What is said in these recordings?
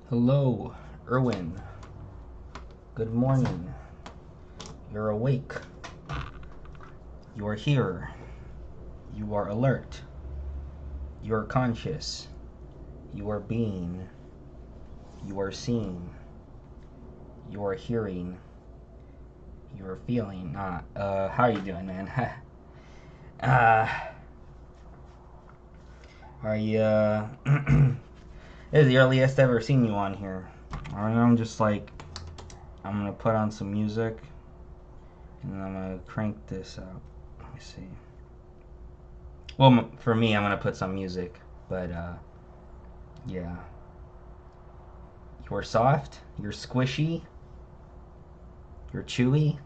Hello, Erwin. Good morning. You're awake. You are here. You are alert. You are conscious. You are being. You are seeing. You are hearing. You are feeling. How are you doing, man? Are you, This is the earliest I've ever seen you on here. I'm just like, I'm gonna put on some music and then I'm gonna crank this out. Let me see. Well, for me, I'm gonna put some music, but yeah. You're soft, you're squishy, you're chewy.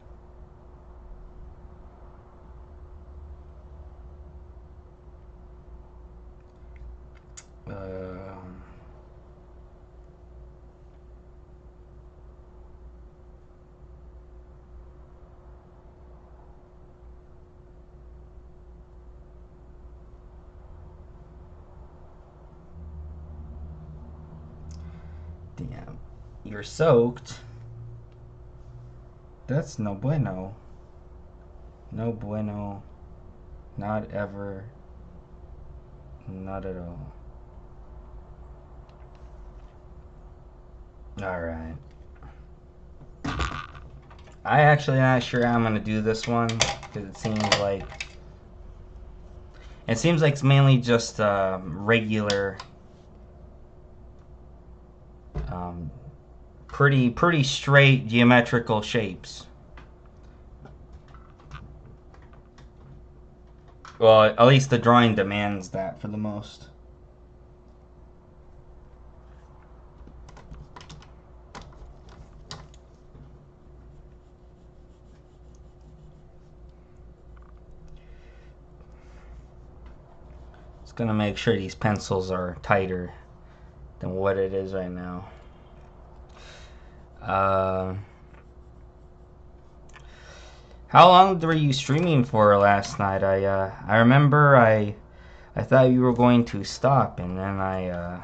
Damn, you're soaked. That's no bueno. No bueno. Not ever. Not at all. Alright. I actually not sure how I'm gonna do this one because it seems like it's mainly just regular, pretty straight geometrical shapes. Well, at least the drawing demands that for the most. Just gonna make sure these pencils are tighter than what it is right now. How long were you streaming for last night? I remember I thought you were going to stop, and then I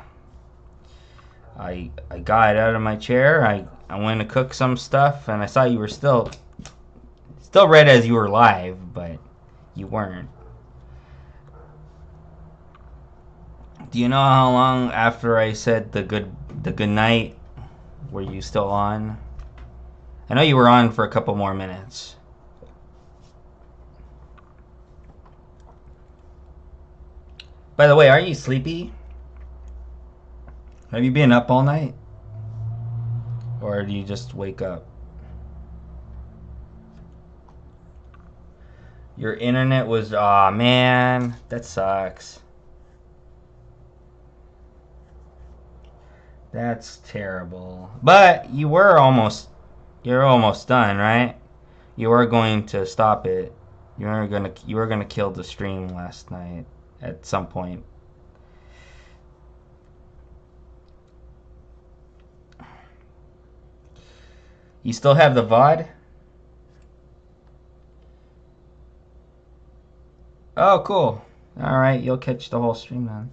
got out of my chair. I went to cook some stuff, and I saw you were still read as you were live, but you weren't. Do you know how long after I said the good night were you still on? I know you were on for a couple more minutes. By the way, are you sleepy? Have you been up all night? Or do you just wake up? Your internet was... Aw, man. That sucks. That's terrible. But you're almost done, right? You were going to stop it. You were gonna kill the stream last night at some point. You still have the VOD? Oh, cool. Alright, you'll catch the whole stream then.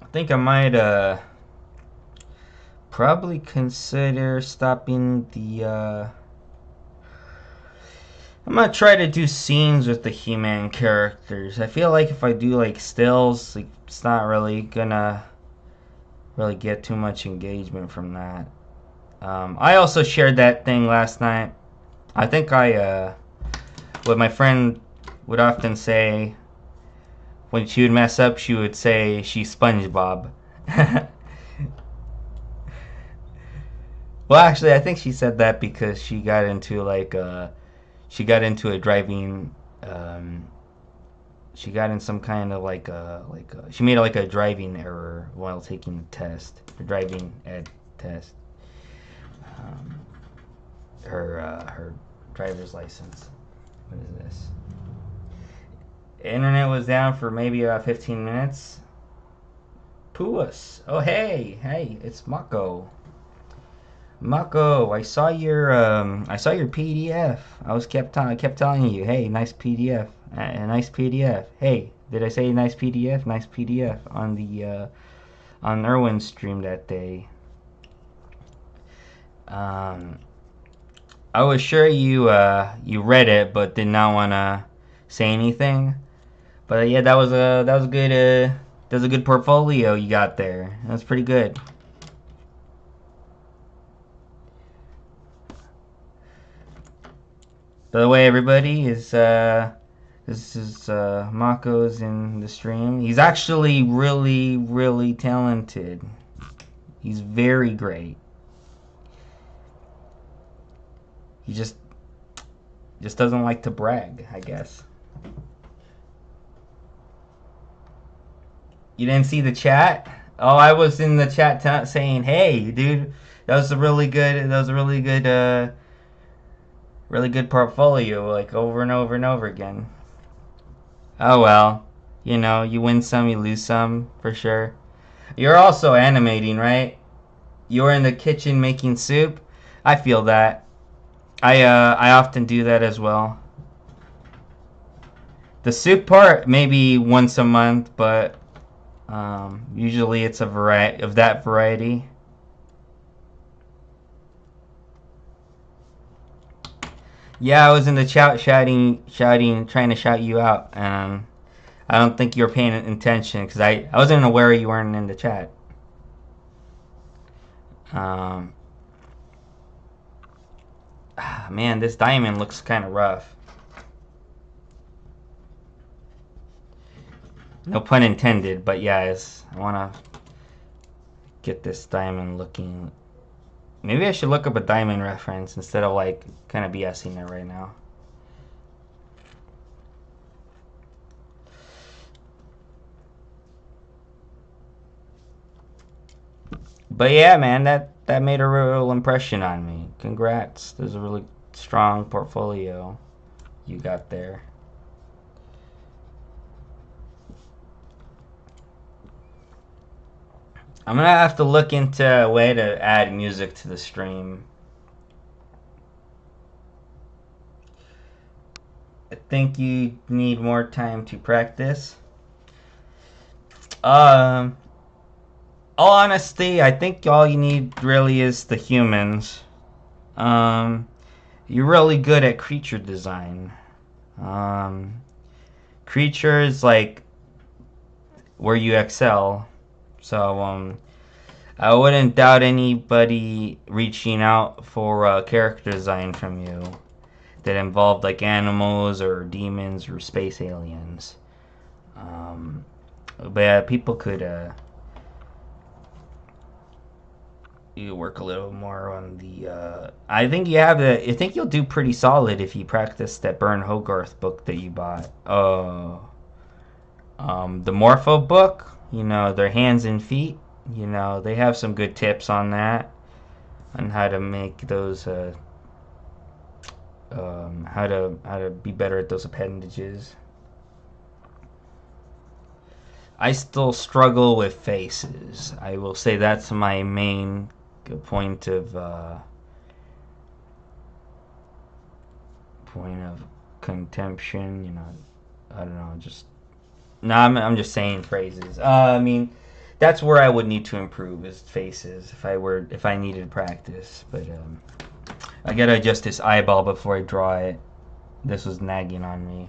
I think I might probably consider stopping the I'm gonna try to do scenes with the He-Man characters. I feel like if I do like stills, like, it's not really gonna really get too much engagement from that. I also shared that thing last night. I think what my friend would often say when she would mess up, she would say she's SpongeBob. Well, actually, I think she said that because she got into a driving. She got in some kind of she made like a driving error while taking the test, the driving ed test. her driver's license. What is this? Internet was down for maybe 15 minutes. Puas. Oh hey, it's Mako. Mako, I saw your PDF. I kept telling you, hey, nice PDF, a nice PDF. Hey, did I say nice PDF? Nice PDF on the on Erwin's stream that day. I was sure you read it, but did not want to say anything. But yeah, that was a good portfolio you got there. That's pretty good. By the way, everybody, this is Mako's in the stream. He's actually really talented. He's very great. He just doesn't like to brag, I guess. You didn't see the chat? Oh, I was in the chat saying, "Hey, dude, that was a really good really good portfolio, like over and over and over again." Oh well, you win some, you lose some, for sure. You're also animating, right? You're in the kitchen making soup. I feel that. I often do that as well. The soup part maybe once a month, but usually it's a variety of that variety. Yeah, I was in the chat shouting, trying to shout you out, and I don't think you were paying attention because I wasn't aware you weren't in the chat. Man, this diamond looks kind of rough. No pun intended, but yes, I want to get this diamond looking. Maybe I should look up a diamond reference instead of like kind of BSing it right now. But yeah, man, that made a real impression on me. Congrats. There's a really strong portfolio you got there. I'm gonna have to look into a way to add music to the stream. I think you need more time to practice. All honesty, I think all you need really is the humans. You're really good at creature design. Creatures like where you excel. So I wouldn't doubt anybody reaching out for character design from you that involved like animals or demons or space aliens. But yeah, people could you work a little more on the. I think you have the. I think you'll do pretty solid if you practice that Bern Hogarth book that you bought. The Morpho book. Their hands and feet. They have some good tips on that, on how to make those. How to be better at those appendages. I still struggle with faces. I will say that's my main point of contention. I don't know. Just no. I'm just saying phrases. I mean, that's where I would need to improve is faces. If I needed practice, but I gotta adjust this eyeball before I draw it. This was nagging on me.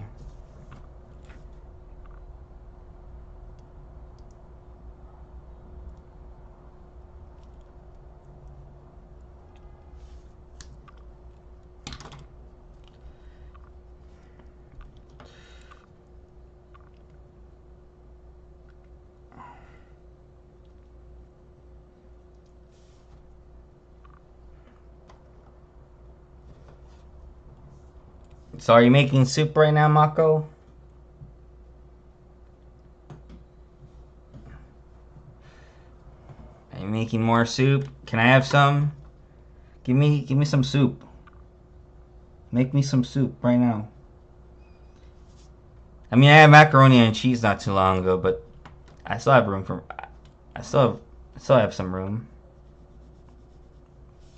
So are you making soup right now, Mako? Are you making more soup? Can I have some? Give me some soup. Make me some soup right now. I mean, I had macaroni and cheese not too long ago, but I still have room for. I still have some room.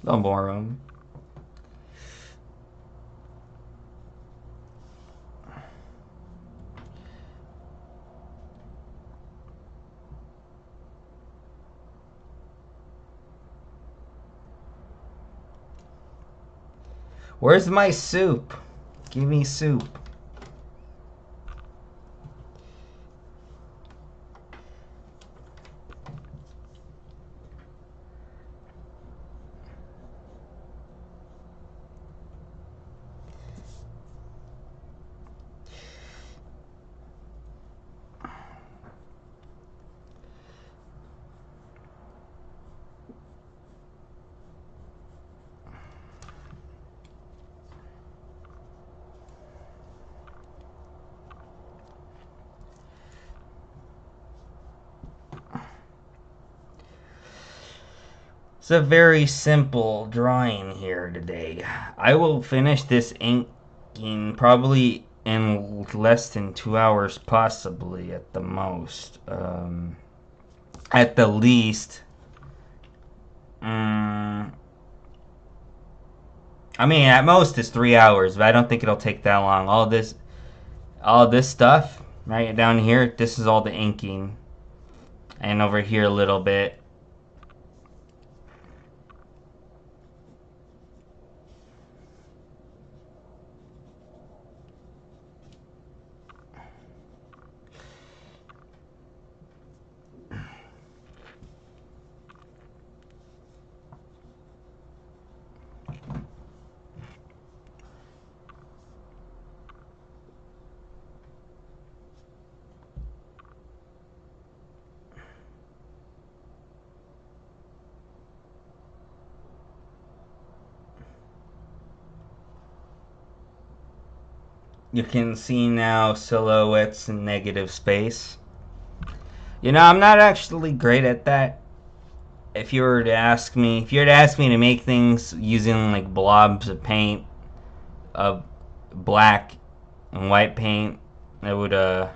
A little more room. Where's my soup? Give me soup. It's a very simple drawing here today. I will finish this inking probably in less than 2 hours, possibly at the most. At the least. I mean, at most it's 3 hours, but I don't think it'll take that long. All this stuff right down here, this is all the inking, and over here a little bit. You can see now silhouettes in negative space. You know, I'm not actually great at that. If you were to ask me to make things using like blobs of paint, of black and white paint, I would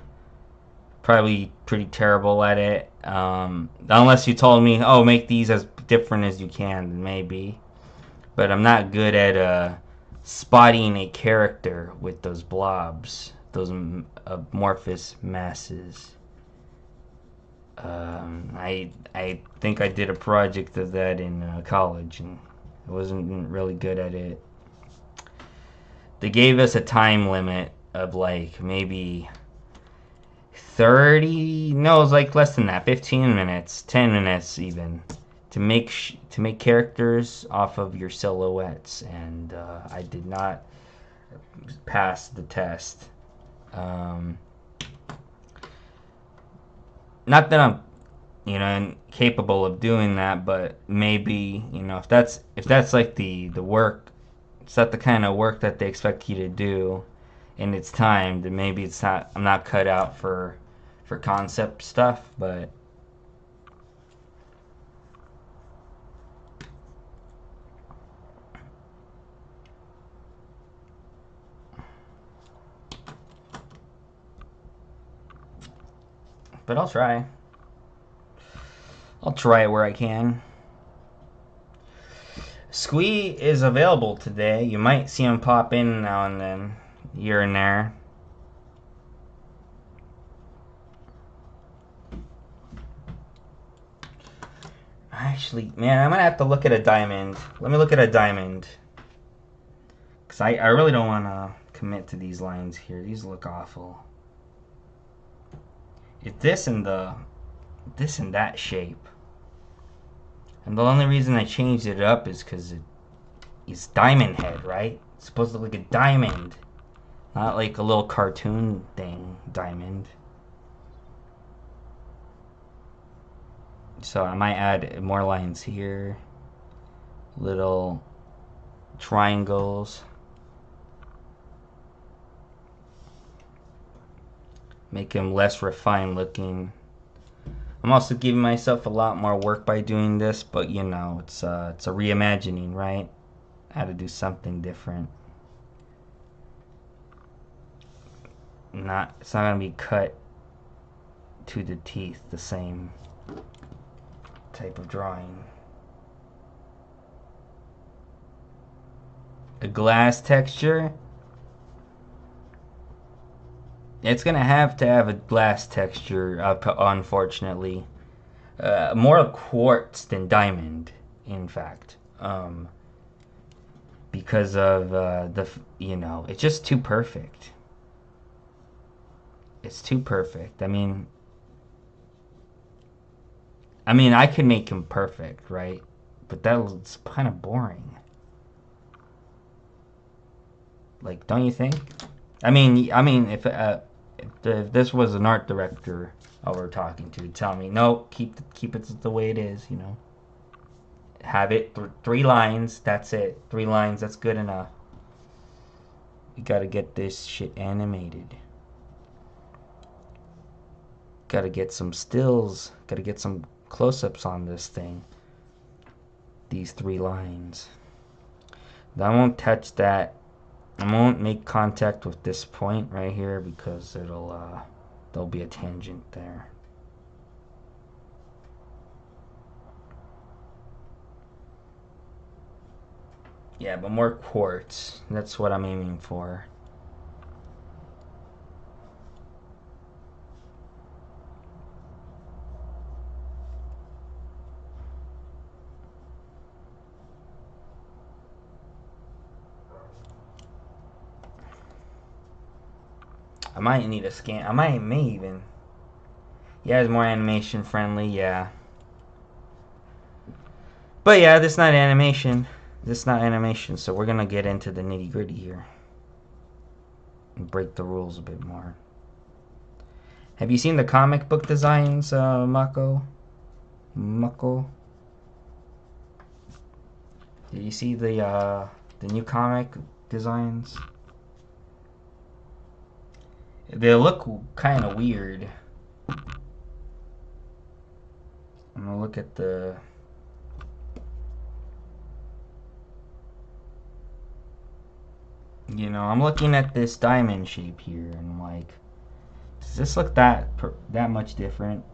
probably pretty terrible at it. Unless you told me, oh, make these as different as you can, maybe. But I'm not good at spotting a character with those blobs, those amorphous masses. I think I did a project of that in college, and I wasn't really good at it. They gave us a time limit of like maybe 30, no, it was like less than that, 15 minutes, 10 minutes even, to make characters off of your silhouettes, and I did not pass the test. Not that I'm, capable of doing that, but maybe, if that's like the work, it's not the kind of work that they expect you to do, and it's timed, then maybe I'm not cut out for concept stuff, but I'll try. I'll try it where I can. Squee is available today. You might see him pop in now and then, here and there. Actually, man, I'm gonna have to look at a diamond. Let me look at a diamond, because I really don't want to commit to these lines here. These look awful. It's this and that shape. And the only reason I changed it up is because it's diamond head, right? It's supposed to look like a diamond, not like a little cartoon thing, diamond. So I might add more lines here, little triangles, make them less refined looking. I'm also giving myself a lot more work by doing this, but it's a reimagining, right? How to do something different. It's not gonna be cut to the teeth the same type of drawing. A glass texture. It's gonna have to have a glass texture, unfortunately. More quartz than diamond, in fact. Because of it's just too perfect. It's too perfect. I could make him perfect, right? But that's kind of boring. Like, don't you think? If this was an art director I were talking to, tell me, no, keep it the way it is, Have it 3 lines, that's it. 3 lines, that's good enough. We gotta get this shit animated. Gotta get some stills. Gotta get some close-ups on this thing. These 3 lines. I won't touch that. I won't make contact with this point right here because there'll be a tangent there. Yeah, but more quartz. That's what I'm aiming for. I might need a scan. May even. Yeah, it's more animation friendly, yeah. But yeah, this is not animation. So we're gonna get into the nitty gritty here. And break the rules a bit more. Have you seen the comic book designs, Mako? Did you see the new comic designs? They look kind of weird. I'm gonna look at the. I'm looking at this diamond shape here, and I'm like, does this look that much different?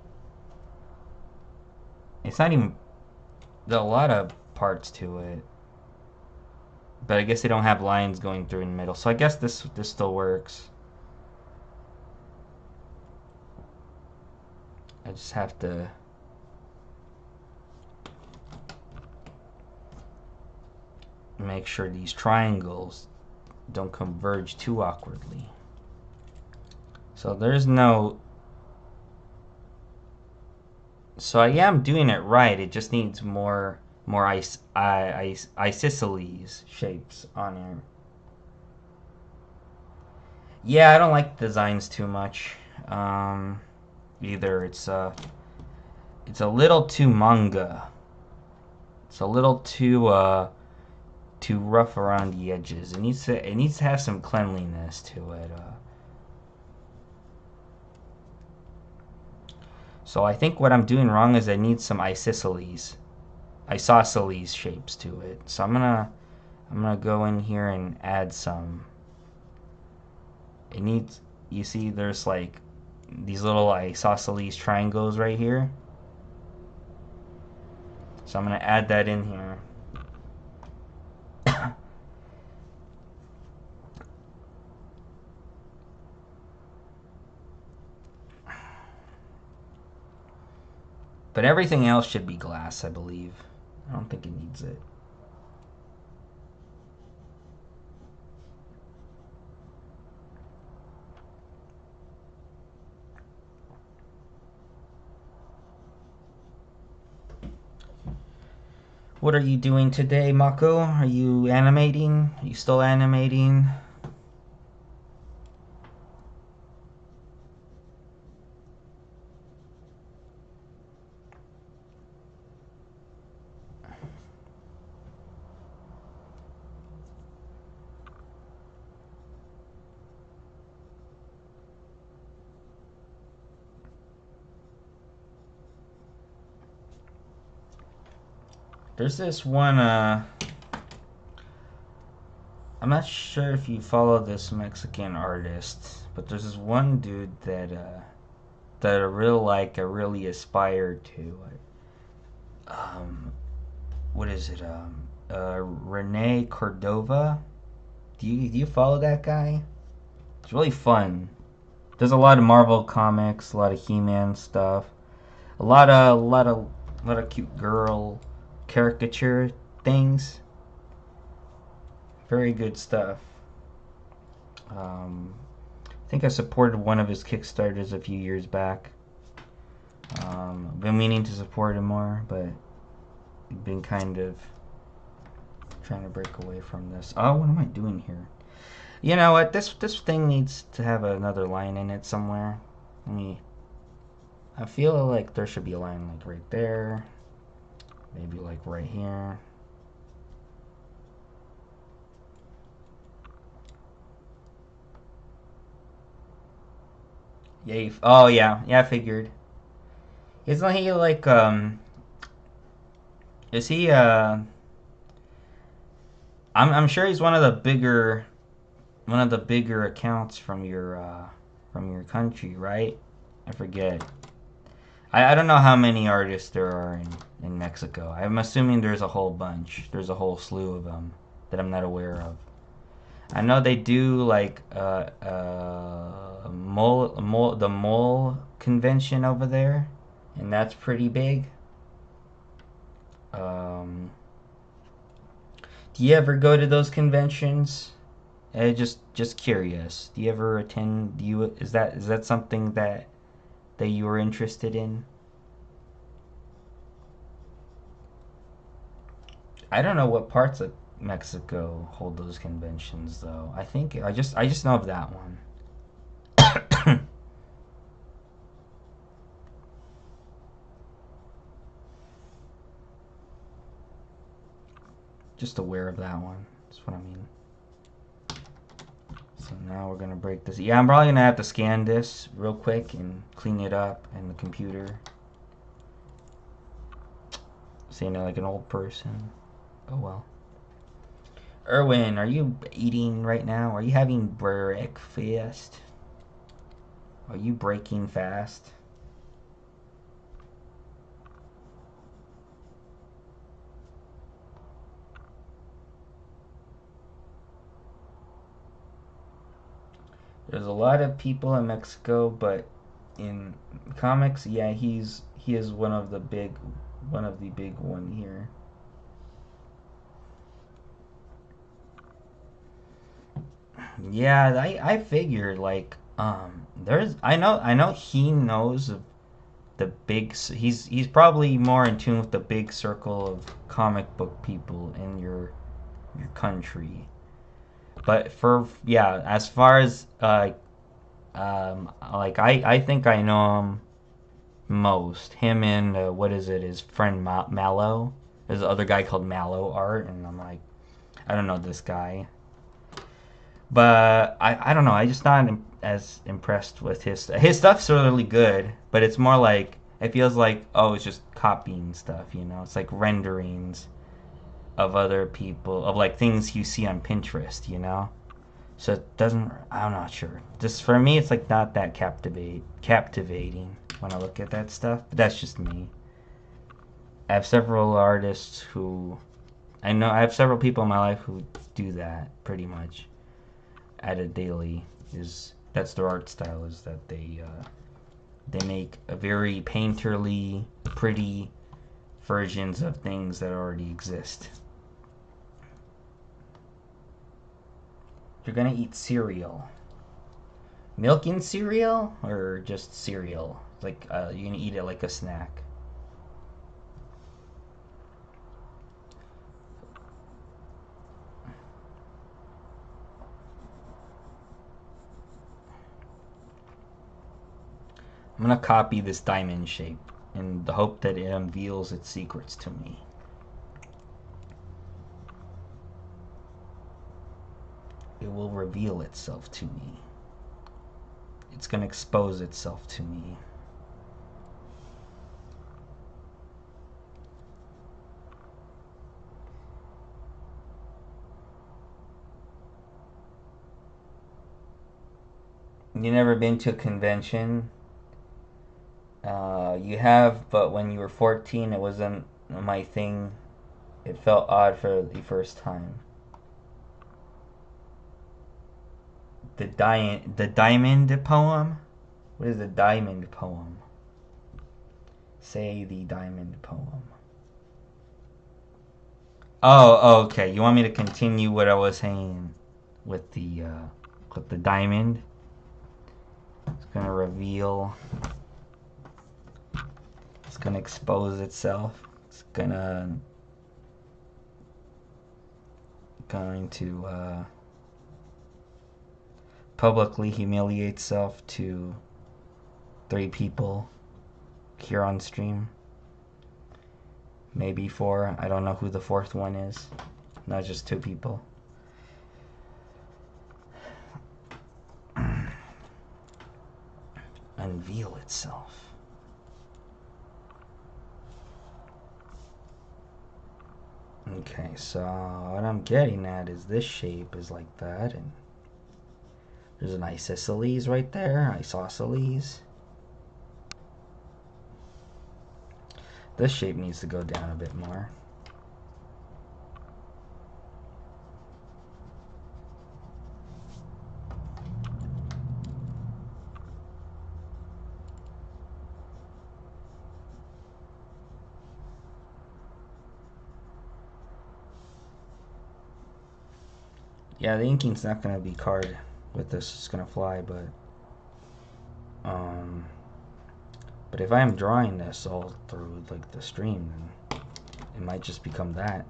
It's not even. There's a lot of parts to it, but I guess they don't have lines going through in the middle. So I guess this still works. I just have to make sure these triangles don't converge too awkwardly. So there's no. So I am doing it right. It just needs more isosceles shapes on here. Yeah, I don't like designs too much. Either it's a little too manga. It's a little too rough around the edges. It needs to have some cleanliness to it. So I think what I'm doing wrong is I need some isosceles shapes to it. So I'm gonna go in here and add some. It needs. You see, there's like these little isosceles triangles right here. So I'm gonna add that in here. But everything else should be glass, I believe. I don't think it needs it. What are you doing today, Mako? Are you animating? Are you still animating? There's this one I'm not sure if you follow this Mexican artist, but there's this one dude that I really aspire to. Um, what is it? Rene Cordova. Do you follow that guy? It's really fun. There's a lot of Marvel comics, a lot of He-Man stuff, a lot of cute girl caricature things. Very good stuff. I think I supported one of his Kickstarters a few years back. I've been meaning to support him more, but been kind of trying to break away from this. Oh, what am I doing here? You know what? This thing needs to have another line in it somewhere. Let me. I feel like there should be a line like right there, maybe like right here. Yeah. Oh yeah. Yeah. I figured. Isn't he like Is he I'm sure he's one of the bigger accounts from your country, right? I forget. I don't know how many artists there are in Mexico. I'm assuming there's a whole bunch. There's a whole slew of them that I'm not aware of. I know they do like the mole convention over there, and that's pretty big. Um, do you ever go to those conventions? Just curious. Do you ever attend? Is that something that you were interested in? I don't know what parts of Mexico hold those conventions though. I just know of that one. Just aware of that one. That's what I mean. So now we're gonna break this. Yeah, I'm probably gonna have to scan this real quick and clean it up in the computer. Saying it like an old person. Oh well. Erwin, are you eating right now? Are you having breakfast? Are you breaking fast? There's a lot of people in Mexico, but in comics, yeah, he is one of the big one here. Yeah, I figured like there's I know he knows of the he's probably more in tune with the big circle of comic book people in your country. But for yeah, as far as like I think I know him most. Him and what is it? His friend Mallow. There's other guy called Mallow Art, and I'm like, I don't know this guy, but I don't know. I just not as impressed with his stuff's really good, but it's more like it feels like oh, it's just copying stuff. You know, it's like renderings of other people of like things you see on Pinterest. You know. So it doesn't. I'm not sure. Just for me, it's like not that captivating when I look at that stuff. But that's just me. I have several artists who I have several people in my life who do that pretty much at a daily. Is that's their art style is that they make a very painterly, pretty versions of things that already exist. You're gonna eat cereal. Milk in cereal or just cereal? Like you're gonna eat it like a snack. I'm gonna copy this diamond shape in the hope that it unveils its secrets to me. It will reveal itself to me. It's gonna expose itself to me. You never been to a convention? You have, but when you were 14, it wasn't my thing. It felt odd for the first time. The diamond poem? What is the diamond poem? Say the diamond poem. Oh, okay. You want me to continue what I was saying with the diamond? It's gonna reveal. It's gonna expose itself. It's going to publicly humiliate itself to 3 people here on stream. Maybe 4. I don't know who the 4th one is. Not just 2 people. Unveil itself. Okay, so what I'm getting at is this shape is like that, and there's an isosceles right there, isosceles. This shape needs to go down a bit more. Yeah, the inking's not going to be card with this. It's going to fly, but if I am drawing this all through like the stream, then it might just become that.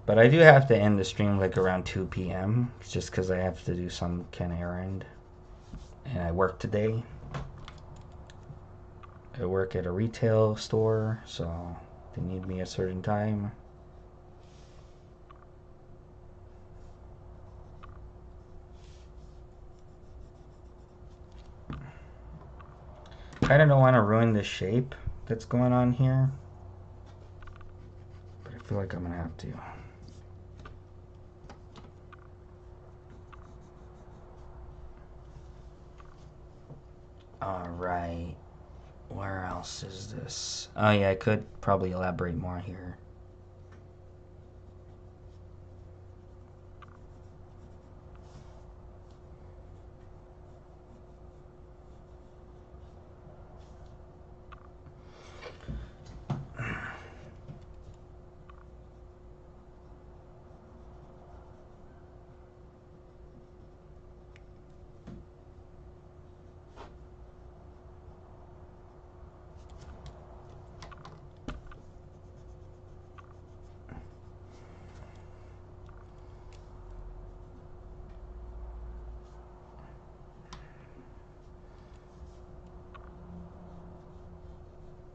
But I do have to end the stream like around 2 p.m. just because I have to do some kind of errand, and I work today. I work at a retail store, so they need me at a certain time. I don't want to ruin the shape that's going on here, but I feel like I'm gonna have to. Alright, where else is this? Oh yeah, I could probably elaborate more here.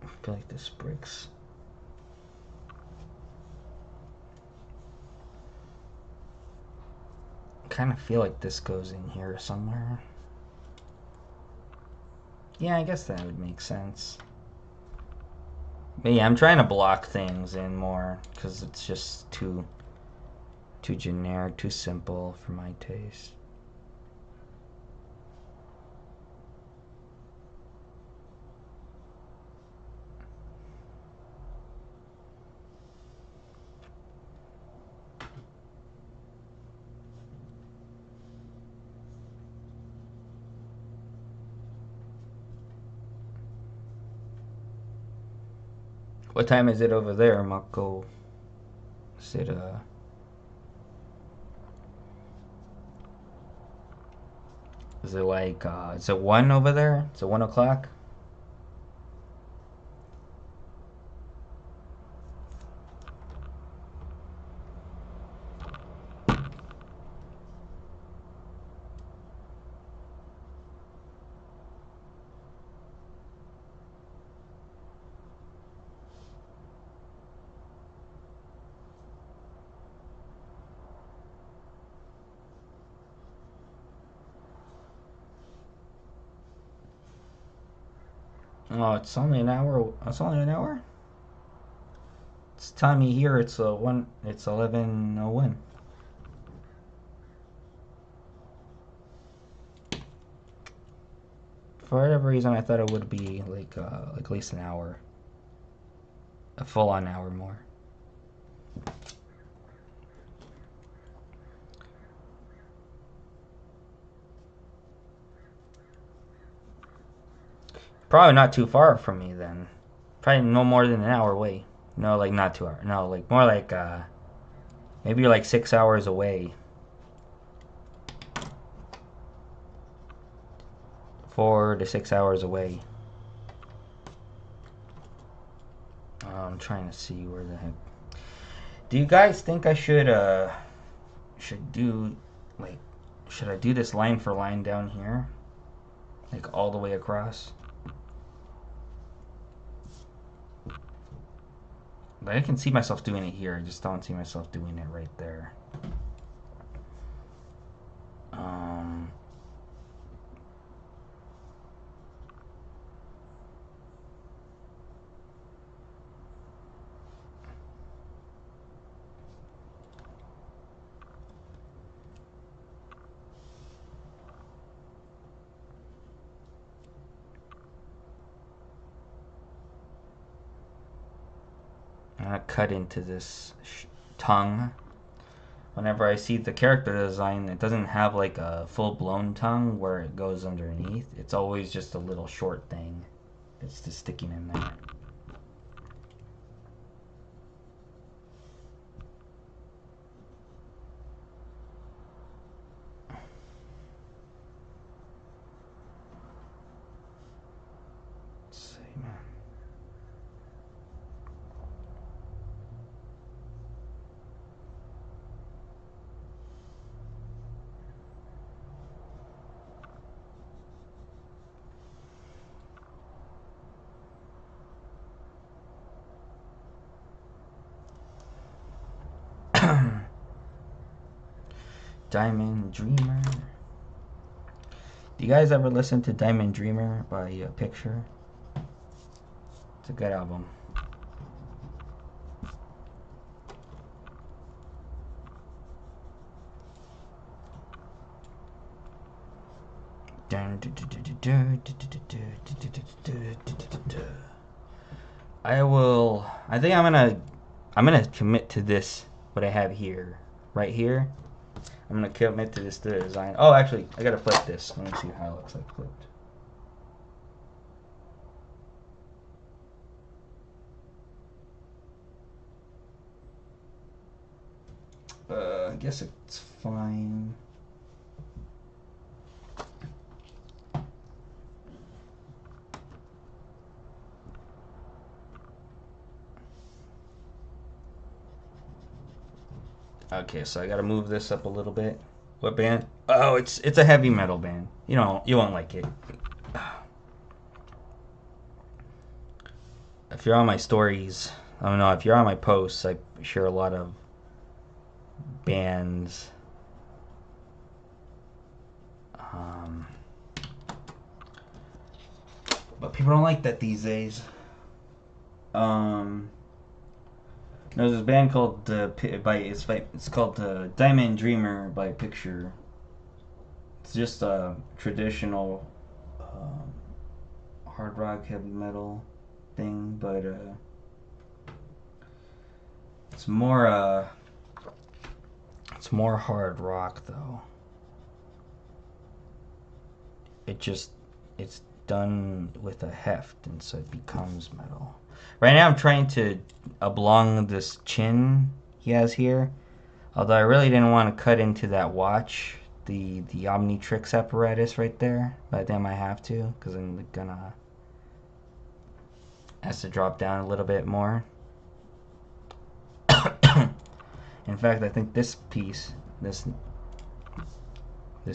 I feel like this breaks. I kind of feel like this goes in here somewhere. Yeah, I guess that would make sense. But yeah, I'm trying to block things in more because it's just too generic, too simple for my taste. What time is it over there, Mako? Is it is it like is it 1 over there? Is it 1 o'clock? Oh, it's only an hour. It's only an hour. It's time me here. It's 1. It's 11:01. for whatever reason, I thought it would be like at least an hour, a full-on hour more. Probably not too far from me then. Probably no more than an hour away. No, like not 2 hours. No, like more like maybe you're like 6 hours away. 4 to 6 hours away. I'm trying to see where the heck. Do you guys think I should do like should I do this line for line down here? Like all the way across? But I can see myself doing it here. I just don't see myself doing it right there. I'm gonna cut into this tongue. Whenever I see the character design, it doesn't have like a full-blown tongue where it goes underneath. It's always just a little short thing that's just sticking in there. Let's see, man. Diamond Dreamer. Do you guys ever listen to Diamond Dreamer by Picture? It's a good album. I think I'm gonna commit to this, what I have here. Right here. I'm gonna commit to this design. Oh, actually, I gotta flip this. Let me see how it looks like flipped. I guess it's fine. Okay, so I gotta move this up a little bit. What band? Oh, it's a heavy metal band. You won't like it. If you're on my stories, I don't know. If you're on my posts, I share a lot of bands. But people don't like that these days. There's this band called it's called Diamond Dreamer by Picture. It's just a traditional hard rock heavy metal thing, but it's more hard rock though. It's done with a heft, and so it becomes metal. Right now I'm trying to oblong this chin he has here, although I really didn't want to cut into that watch, the Omnitrix apparatus right there, but then I have to, because I'm gonna has to drop down a little bit more. In fact, I think this piece, this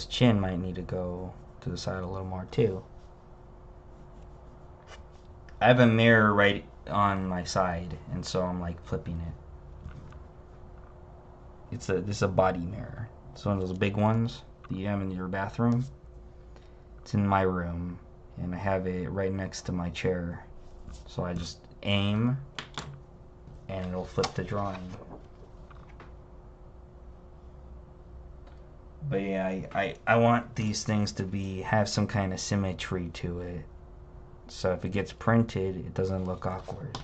chin might need to go to the side a little more too. I have a mirror right on my side, and so I'm like flipping it. This is a body mirror. It's one of those big ones that you have in your bathroom. It's in my room, and I have it right next to my chair. So I just aim, and it'll flip the drawing. But yeah, I want these things to have some kind of symmetry to it. So if it gets printed, it doesn't look awkward.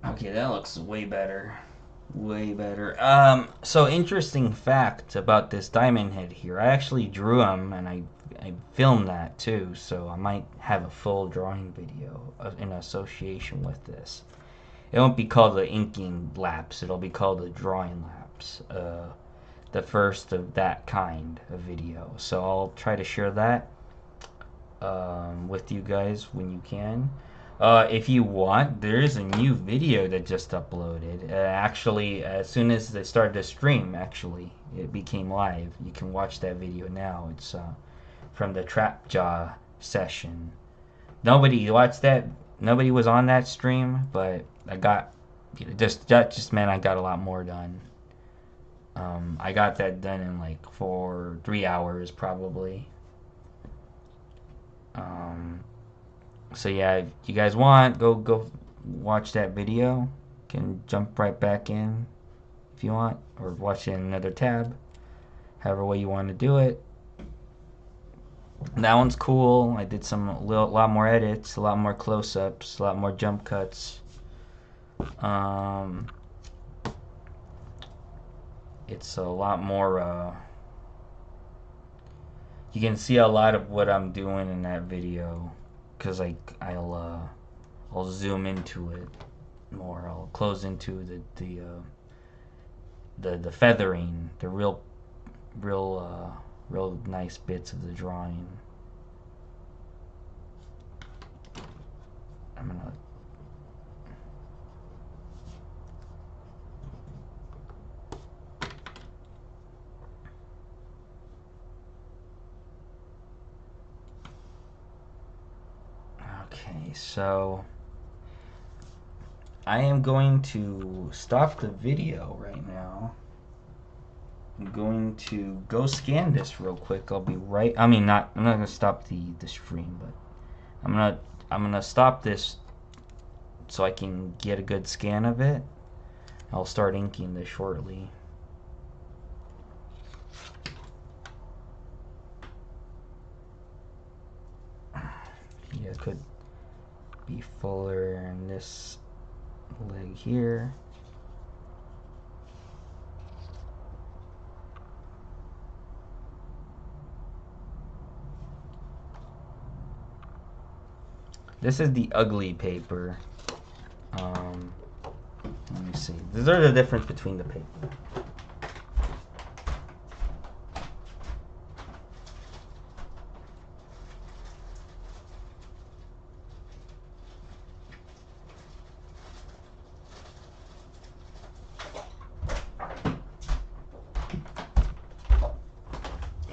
Okay, that looks way better. Way better. So interesting fact about this diamond head here. I actually drew him and I filmed that too, so I might have a full drawing video in association with this. It won't be called the inking lapse, it'll be called the drawing lapse. The first of that kind of video. So I'll try to share that with you guys when you can. If you want, there's a new video that just uploaded. Actually, as soon as they started to stream, actually, it became live. You can watch that video now. It's from the Trap Jaw session. Nobody watched that. Nobody was on that stream, but I got that just meant I got a lot more done. I got that done in like 3 hours probably. So yeah, if you guys want, go watch that video. You can jump right back in if you want, or watch it in another tab, however way you want to do it. That one's cool. I did a lot more edits, a lot more close-ups, a lot more jump cuts. It's a lot more. You can see a lot of what I'm doing in that video, because I'll zoom into it more. I'll close into the feathering, the real nice bits of the drawing. I'm gonna Okay, so I am going to stop the video right now. I'm going to go scan this real quick. I'll be right. I'm not gonna stop the stream, but I'm gonna stop this so I can get a good scan of it. I'll start inking this shortly. Yeah, it could be fuller in this leg here. This is the ugly paper. Let me see. These are the difference between the paper.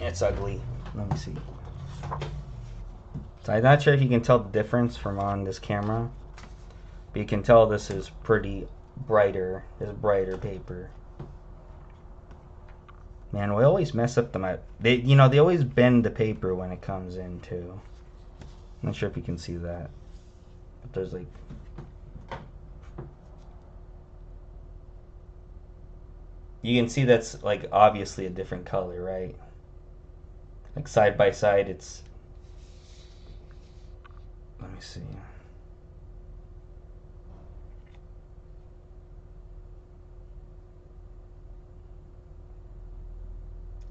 It's ugly. Let me see. So I'm not sure if you can tell the difference from on this camera, but you can tell this is pretty brighter. This is brighter paper. Man, we always mess up they always bend the paper when it comes in too. I'm not sure if you can see that, but there's like you can see that's like obviously a different color, right? Like side by side, it's. Let me see.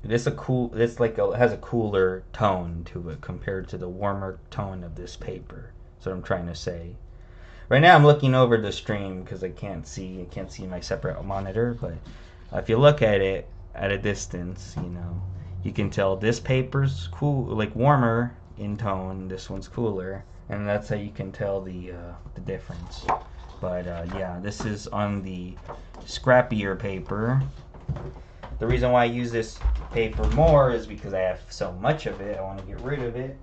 Has a cooler tone to it compared to the warmer tone of this paper. That's what I'm trying to say. Right now I'm looking over the stream because I can't see my separate monitor. But if you look at it at a distance, you can tell this paper's cool, like warmer in tone. This one's cooler, and that's how you can tell the difference. But yeah, this is on the scrappier paper. The reason why I use this paper more is because I have so much of it. I want to get rid of it,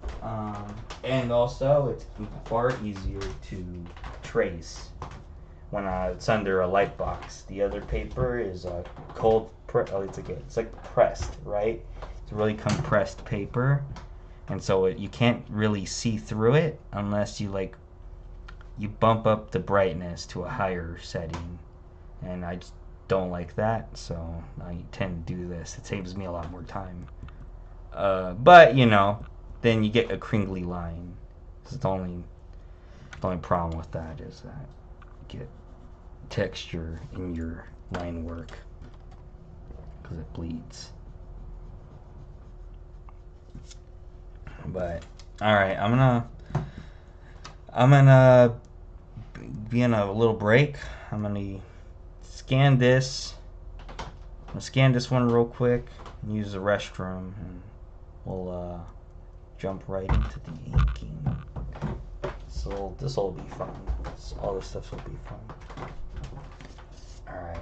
and also it's far easier to trace when it's under a light box. The other paper is it's like pressed, right? It's really compressed paper, and so you can't really see through it unless you bump up the brightness to a higher setting, and I just don't like that, so I tend to do this. It saves me a lot more time. But then you get a crinkly line. It's the only problem with that is that you get texture in your line work because it bleeds. But all right, I'm gonna be in a little break. I'm gonna scan this. I'm gonna scan this one real quick and use the restroom, and we'll jump right into the inking. So this will be fun. All this stuff will be fun. All right.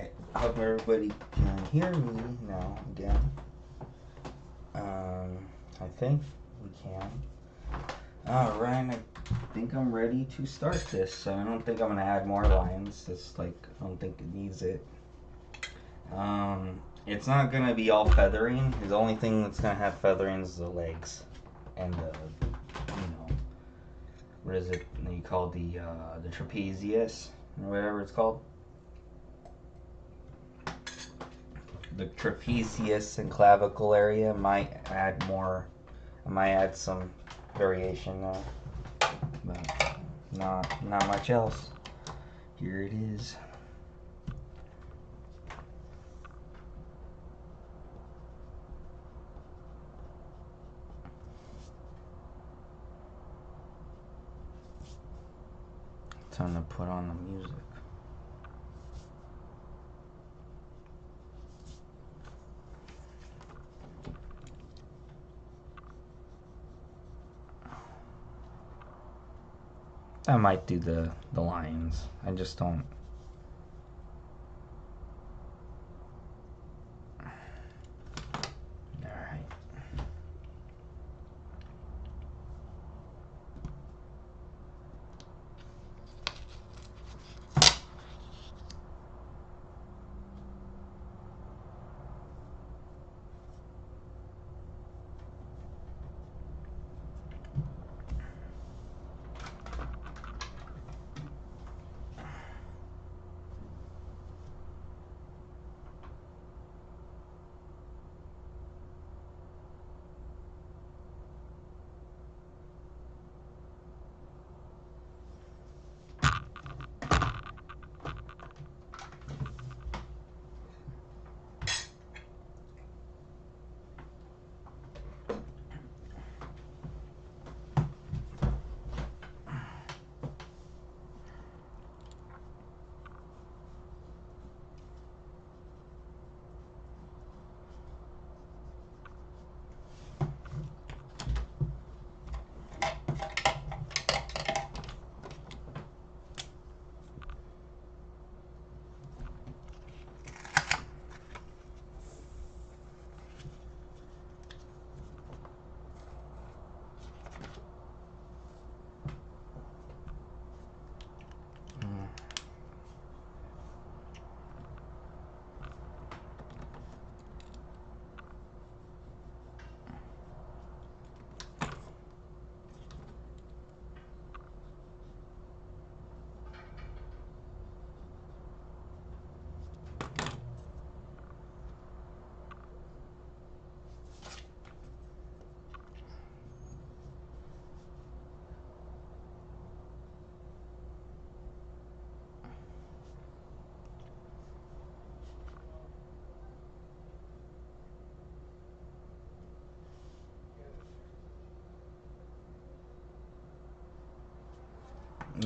Alright, hope everybody can hear me now again. I think we can. Alright, I think I'm ready to start this. So I don't think I'm gonna add more lines. It's like, I don't think it needs it. It's not gonna be all feathering. The only thing that's gonna have feathering is the legs and the, what is it? You call the trapezius or whatever it's called. The trapezius and clavicle area might add more. I might add some variation there, but not much else. Here it is. Time to put on the music. I might do the lines. I just don't. Alright.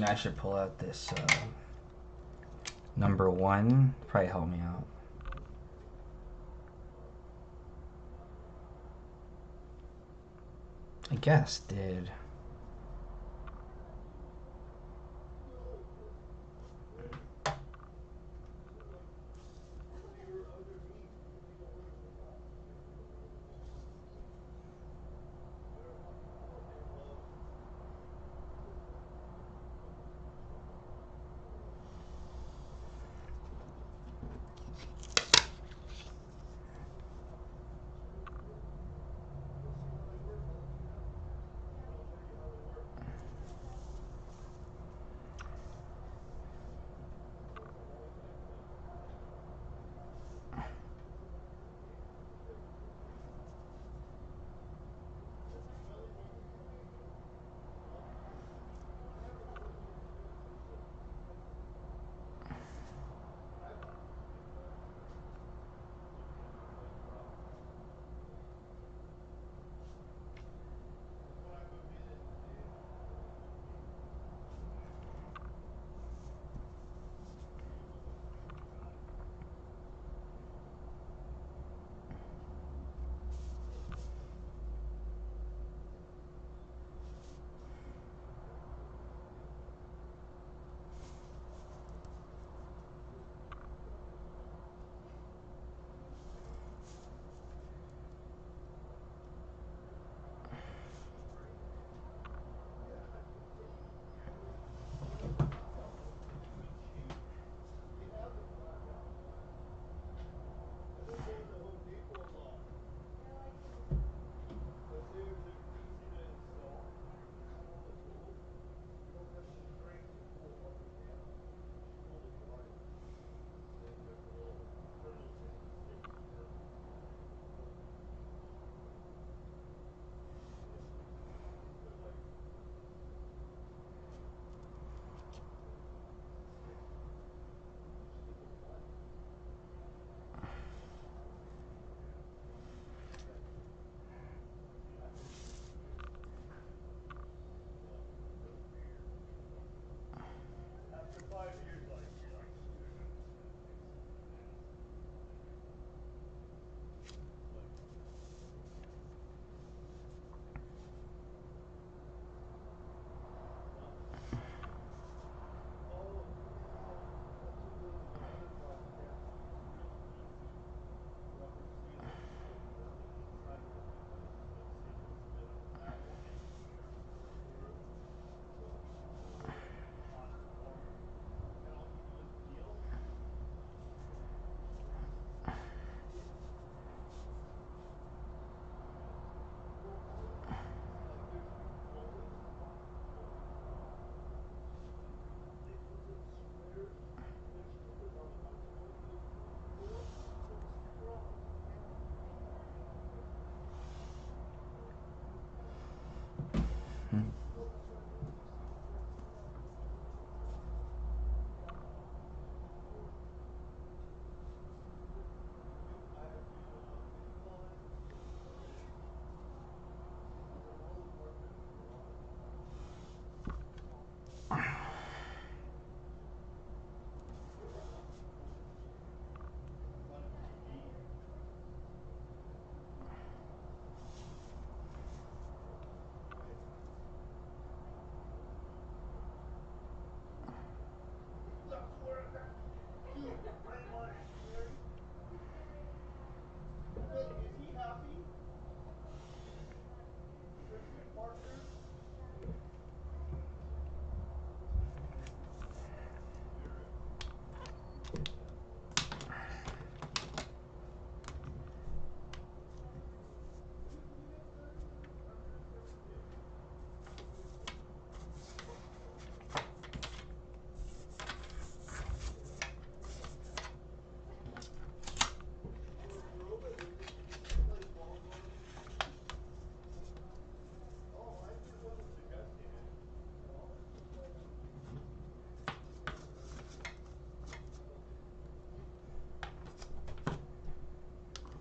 I should pull out this number 1. Probably help me out. I guess did.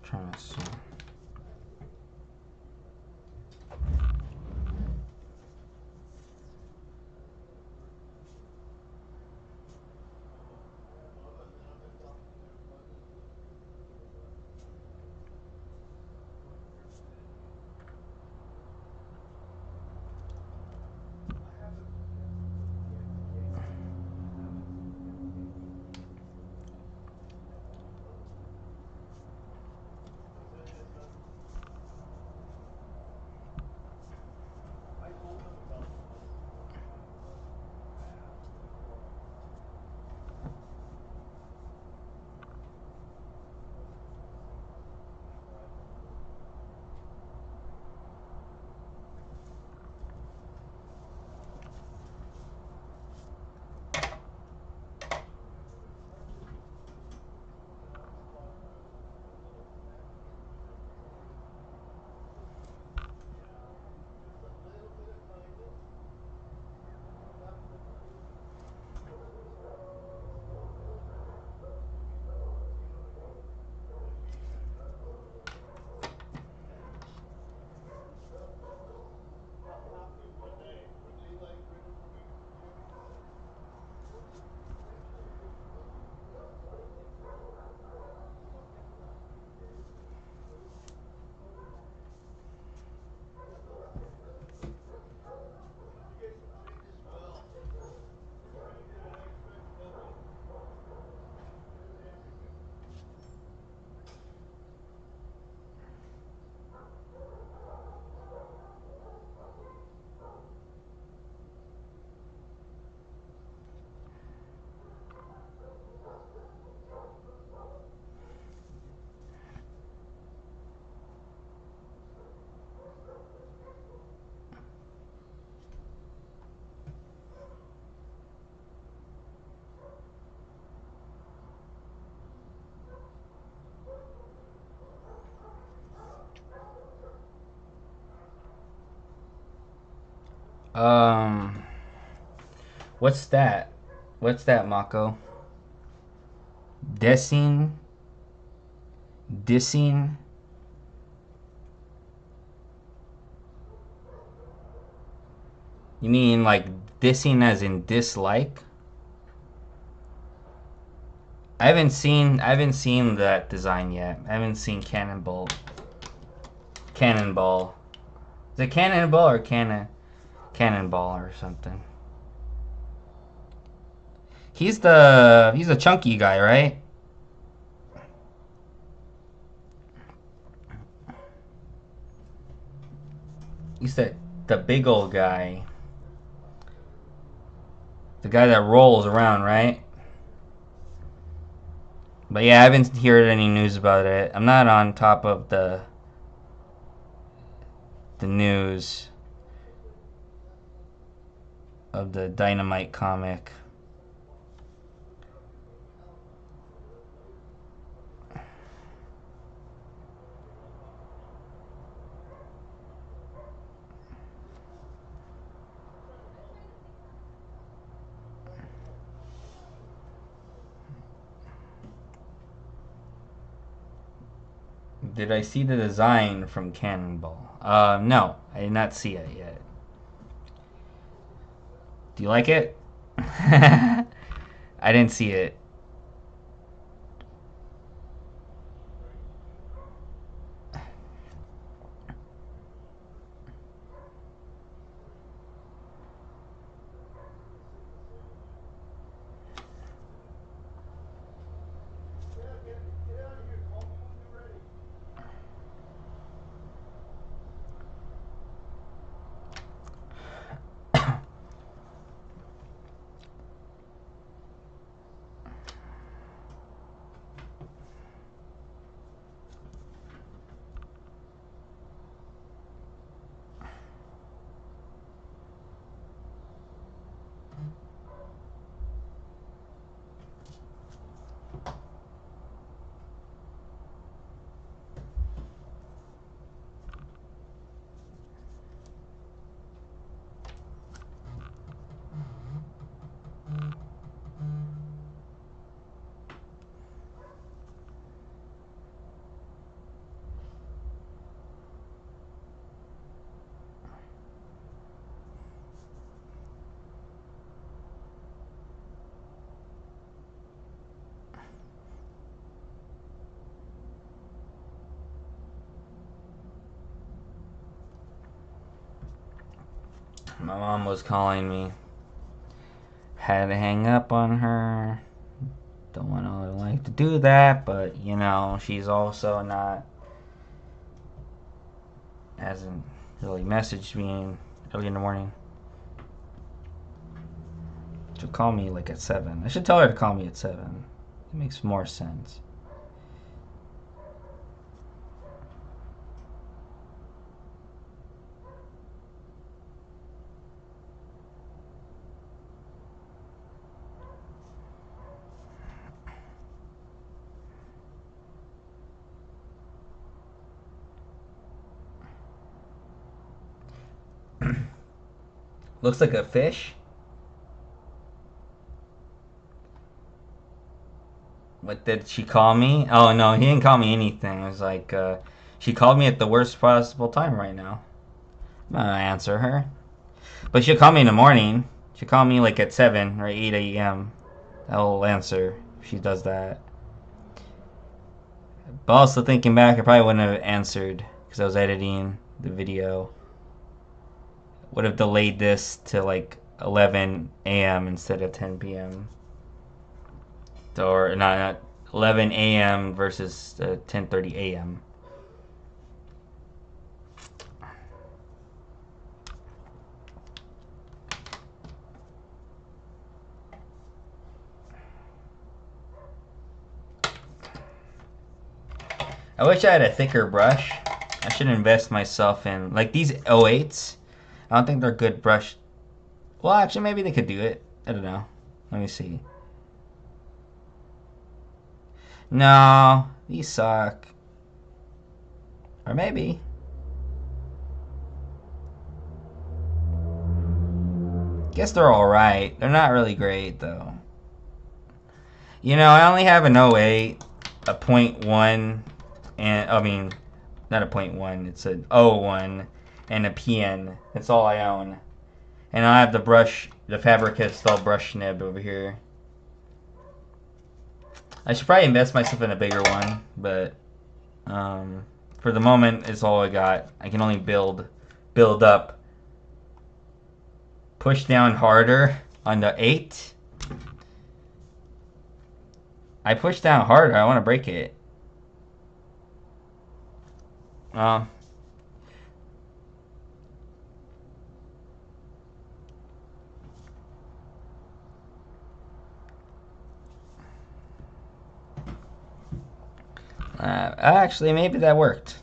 Trying to see. Um, what's that? What's that, Mako? Dissing? Dissing? You mean like dissing as in dislike? I haven't seen that design yet. I haven't seen Cannonball. Cannonball. Is it Cannonball or Cannonball or something? He's a chunky guy, right? He's the big old guy. The guy that rolls around, right? But yeah, I haven't heard any news about it. I'm not on top of the news of the Dynamite comic. Did I see the design from Cannonball? No, I did not see it yet. Do you like it? I didn't see it. My mom was calling me. Had to hang up on her. Don't want to like to do that, but you know, she's also not hasn't really messaged me early in the morning. She'll call me like at 7. I should tell her to call me at 7. It makes more sense. Looks like a fish. What did she call me? Oh no, he didn't call me anything. It was like she called me at the worst possible time right now. I'm gonna answer her, but she'll call me in the morning. She'll call me like at 7 or 8 a.m. I'll answer if she does that. But also thinking back, I probably wouldn't have answered because I was editing the video. Would have delayed this to like 11 a.m. instead of 10 p.m. Or not 11 a.m. versus 10:30 a.m. I wish I had a thicker brush. I should invest myself in like these 08s. I don't think they're good brush. Well, actually, maybe they could do it. I don't know. Let me see. No, these suck. Or maybe. Guess they're alright. They're not really great, though. You know, I only have an 08, a .1, and, I mean, not a .1, it's an 01, and a PN. That's all I own. And I have the brush, the Faber-Castell brush nib over here. I should probably invest myself in a bigger one, but for the moment, it's all I got. I can only build up. Push down harder on the 8. I push down harder. I want to break it. Actually, maybe that worked.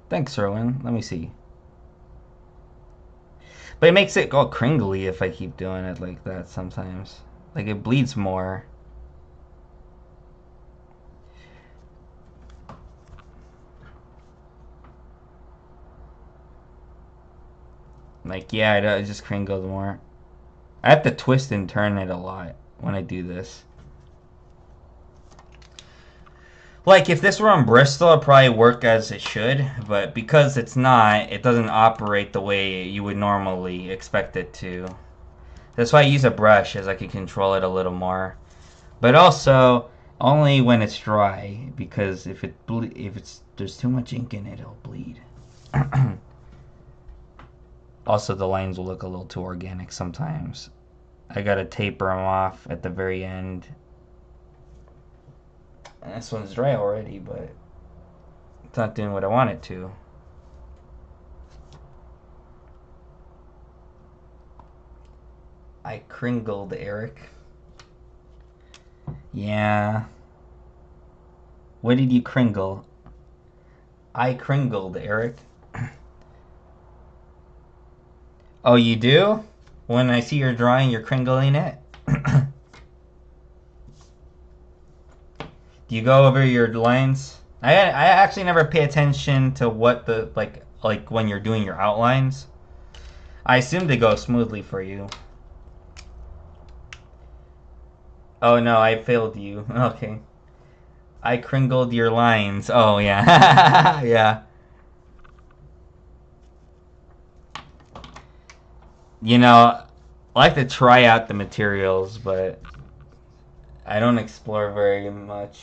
Thanks, Erwin. Let me see. But it makes it all cringly if I keep doing it like that sometimes. Like, it bleeds more. Like, yeah, it just cringles more. I have to twist and turn it a lot when I do this. Like, if this were on Bristol, it'd probably work as it should, but because it's not, it doesn't operate the way you would normally expect it to. That's why I use a brush, as I can control it a little more. But also, only when it's dry, because if there's too much ink in it, it'll bleed. Also, the lines will look a little too organic sometimes. I gotta taper them off at the very end. And this one's dry already, but it's not doing what I want it to. I cringled, Eric. Yeah. What did you cringle? I cringled, Eric. Oh, you do? When I see your drawing, you're cringling it? Do you go over your lines? I actually never pay attention to what the like when you're doing your outlines. I assume they go smoothly for you. Oh no, I failed you. Okay. I cringled your lines. Oh yeah. Yeah. You know, I like to try out the materials, but I don't explore very much.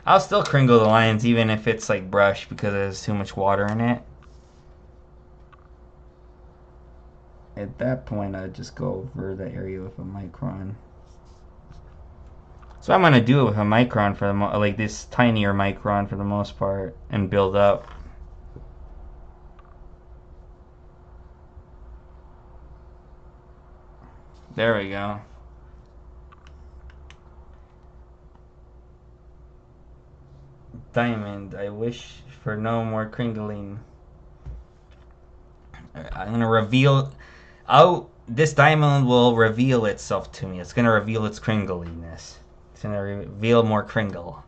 I'll still cringle the lines even if it's like brush because there's too much water in it. At that point, I'd just go over the area with a micron. So I'm gonna do it with a micron for the like this tinier micron for the most part, and build up. There we go. Diamond. I wish for no more cringling. I'm gonna reveal. Oh, this diamond will reveal itself to me. It's gonna reveal its cringliness. It's gonna reveal more cringle.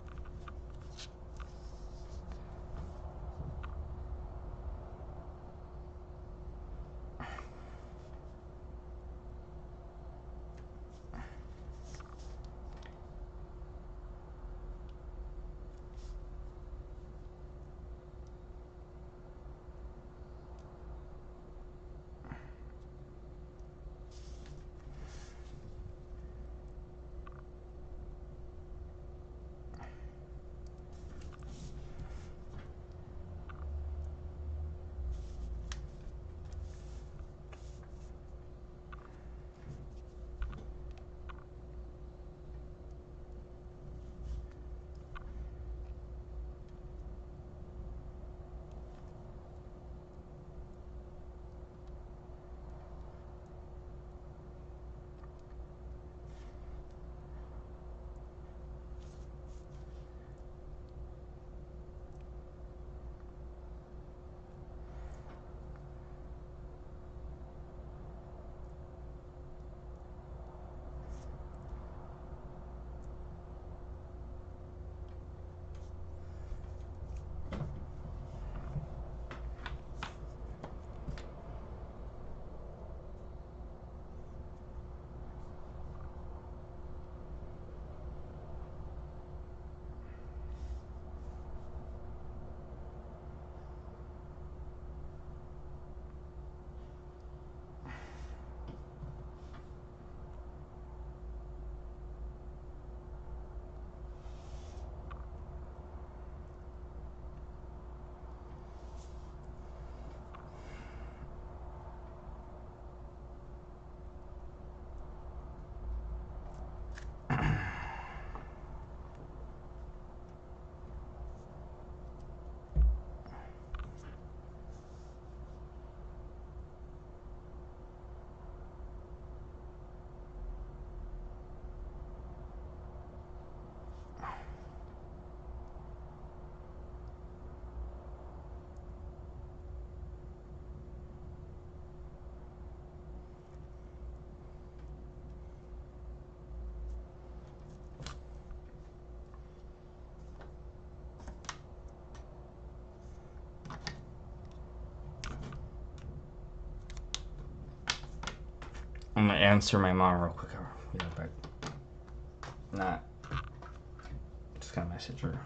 I'm gonna answer my mom real quick. I'll be right back. Not. Just gonna message her.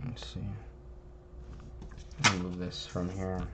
Let's see. Let me move this from here.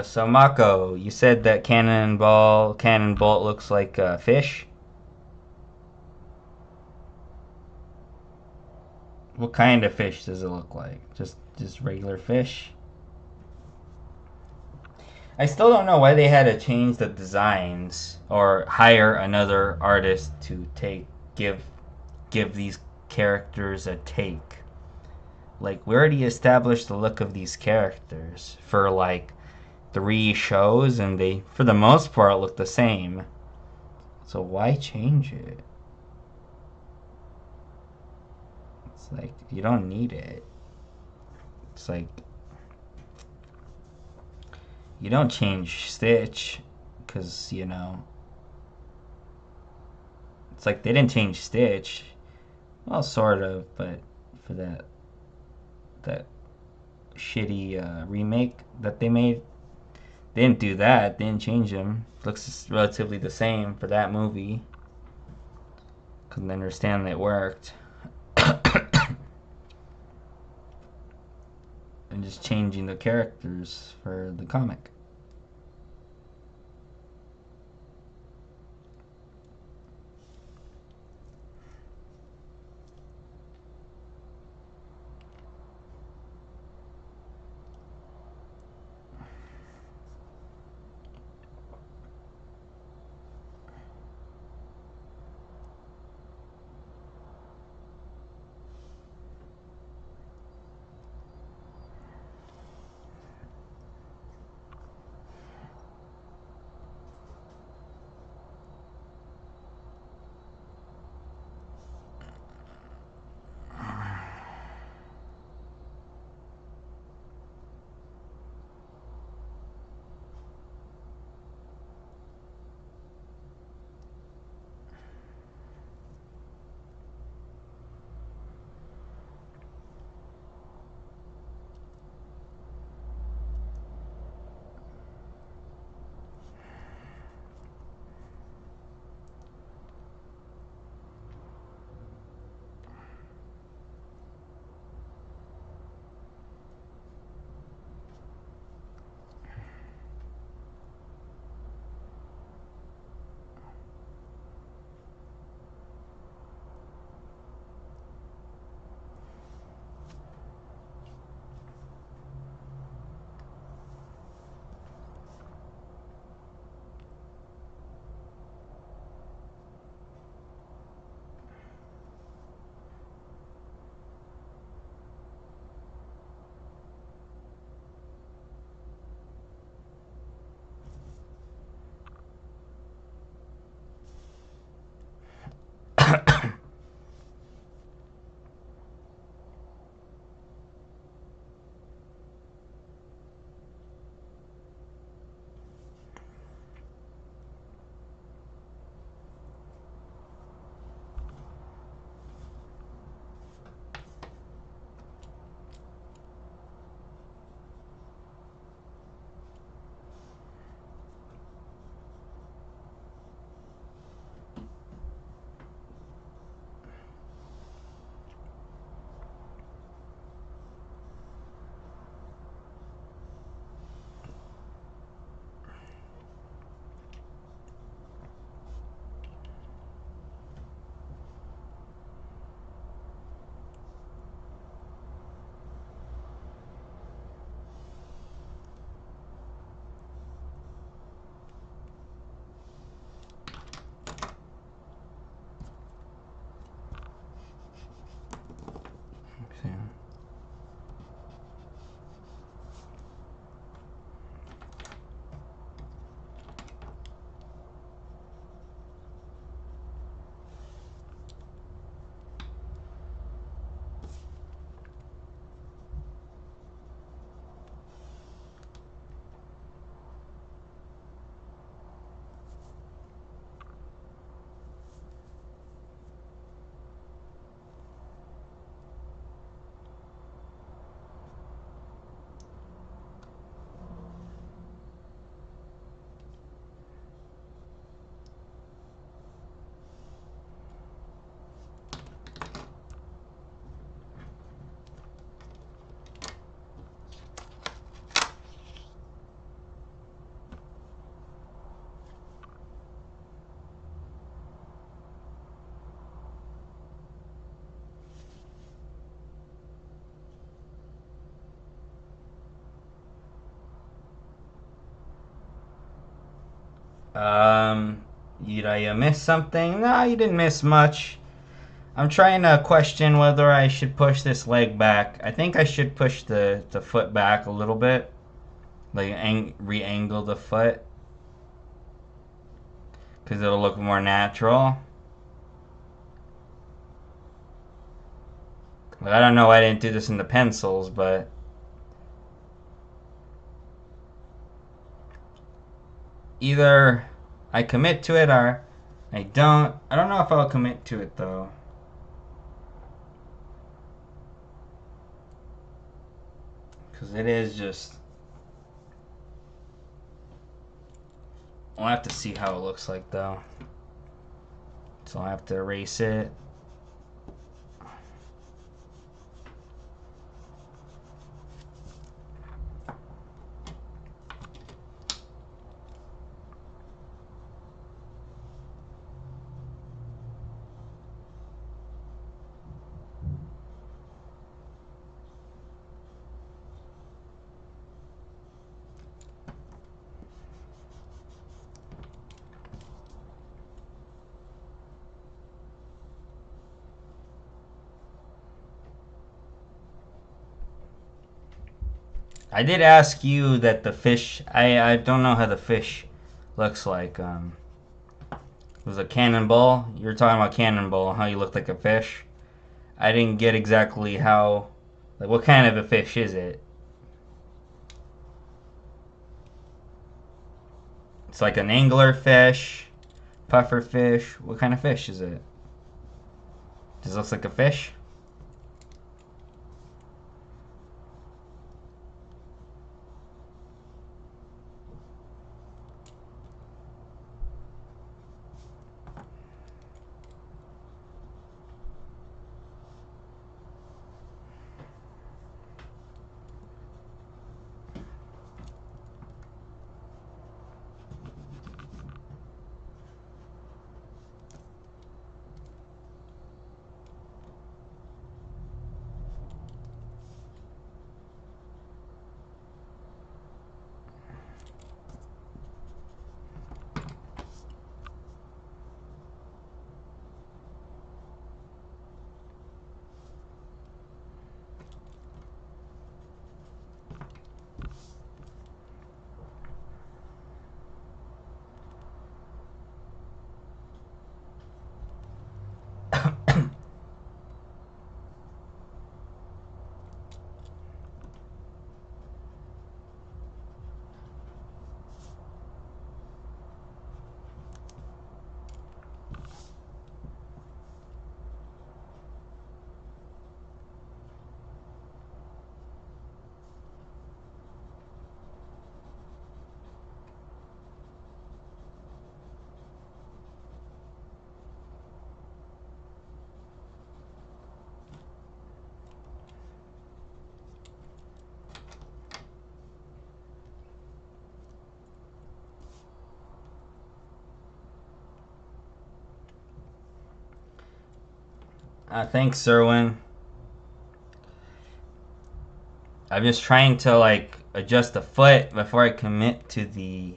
So Mako, you said that Cannon Bolt looks like a fish. What kind of fish does it look like? Just regular fish? I still don't know why they had to change the designs or hire another artist to give these characters a take. Like we already established the look of these characters for like 3 shows and they for the most part look the same. So why change it? It's like you don't need it. It's like you don't change Stitch because it's like they didn't change Stitch. Well, sort of, but for that shitty remake that they made, they didn't do that. They didn't change him. Looks relatively the same for that movie. Couldn't understand that it worked. And just changing the characters for the comic. Did I miss something? No, you didn't miss much. I'm trying to question whether I should push this leg back. I think I should push the foot back a little bit. Like re-angle the foot. Because it'll look more natural. Like, I don't know why I didn't do this in the pencils, but... either I commit to it or I don't. I don't know if I'll commit to it though. Because it is just... we'll have to see how it looks like though. So I'll have to erase it. I did ask you that the fish... I don't know how the fish looks like. It was a cannonball. You were talking about cannonball, how you looked like a fish. I didn't get exactly how... like, what kind of a fish is it? It's like an angler fish, puffer fish. What kind of fish is it? Does it look like a fish? Thanks, Serwin. I'm just trying to like adjust the foot before I commit to the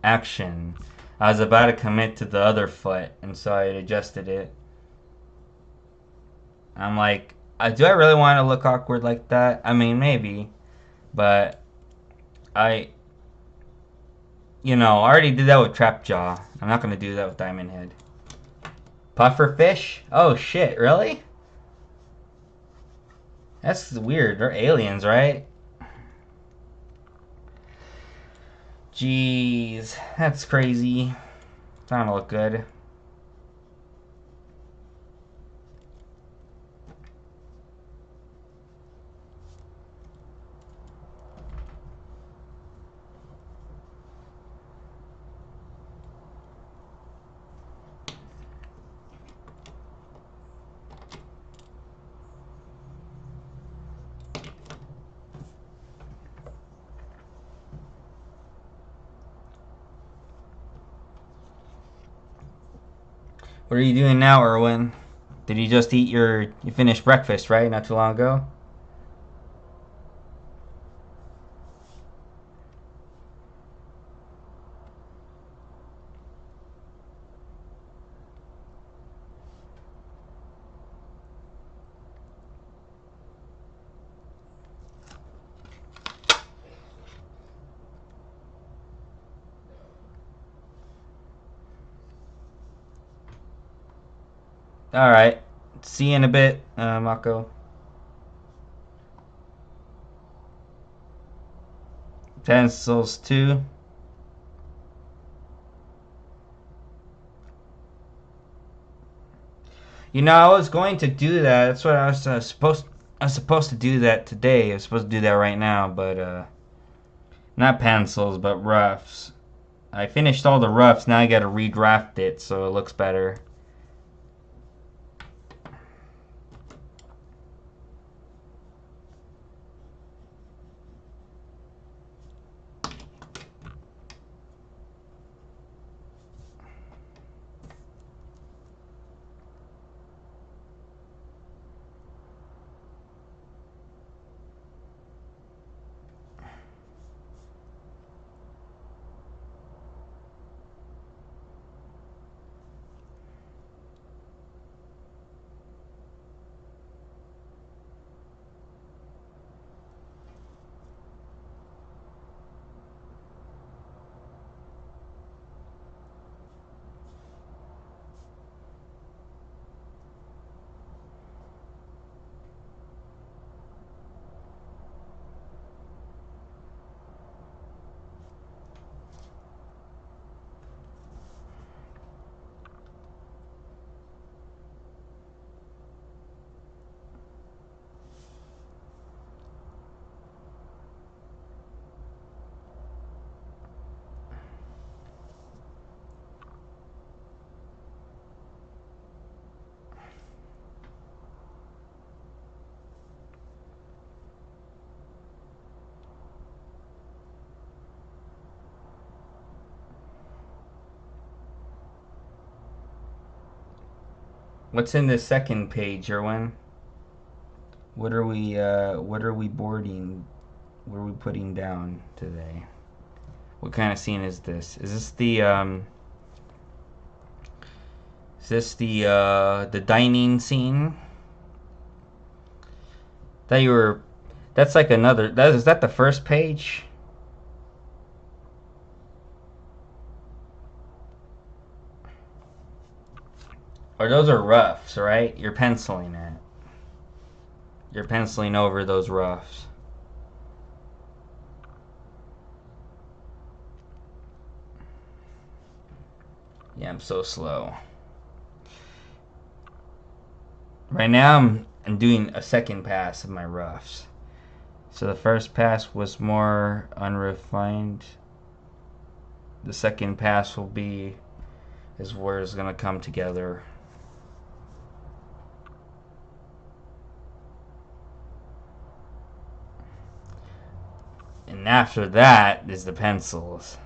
action. I was about to commit to the other foot, and so I adjusted it. I'm like, do I really want to look awkward like that? I mean, maybe, but I, I already did that with Trap Jaw. I'm not gonna do that with Diamond Head. Puffer fish? Oh shit, really? That's weird. They're aliens, right? Jeez, that's crazy. It's not gonna look good. What are you doing now, Erwin? Did you just eat you finished breakfast, right? Not too long ago? Alright. See you in a bit, Mako. Pencils too. You know, I was going to do that. That's what I was supposed. I was supposed to do that today. I was supposed to do that right now, but not pencils, but roughs. I finished all the roughs. Now I got to redraft it so it looks better. What's in the second page, Erwin? What are we boarding? What are we putting down today? What kind of scene is this? Is this the dining scene? That you were That's like another is that the first page? Or those are roughs, right? You're penciling it. You're penciling over those roughs. Yeah, I'm so slow. Right now I'm doing a second pass of my roughs. So the first pass was more unrefined. The second pass will be is where it's gonna come together. And after that is the pencils.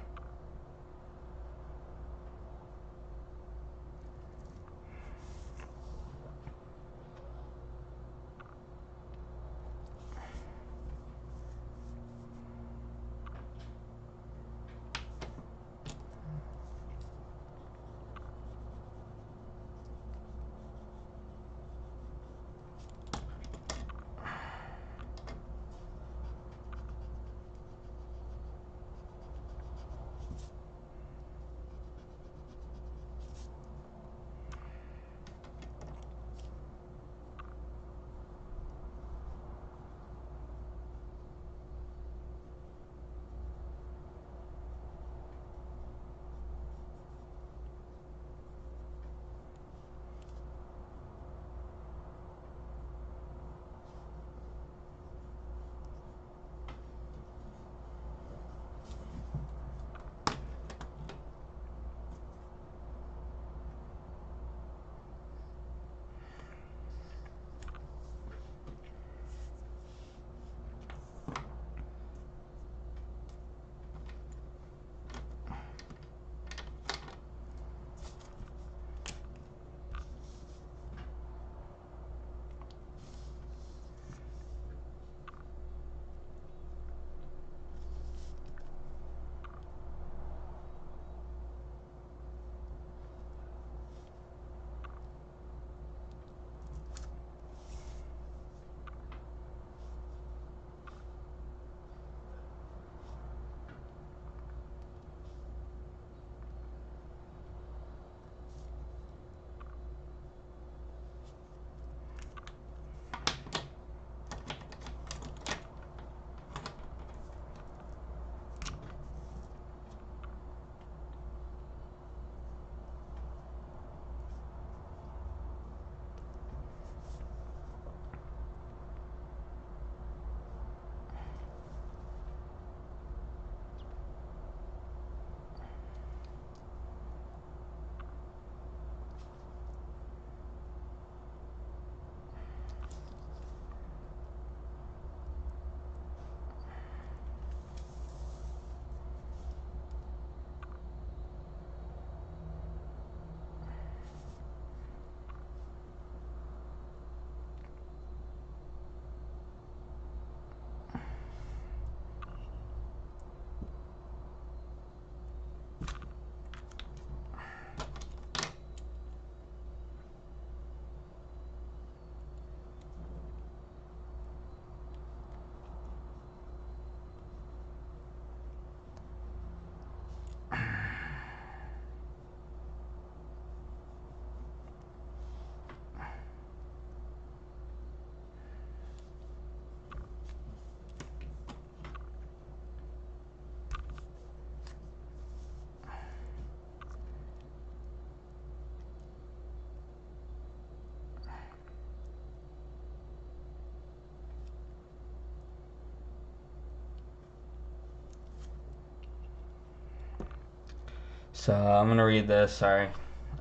So I'm gonna read this. Sorry.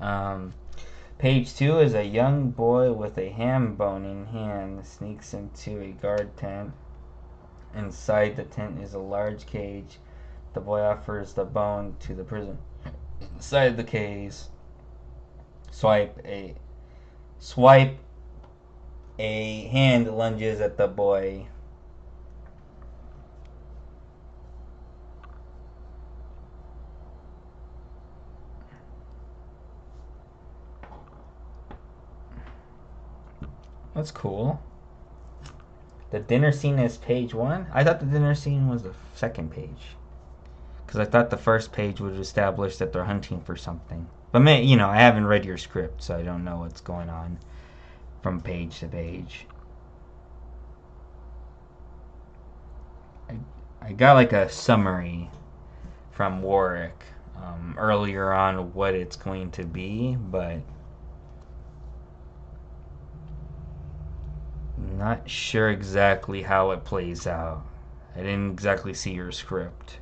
Um, Page 2 is a young boy with a ham bone in hand sneaks into a guard tent. Inside the tent is a large cage. The boy offers the bone to the prisoner. Inside the cage, swipe a swipe a hand lunges at the boy. That's cool. The dinner scene is page 1. I thought the dinner scene was the second page. Because I thought the first page would establish that they're hunting for something. But, I haven't read your script, so I don't know what's going on from page to page. I got like a summary from Warwick earlier on what it's going to be, but not sure exactly how it plays out. I didn't exactly see your script.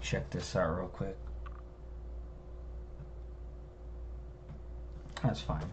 Check this out real quick. That's fine.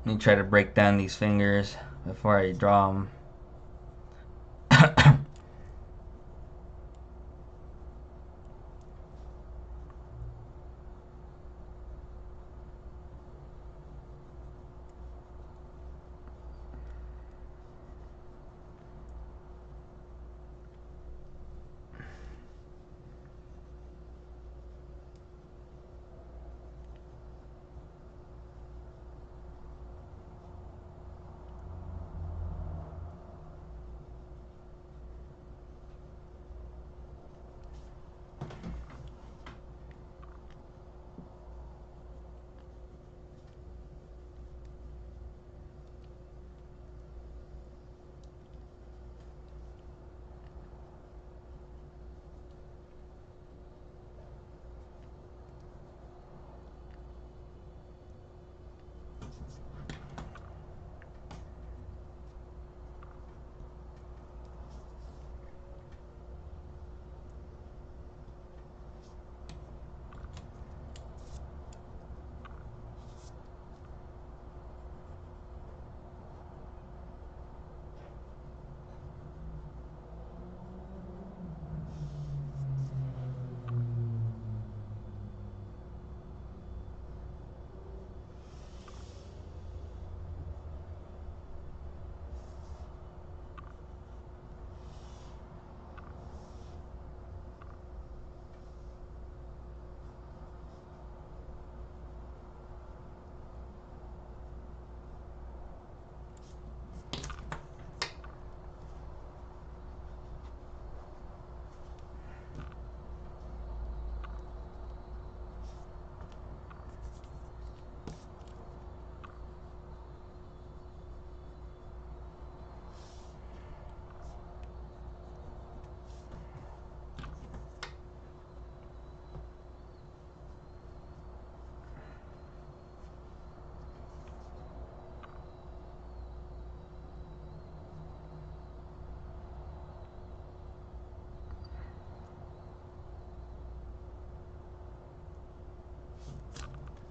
Let me try to break down these fingers before I draw them.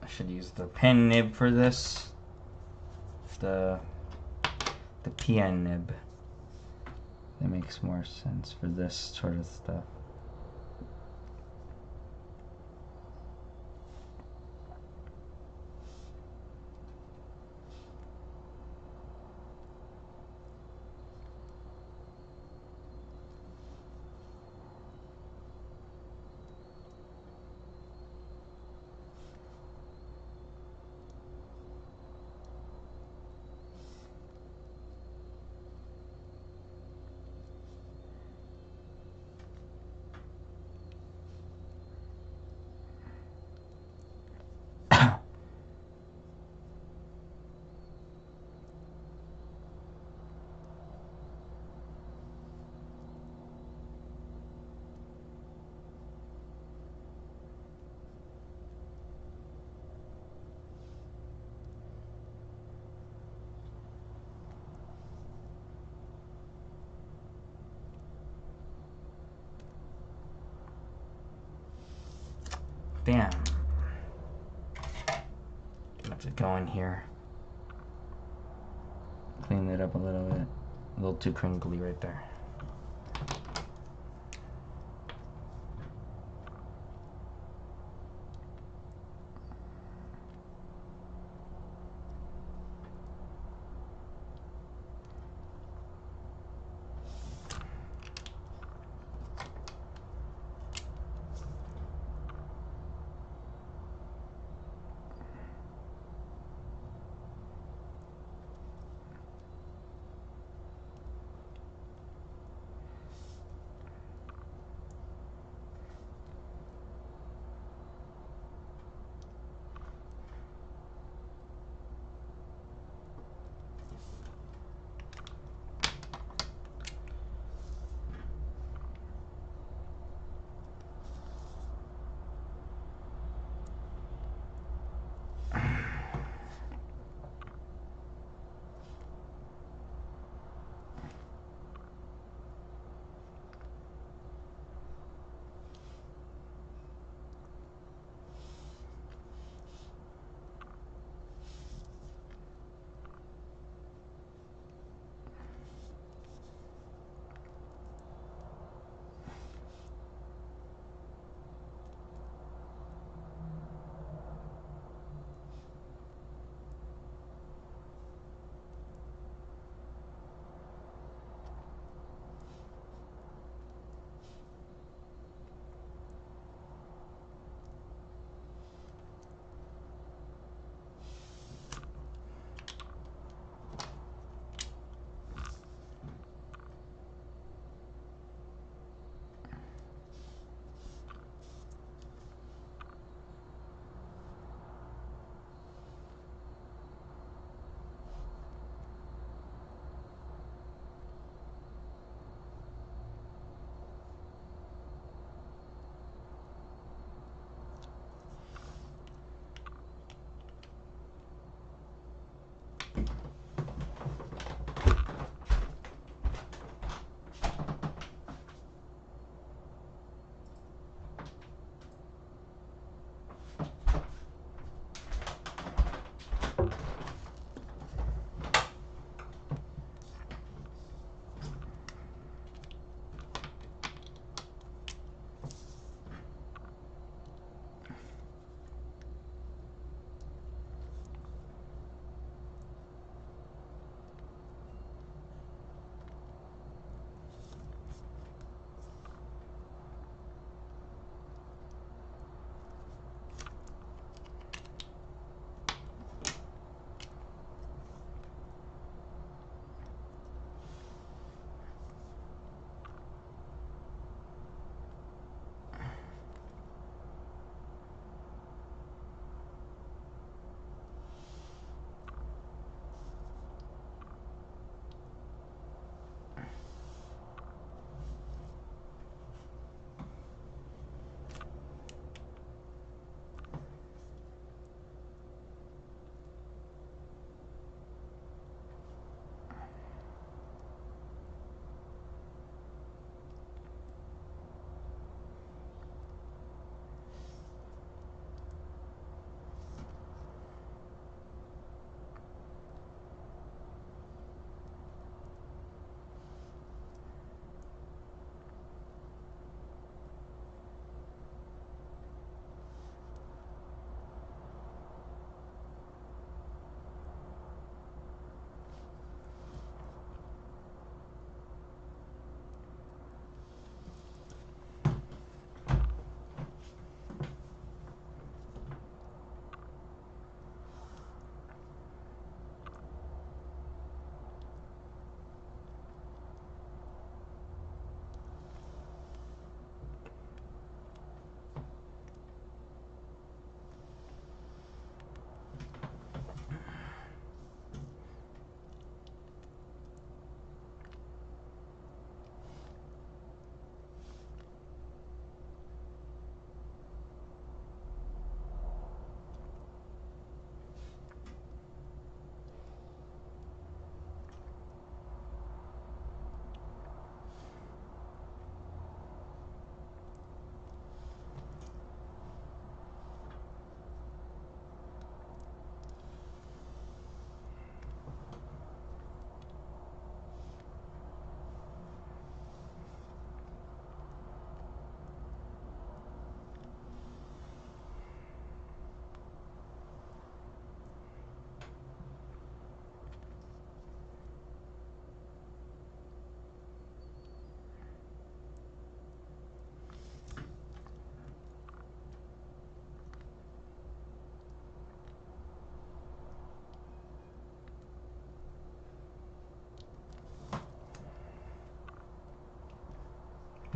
I should use the pen nib for this. The pen nib. That makes more sense for this sort of stuff. Damn. Let's go in here. Clean it up a little bit. A little too crinkly right there.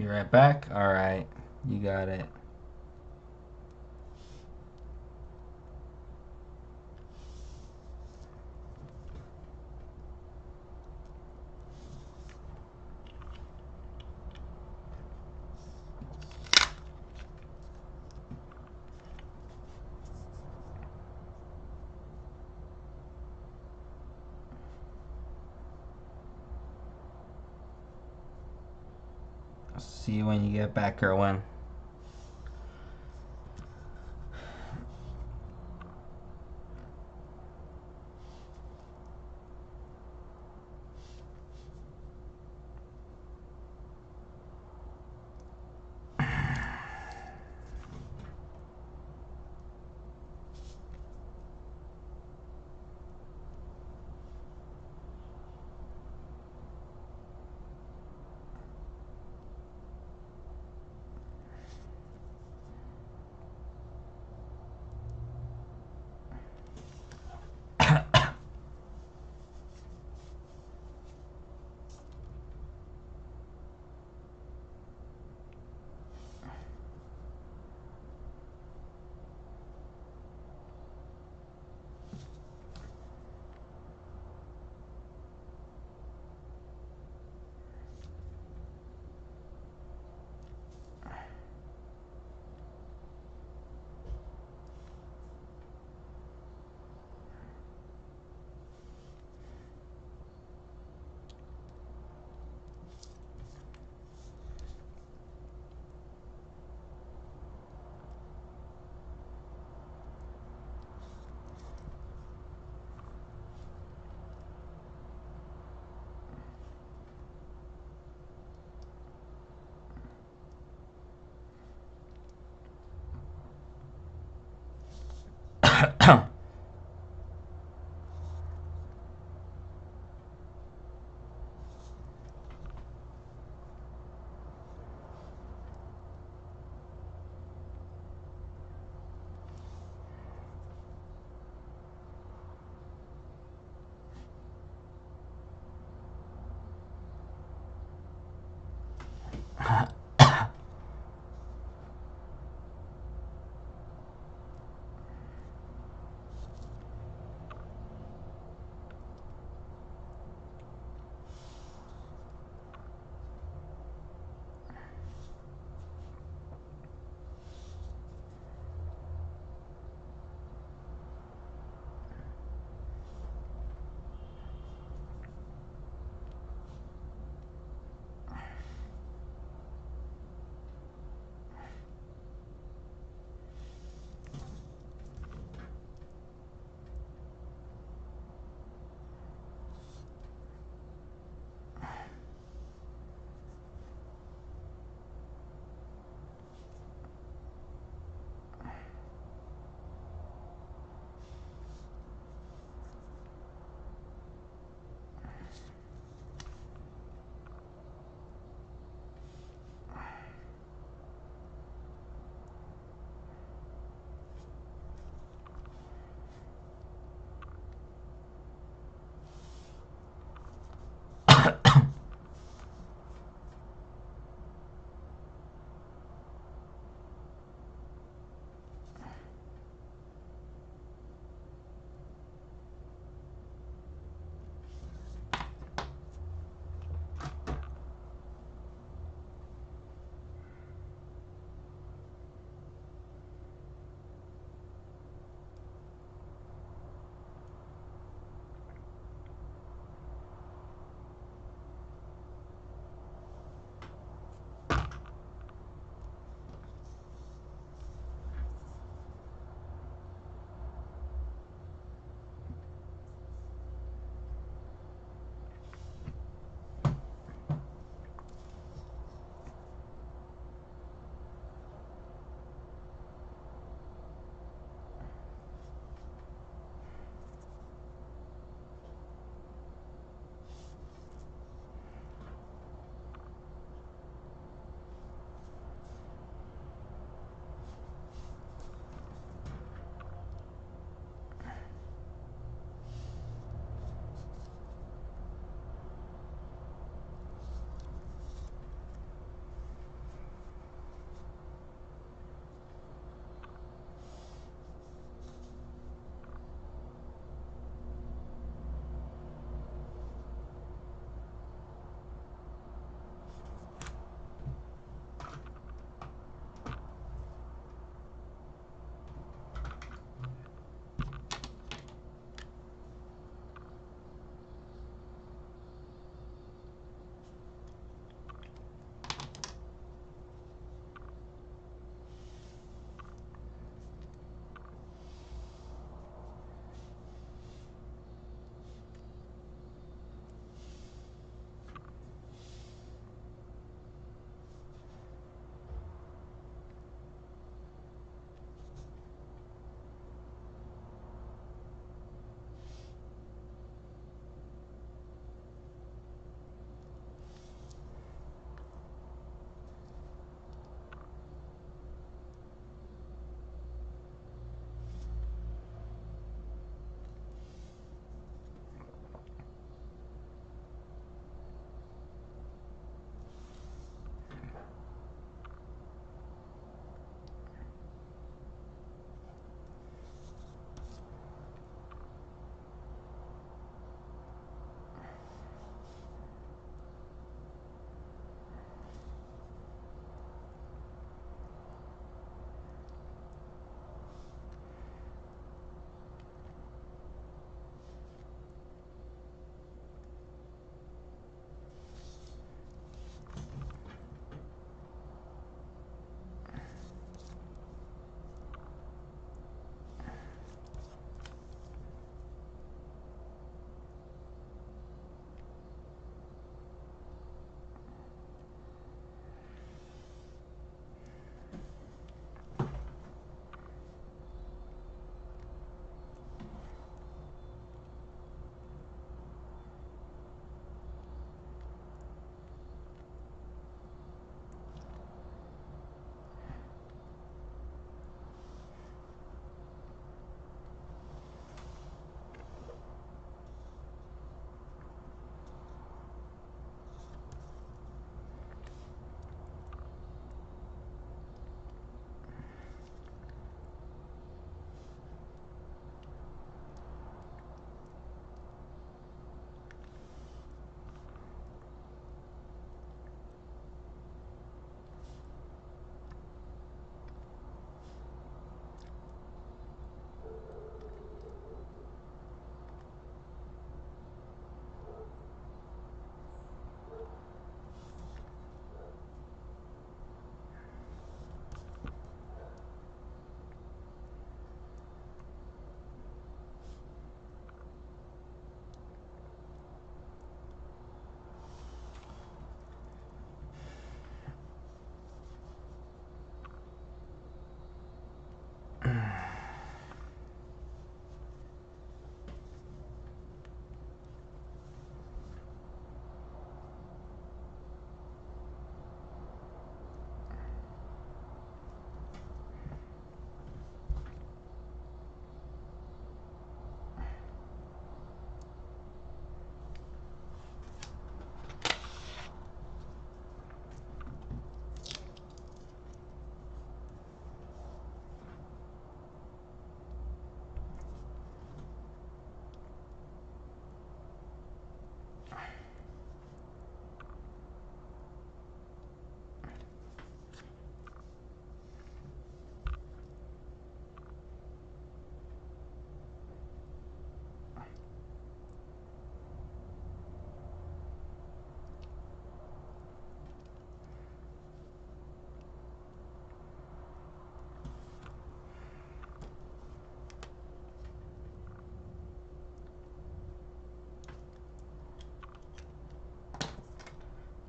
Be right back. Alright, you got it. See you when you get back, Erwin.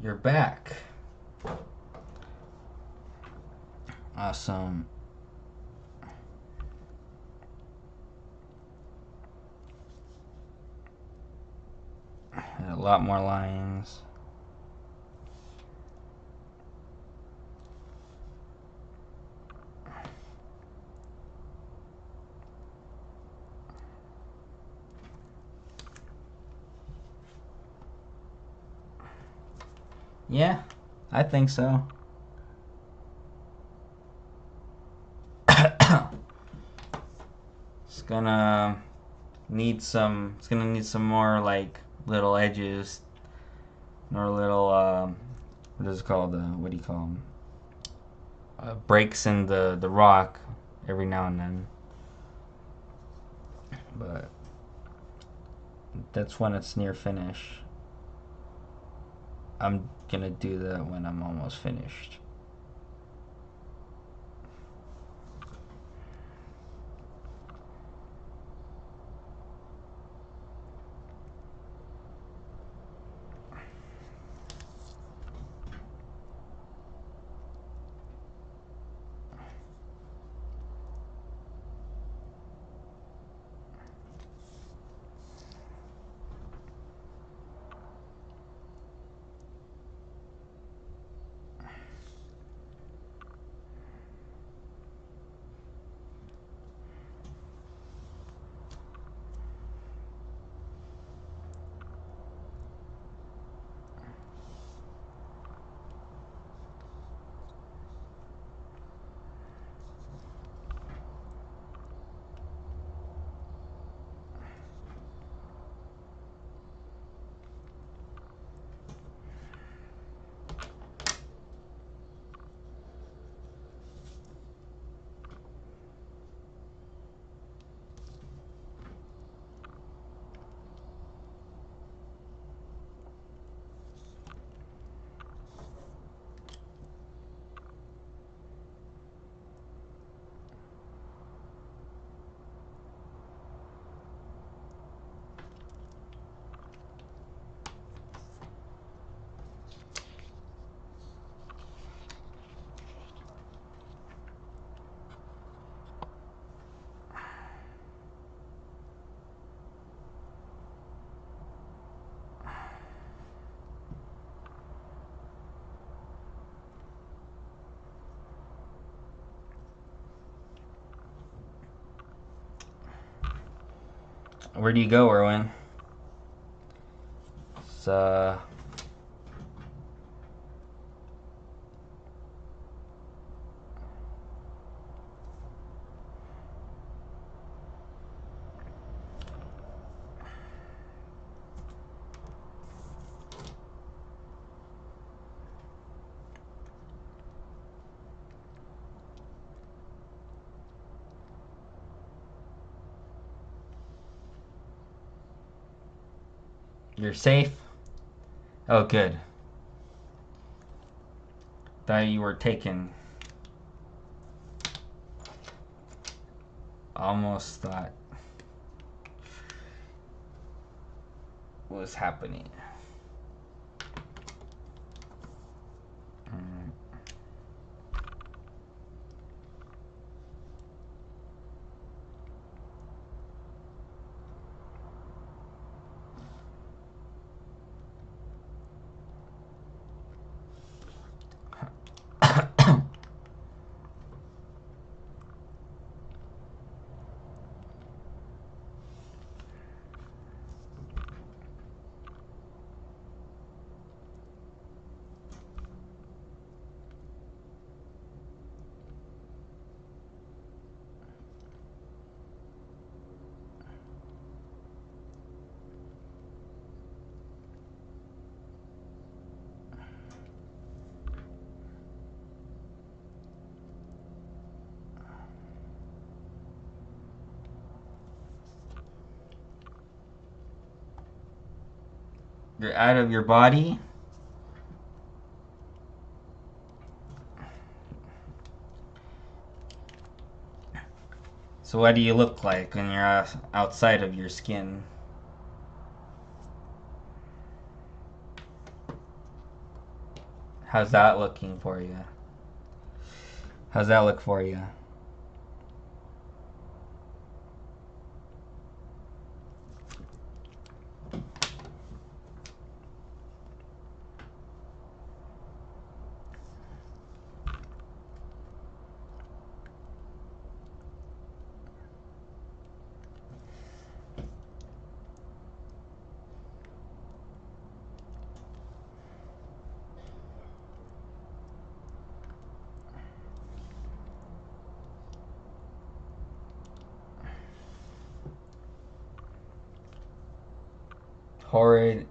You're back. Awesome. A lot more lines. Yeah, I think so. It's gonna need some. It's gonna need some more like little edges, or little what is it called? What do you call them? Breaks in the rock every now and then. But that's when it's near finish. I'm gonna do that when I'm almost finished. Where do you go, Erwin? It's, you're safe? Oh, good. Thought you were taken. Almost thought what was happening. You're out of your body? So what do you look like when you're outside of your skin? How's that looking for you? How's that look for you? Horrid,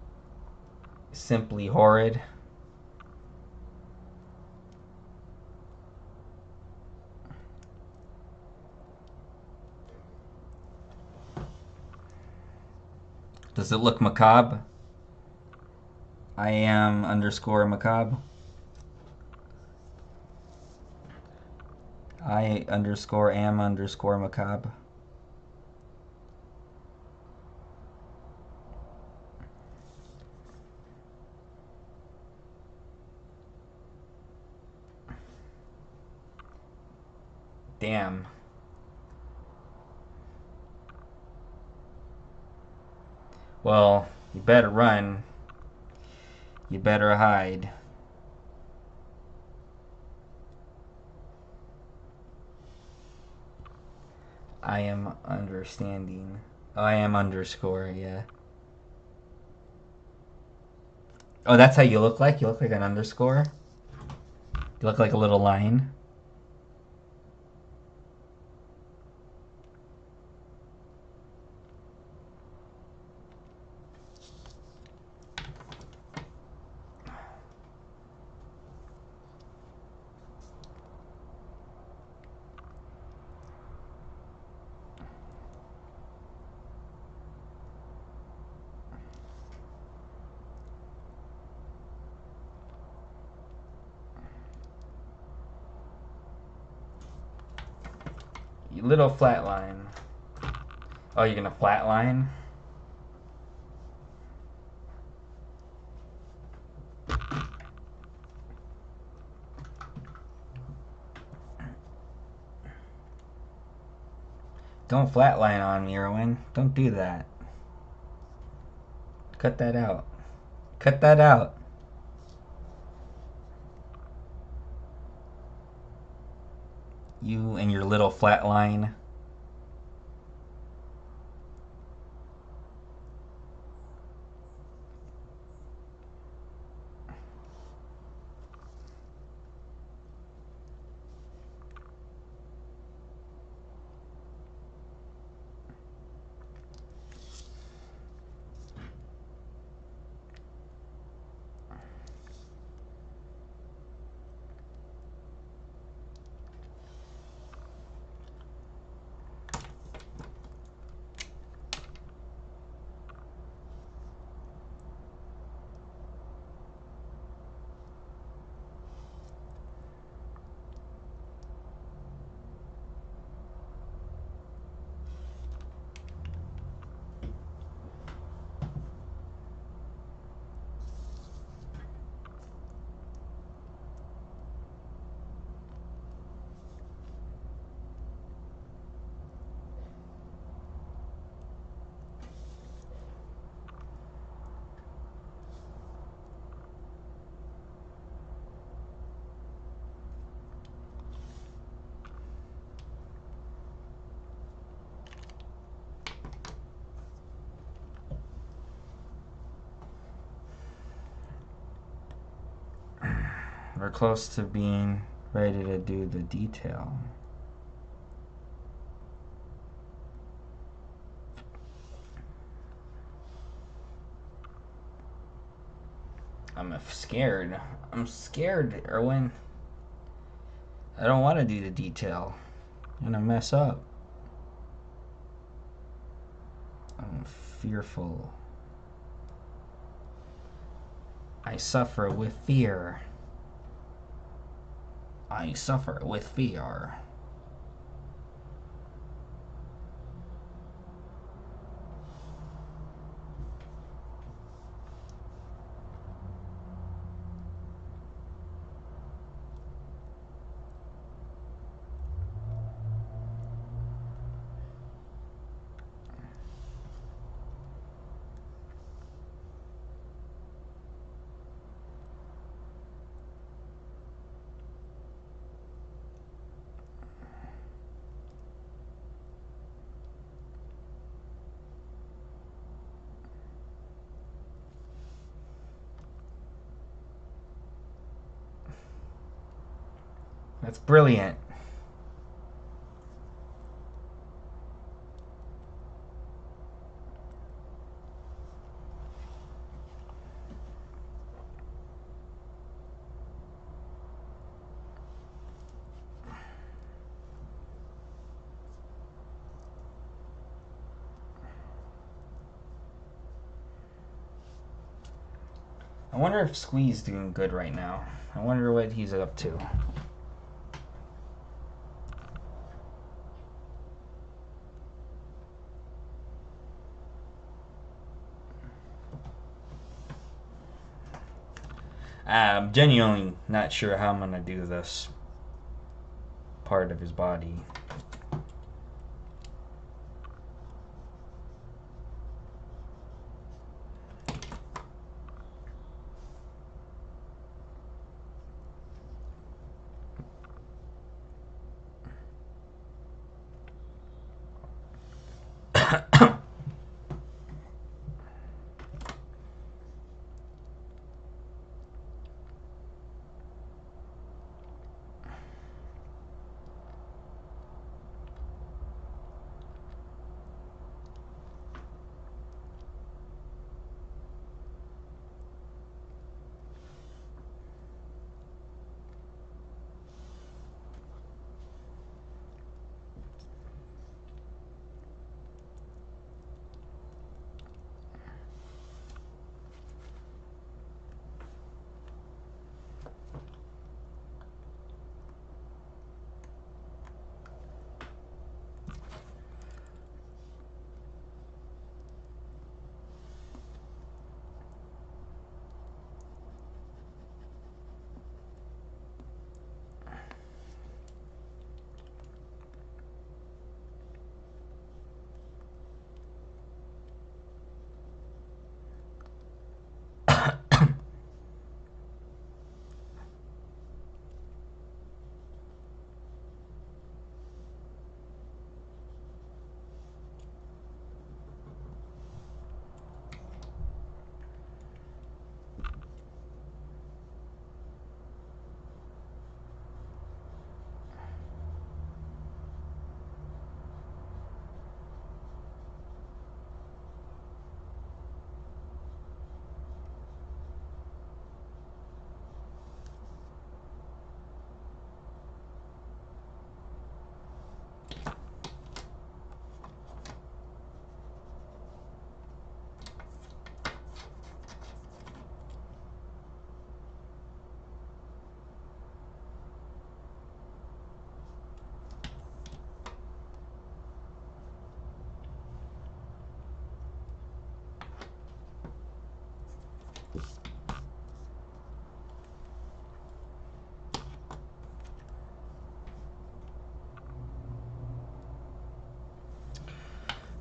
simply horrid. Does it look macabre? I am underscore macabre. I underscore am underscore macabre. Damn. Well, you better run. You better hide. I am understanding. I am underscore, yeah. Oh, that's how you look like? You look like an underscore? You look like a little line? You little flat line. Oh, you're gonna flat line? Don't flatline on me, Erwin. Don't do that. Cut that out. Cut that out. You and your little flat line. We're close to being ready to do the detail. I'm scared. I'm scared, Erwin. I don't want to do the detail. I'm gonna mess up. I'm fearful. I suffer with fear. I suffer with fear. That's brilliant. I wonder if Squee's doing good right now. I wonder what he's up to. I'm genuinely not sure how I'm gonna do this part of his body.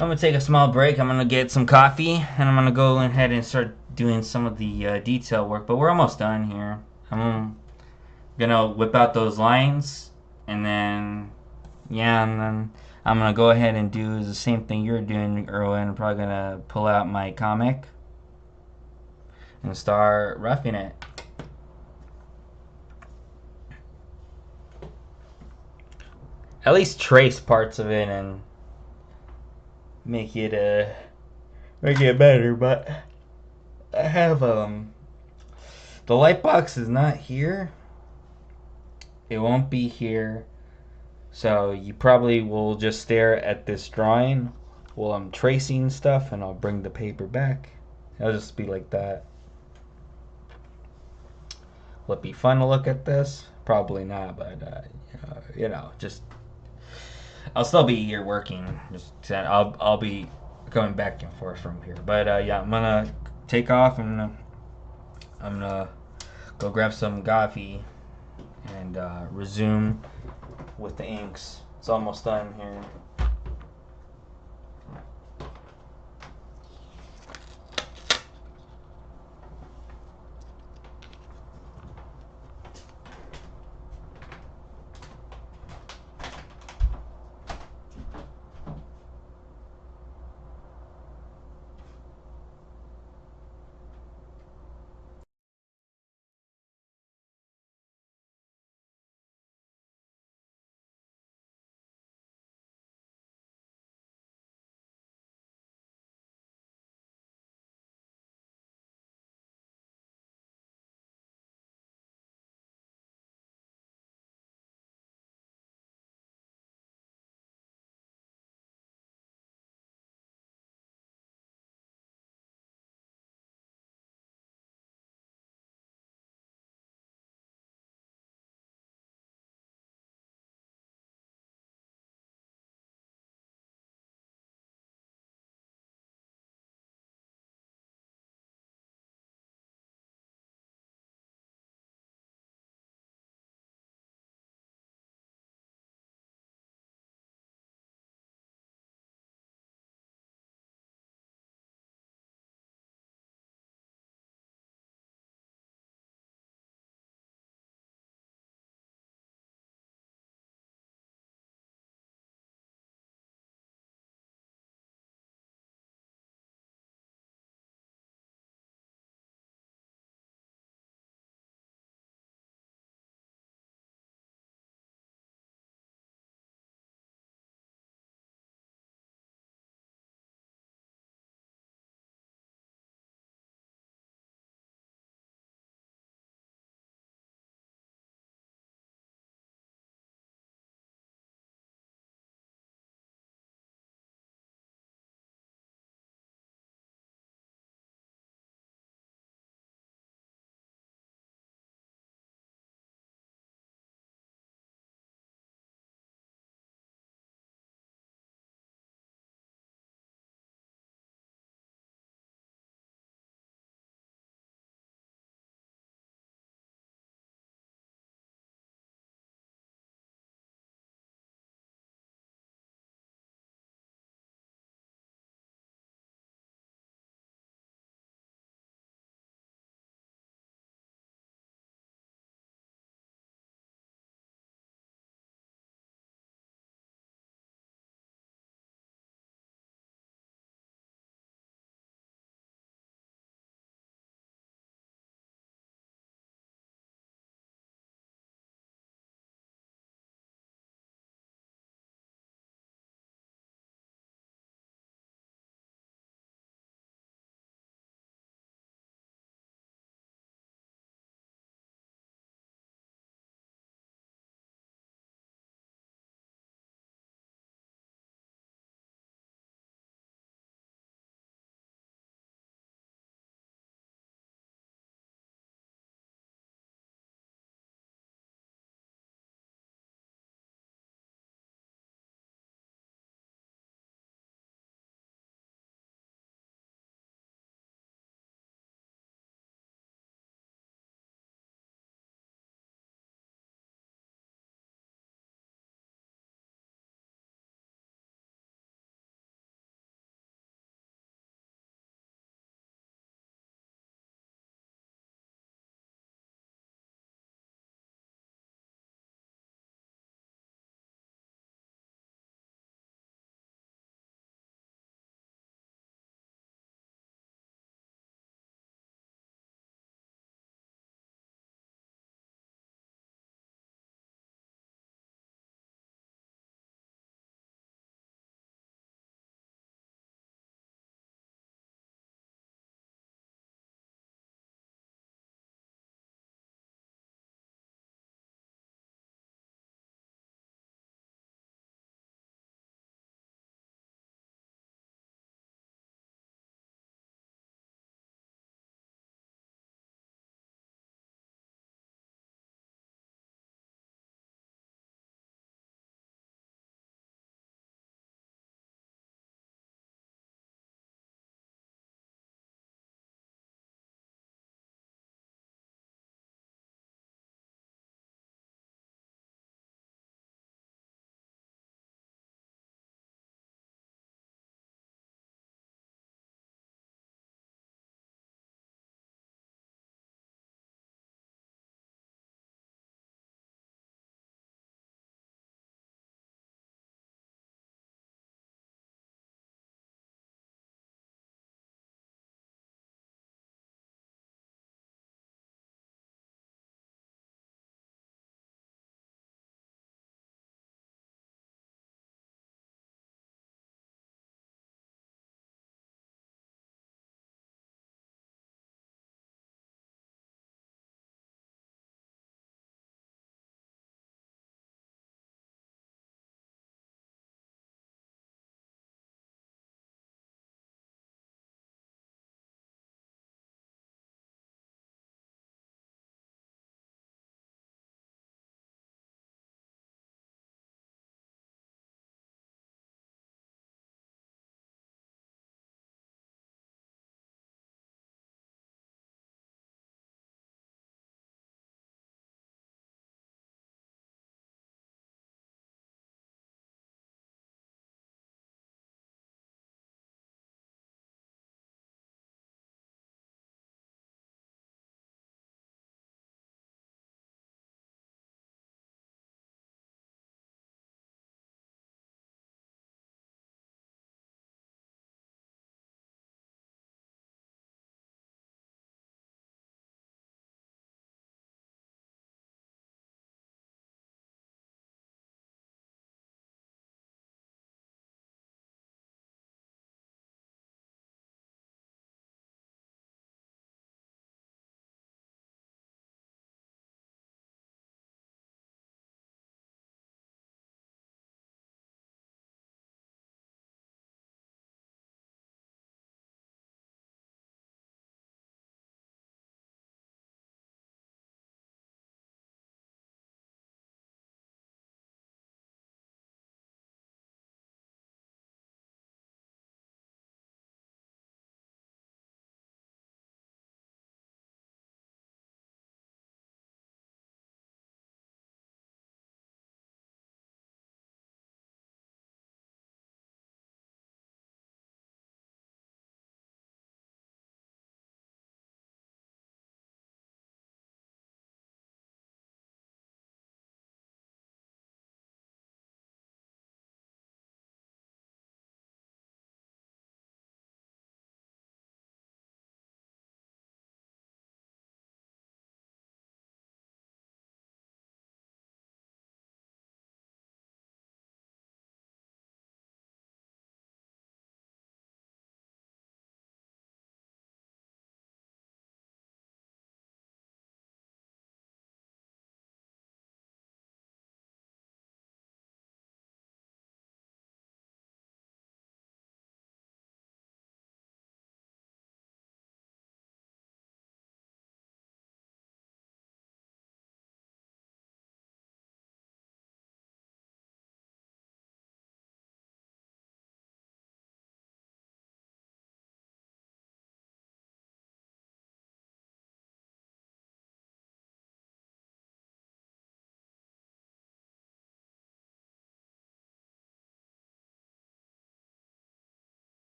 I'm gonna take a small break. I'm gonna get some coffee, and I'm gonna go ahead and start doing some of the detail work. But we're almost done here. I'm gonna whip out those lines, and then yeah, and then I'm gonna go ahead and do the same thing you're doing, Erwin. I'm probably gonna pull out my comic and start roughing it. At least trace parts of it and make it better. But I have the light box is not here. It won't be here. So you probably will just stare at this drawing while I'm tracing stuff, and I'll bring the paper back. It'll just be like that. Will it be fun to look at this? Probably not, but just I'll still be here working. Just I'll be going back and forth from here. But yeah, I'm gonna take off. I'm gonna go grab some coffee and resume with the inks. It's almost done here.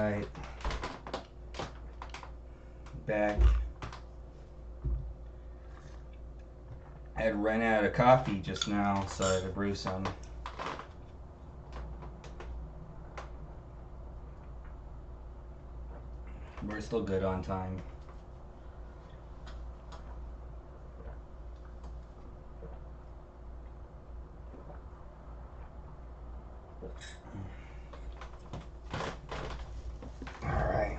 Alright. Back. I had run out of coffee just now, so I had to brew some. We're still good on time. Alright.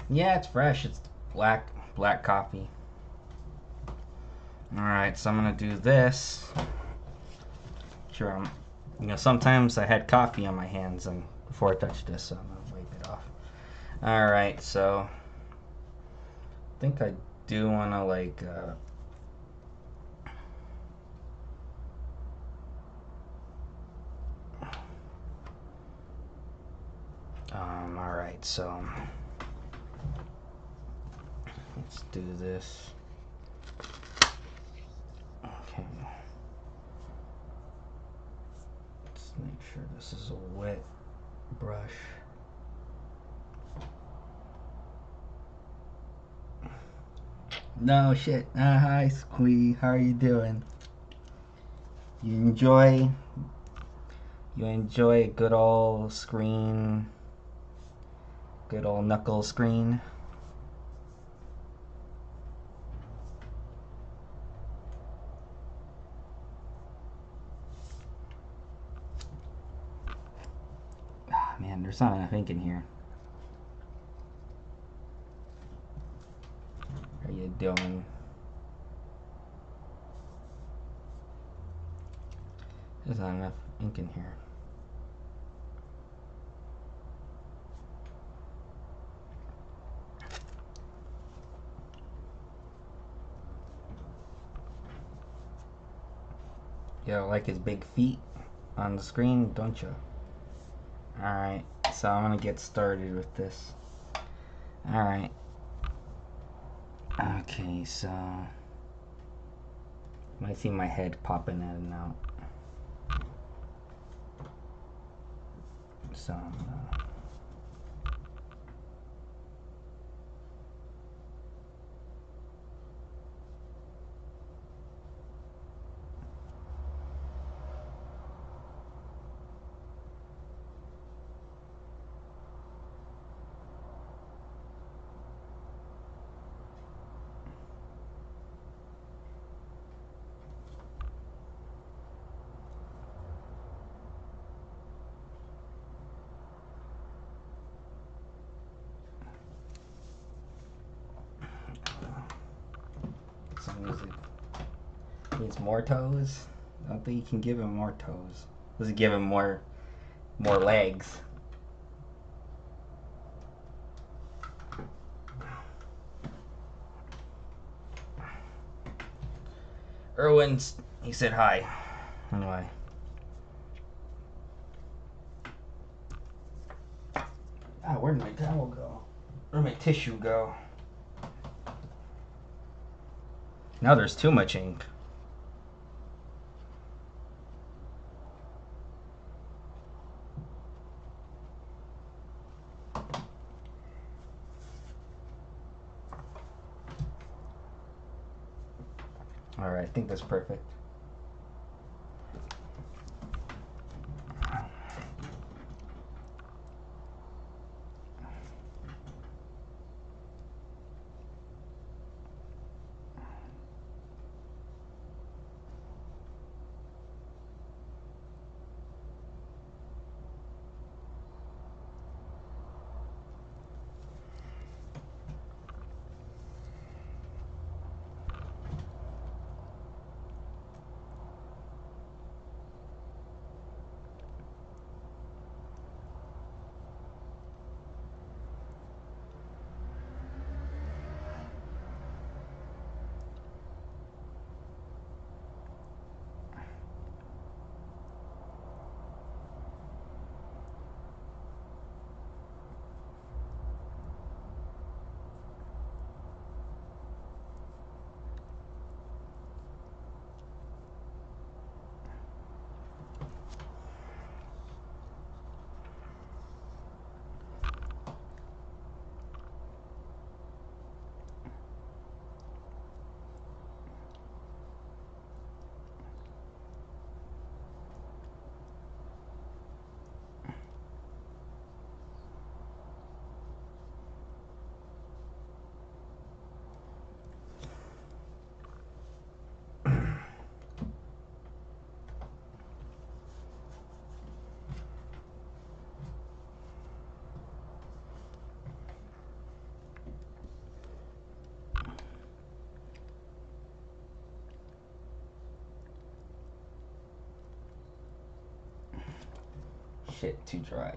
Yeah, it's fresh. It's black coffee. Alright, so I'm gonna do this. Sure, sometimes I had coffee on my hands and before I touch this, so I'm gonna wipe it off. Alright, so I think I do wanna alright, so let's do this. Okay. Let's make sure this is a wet brush. No shit. Hi, Squee. How are you doing? You enjoy a good old screen, good old knuckle screen? Ah, man, there's not enough ink in here. How you doing? There's not enough ink in here. You like his big feet on the screen, don't you? Alright, so I'm gonna get started with this. Alright. Okay, so you might see my head popping in and out. So some music. Needs more toes? I don't think you can give him more toes. Does it give him more legs? Erwin's, he said hi. Anyway. Ah, where'd my towel go? Where'd my tissue go? Now there's too much ink. Alright, I think that's perfect. Shit, too dry.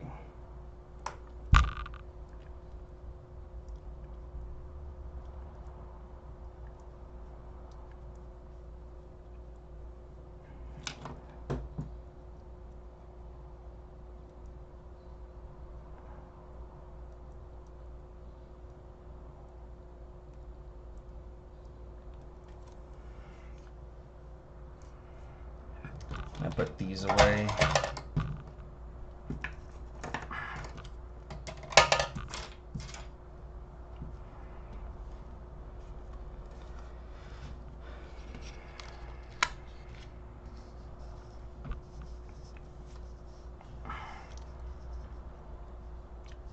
I put these away.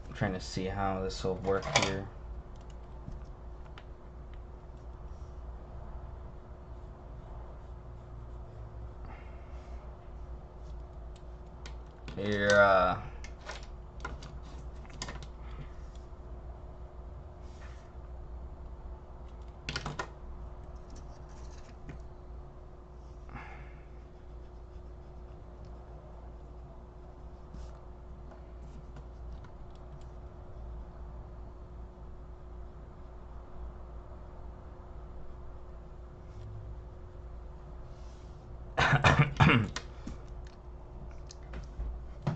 I'm trying to see how this will work here. Here,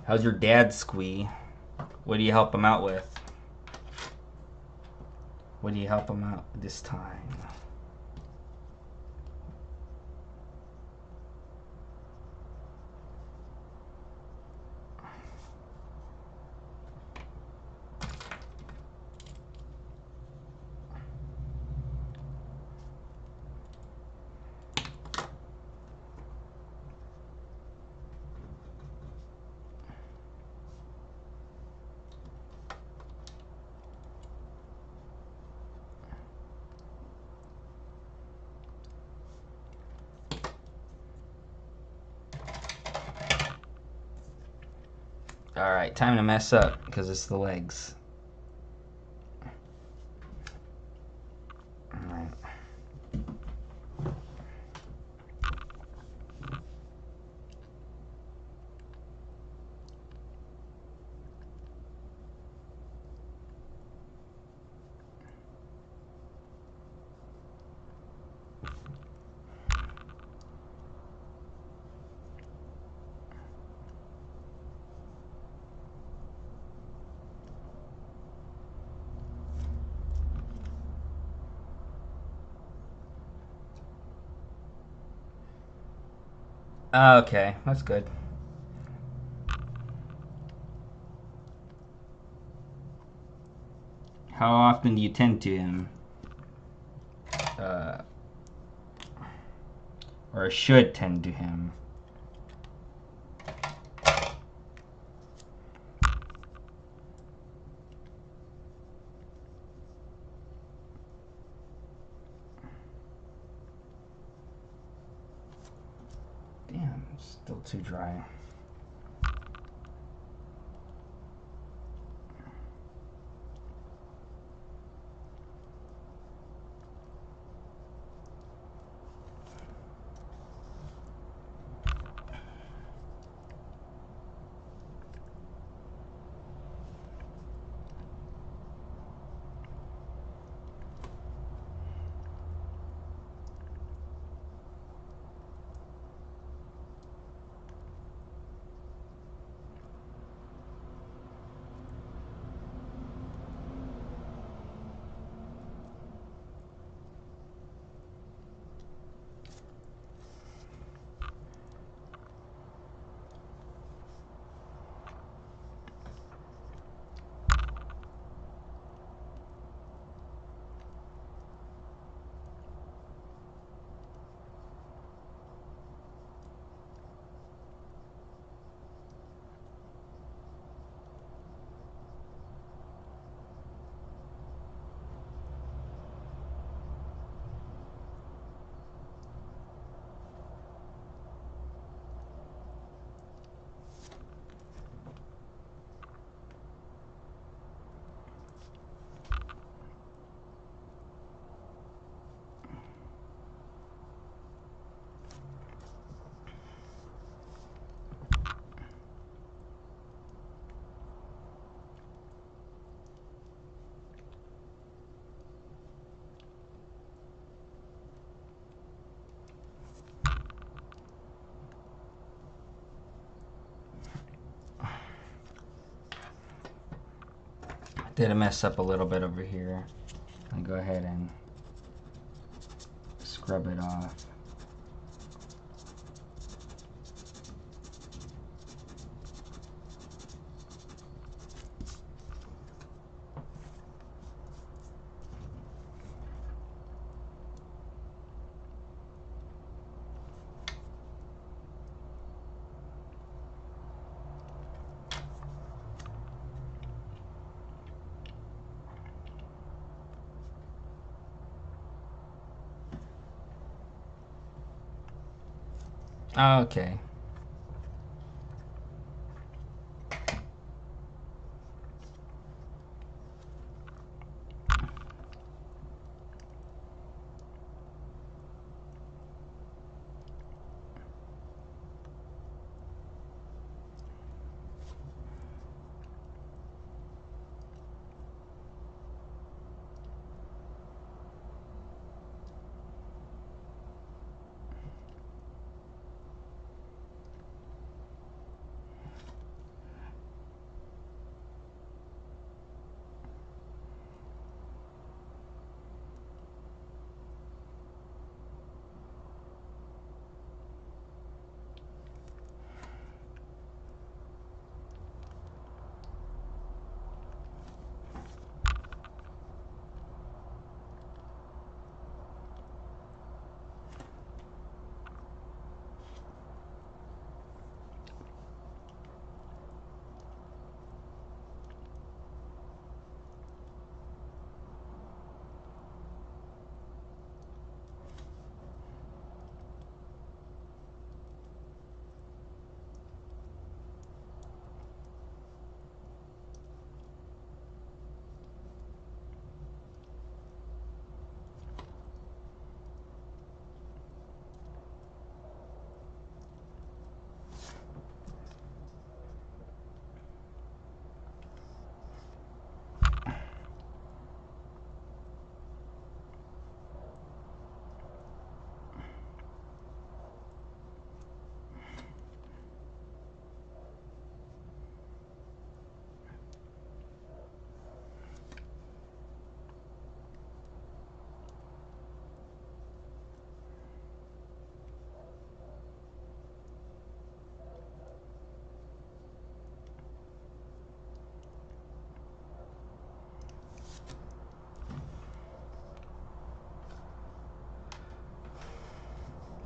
how's your dad, Squee? What do you help him out with? What do you help him out this time? Alright, time to mess up, because it's the legs. Alright. Okay, that's good. How often do you tend to him? Or should tend to him? Damn, still too dry. Did mess up a little bit over here. I'll go ahead and scrub it off. Okay.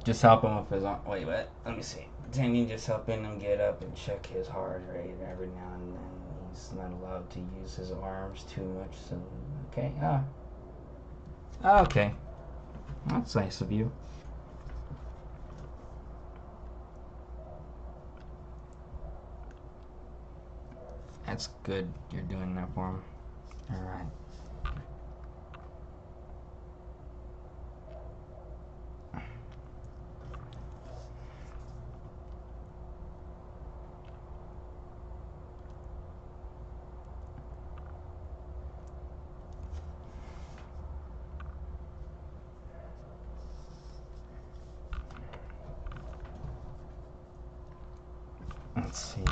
Just help him with his arm. Wait, what? Let me see. Tammy just helping him get up and check his heart rate every now and then. He's not allowed to use his arms too much. So, okay. Okay. That's nice of you. That's good. You're doing that for him. All right. Let's see.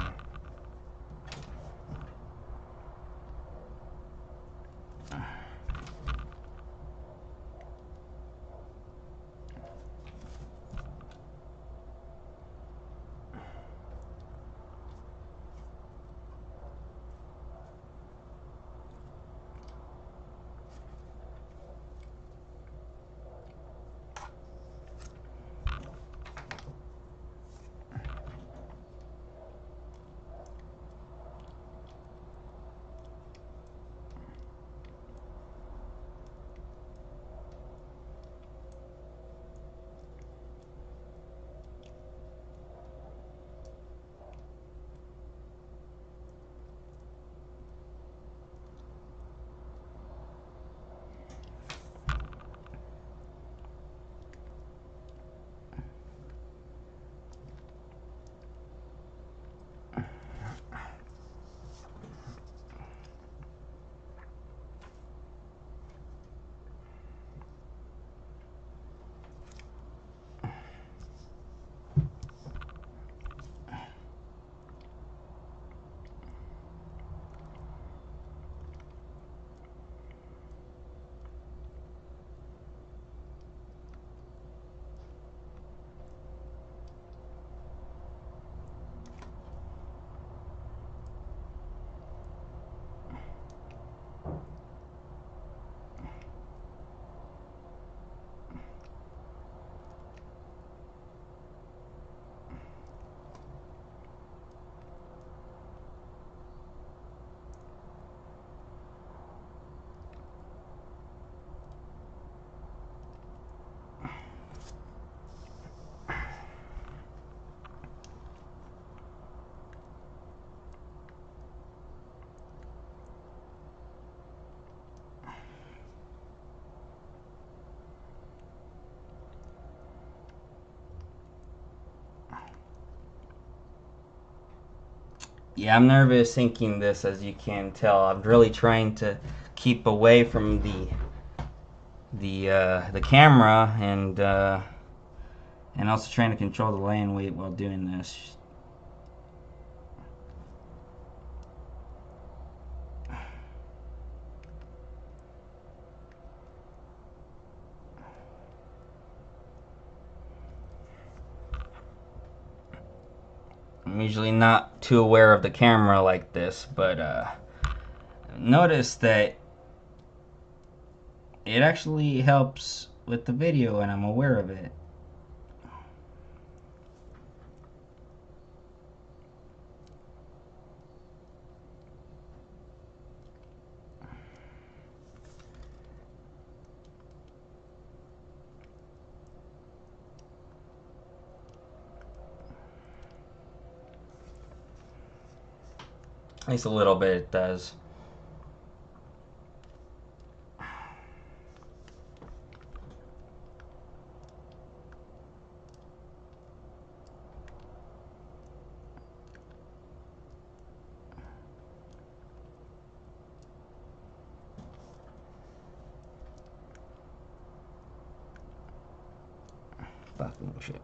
Yeah, I'm nervous inking this, as you can tell. I'm really trying to keep away from the camera, and also trying to control the land weight while doing this. I'm usually not too aware of the camera like this, but notice that it actually helps with the video, and I'm aware of it. At least a little bit it does. Fucking shit.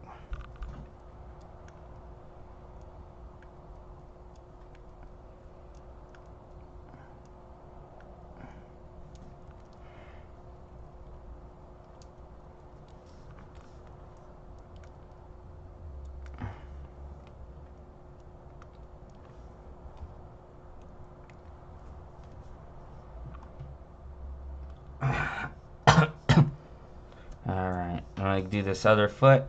Alright, I'm gonna do this other foot.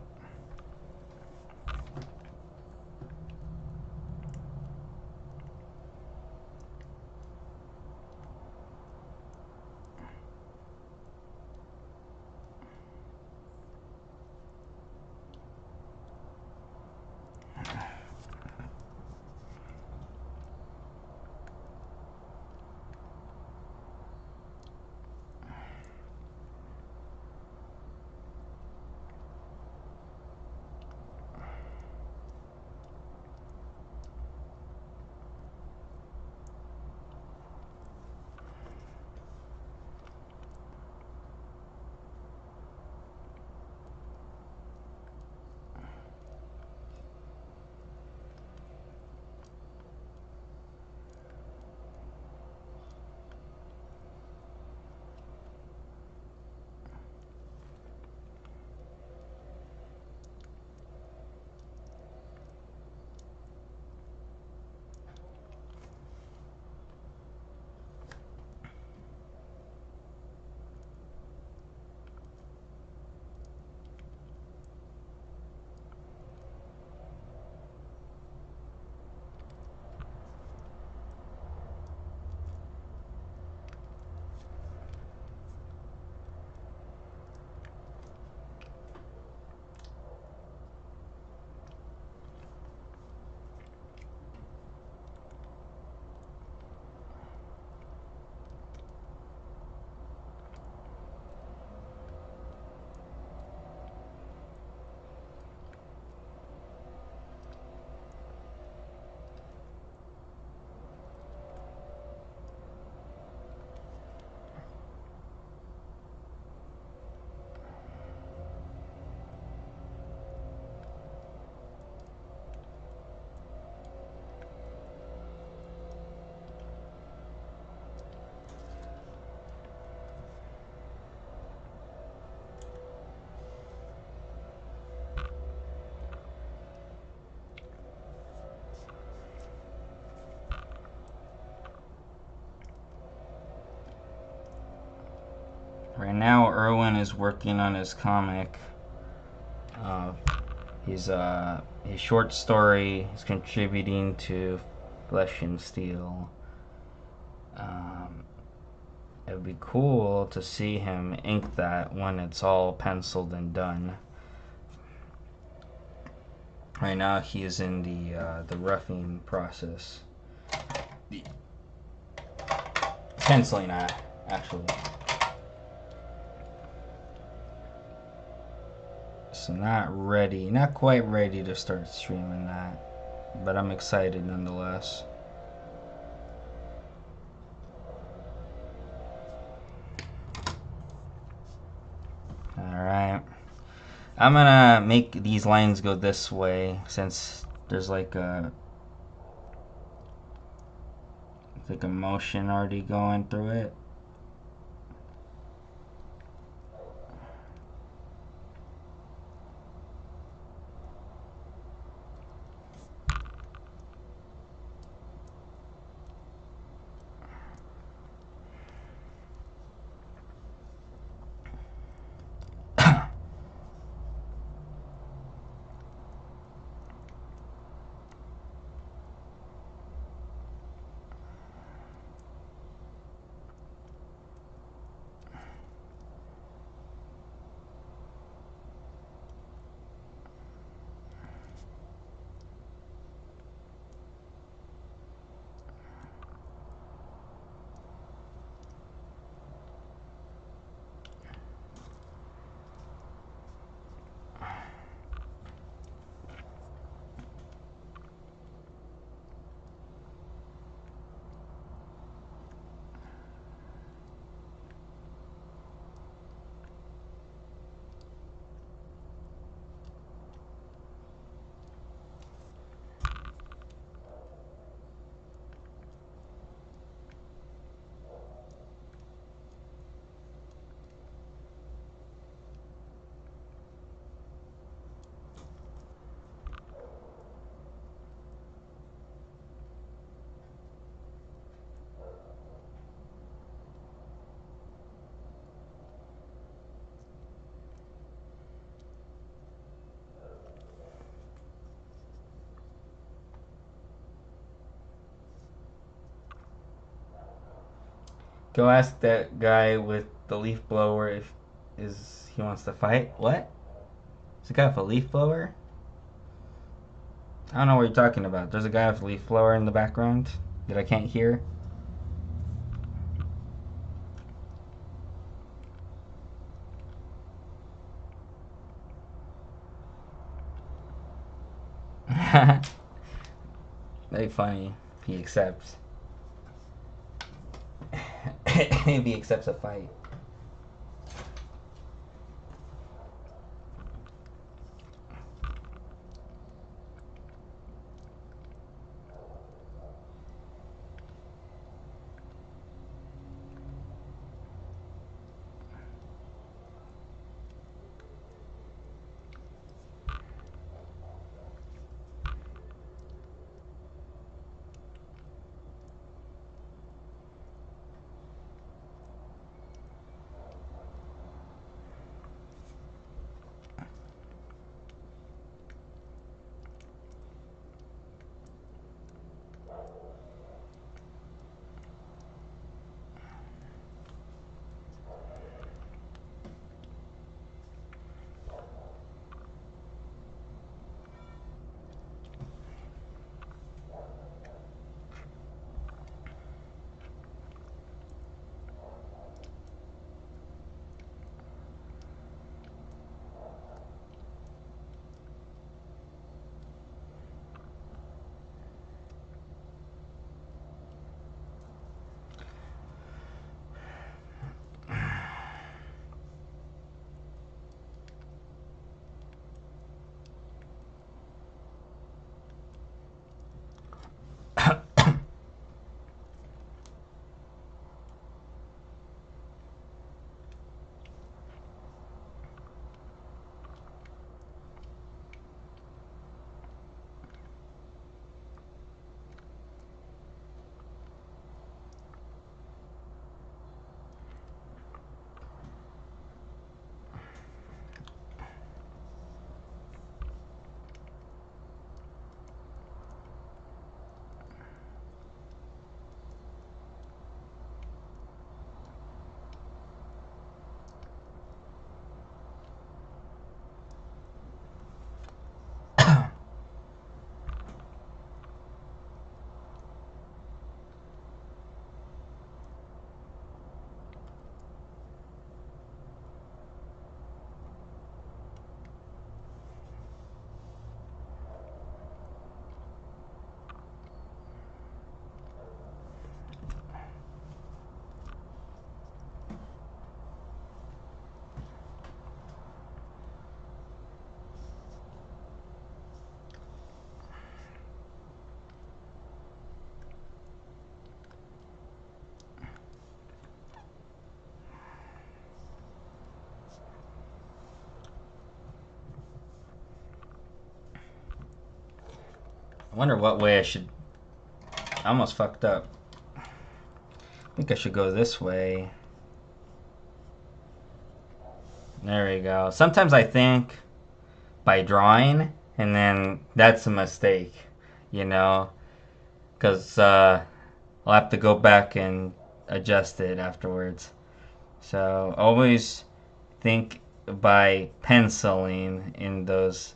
Right now, Irwin is working on his comic. Uh, his short story is contributing to Flesh and Steel. It would be cool to see him ink that when it's all penciled and done. Right now, he is in the roughing process. The penciling, actually. So not quite ready to start streaming that, but I'm excited nonetheless. I'm gonna make these lines go this way since there's like a motion already going through it. Go ask that guy with the leaf blower if he wants to fight. What? There's a guy with a leaf blower? I don't know what you're talking about. There's a guy with a leaf blower in the background that I can't hear. Very funny if he accepts. If he accepts a fight. wonder what way I should. I almost fucked up. I think I should go this way. There we go. Sometimes I think by drawing, and then that's a mistake, you know, because I'll have to go back and adjust it afterwards. So always think by penciling in those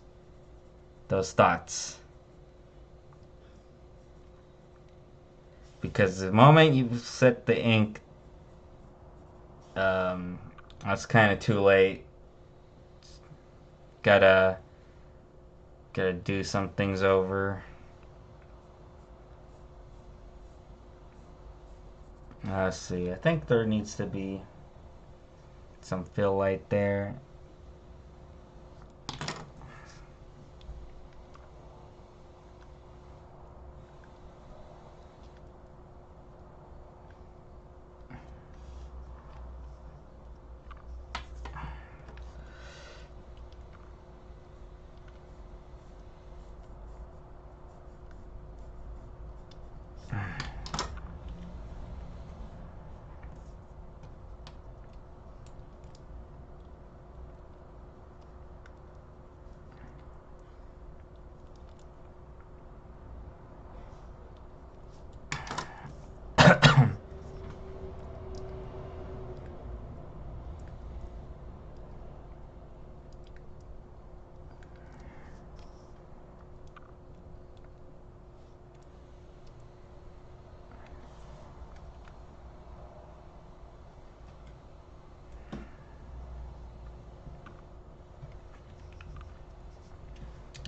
thoughts, because the moment you set the ink, that's kind of too late. Gotta do some things over. Let's see. I think there needs to be some fill light there.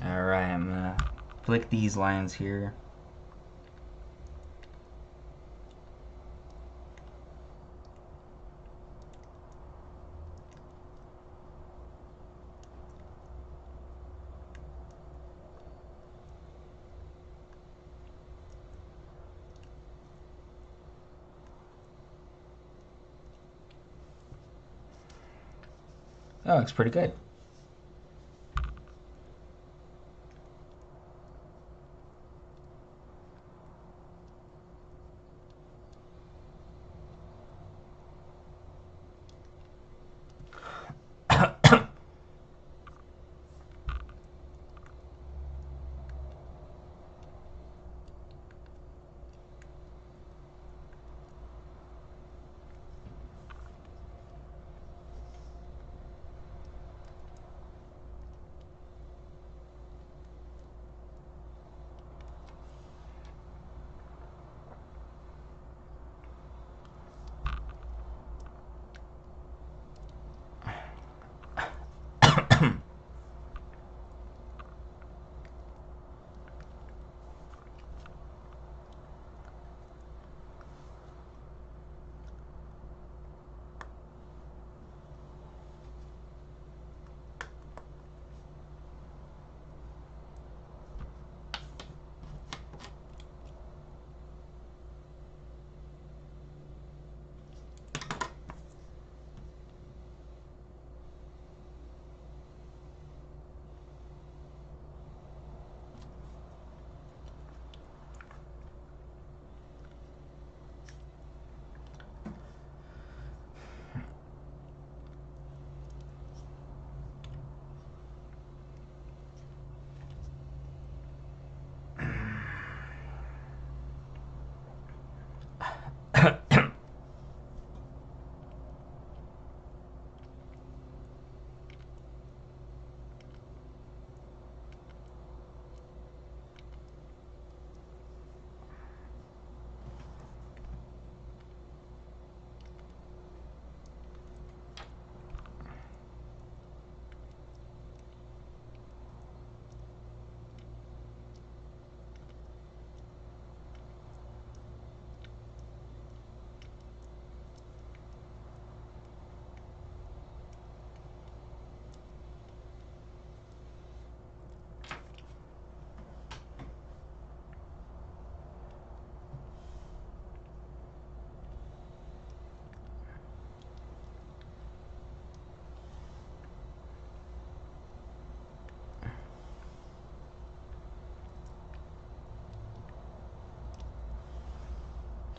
Alright, I'm gonna flick these lines here. That looks pretty good.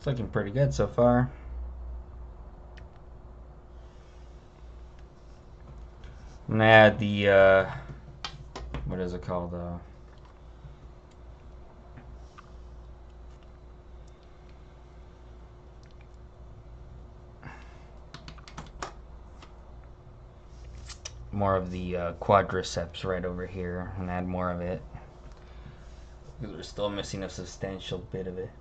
It's looking pretty good so far. I'm gonna add the what is it called? More of the quadriceps right over here, and add more of it because we're still missing a substantial bit of it.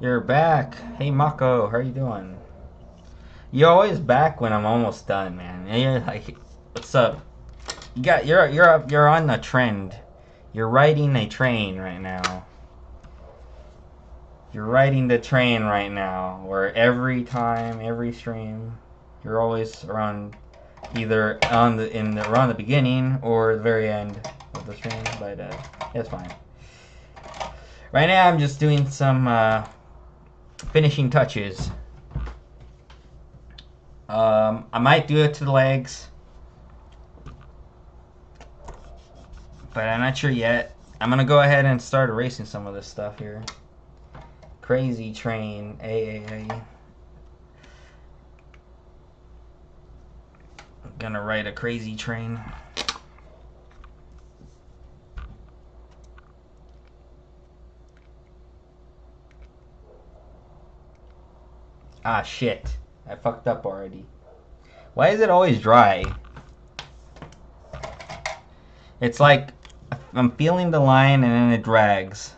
You're back. Hey Mako, how are you doing? You're always back when I'm almost done, man. And you're like, what's up? You're on a trend. You're riding a train right now. You're riding the train right now, where every time, every stream, you're always around, either around the beginning or the very end of the stream. But it's fine. Right now, I'm just doing some finishing touches. I might do it to the legs, but I'm not sure yet. I'm gonna go ahead and start erasing some of this stuff here. Crazy train, AAA. I'm gonna write a crazy train. Ah, shit. I fucked up already. Why is it always dry? It's like I'm feeling the line and then it drags.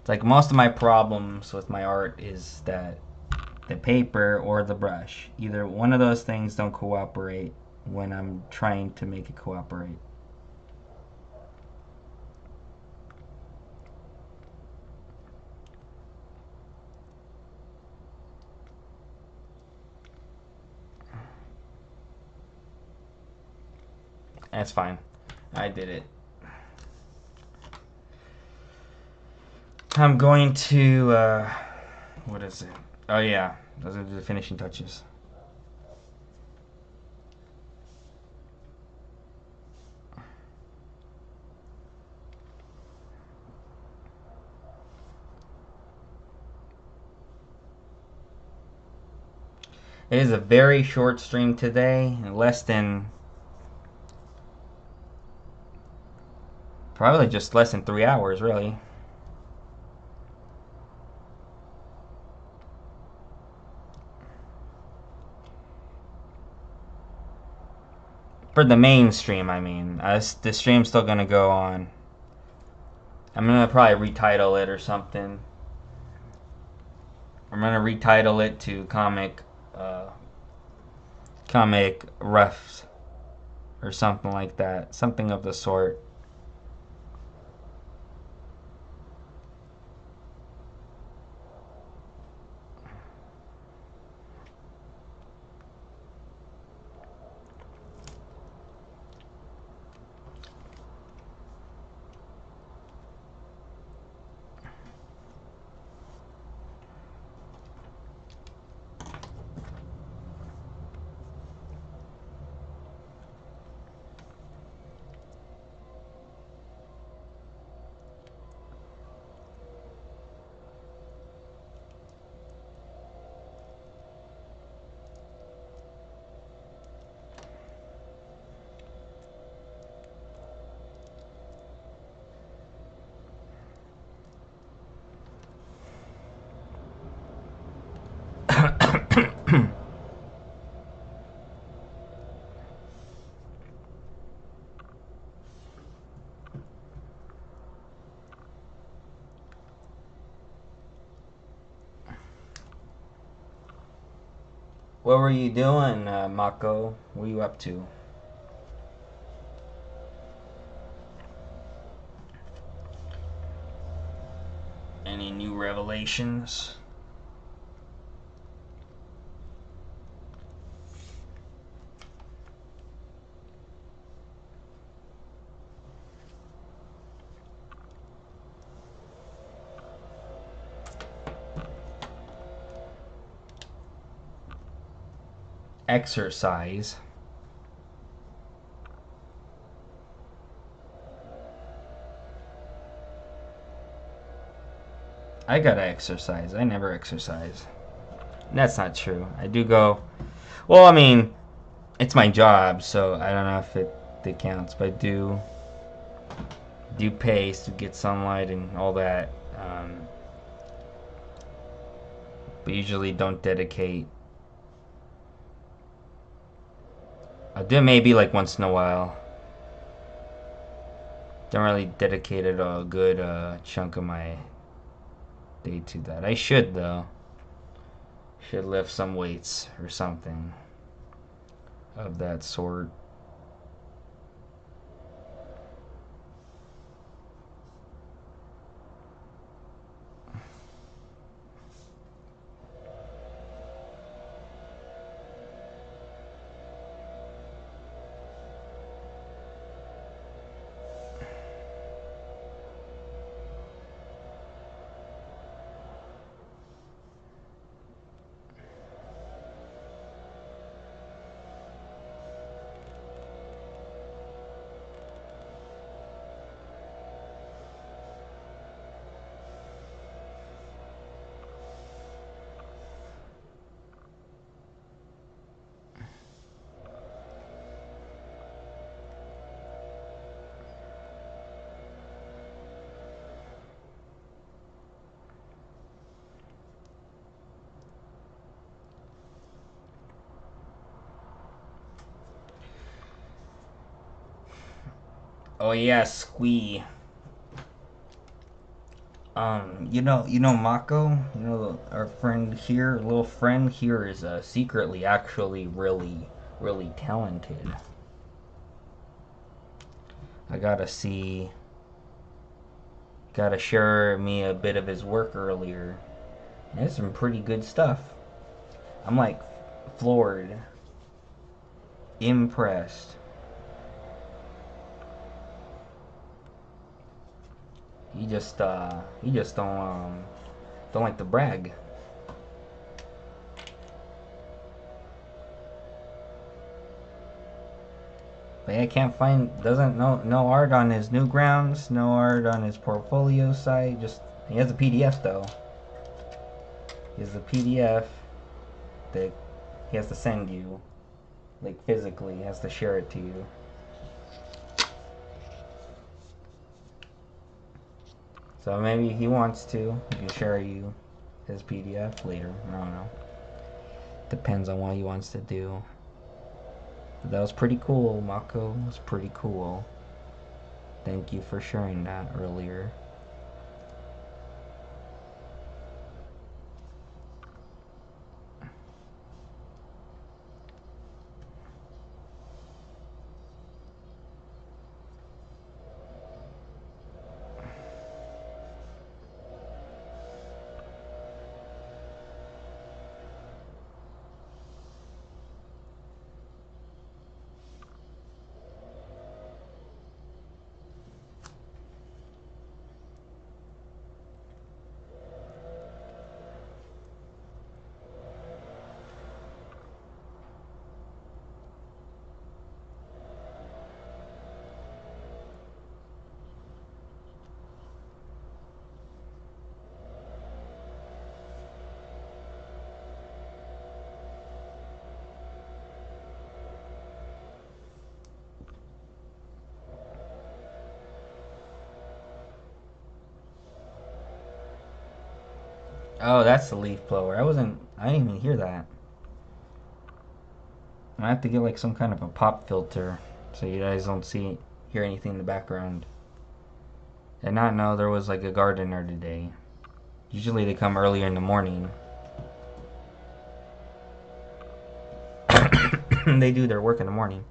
It's like most of my problems with my art is that the paper or the brush, either one of those things don't cooperate when I'm trying to make it cooperate. That's fine. I did it. I'm going to, what is it? Oh yeah, those are the finishing touches. It is a very short stream today, probably just less than 3 hours, really. For the main stream, I mean. The stream's still gonna go on. I'm gonna probably retitle it or something. I'm gonna retitle it to comic refs or something like that. Something of the sort. What were you doing, Mako? What were you up to? Any new revelations? Exercise. I gotta exercise. I never exercise. That's not true. I do go. Well, I mean, it's my job, so I don't know if it counts, but I do pace to get sunlight and all that. But usually don't dedicate. I'll do maybe like once in a while. Don't really dedicate a good chunk of my day to that. I should though. Should lift some weights or something of that sort. Oh yeah, squee. You know Mako. You know our friend here, little friend here is secretly actually really, really talented. I gotta see. Gotta share me a bit of his work earlier. There's some pretty good stuff. I'm like floored, impressed. He just don't like to brag. But yeah, I can't find doesn't no art on his Newgrounds, no art on his portfolio site. Just he has a PDF though. He has a PDF that he has to send you, like physically. He has to share it to you. So maybe he wants to. He can share you his PDF later. I don't know. Depends on what he wants to do. But that was pretty cool, Mako. It was pretty cool. Thank you for sharing that earlier. Oh, that's the leaf blower. I didn't even hear that. I have to get like some kind of a pop filter so you guys don't hear anything in the background. And not know there was like a gardener today. Usually they come earlier in the morning. They do their work in the morning.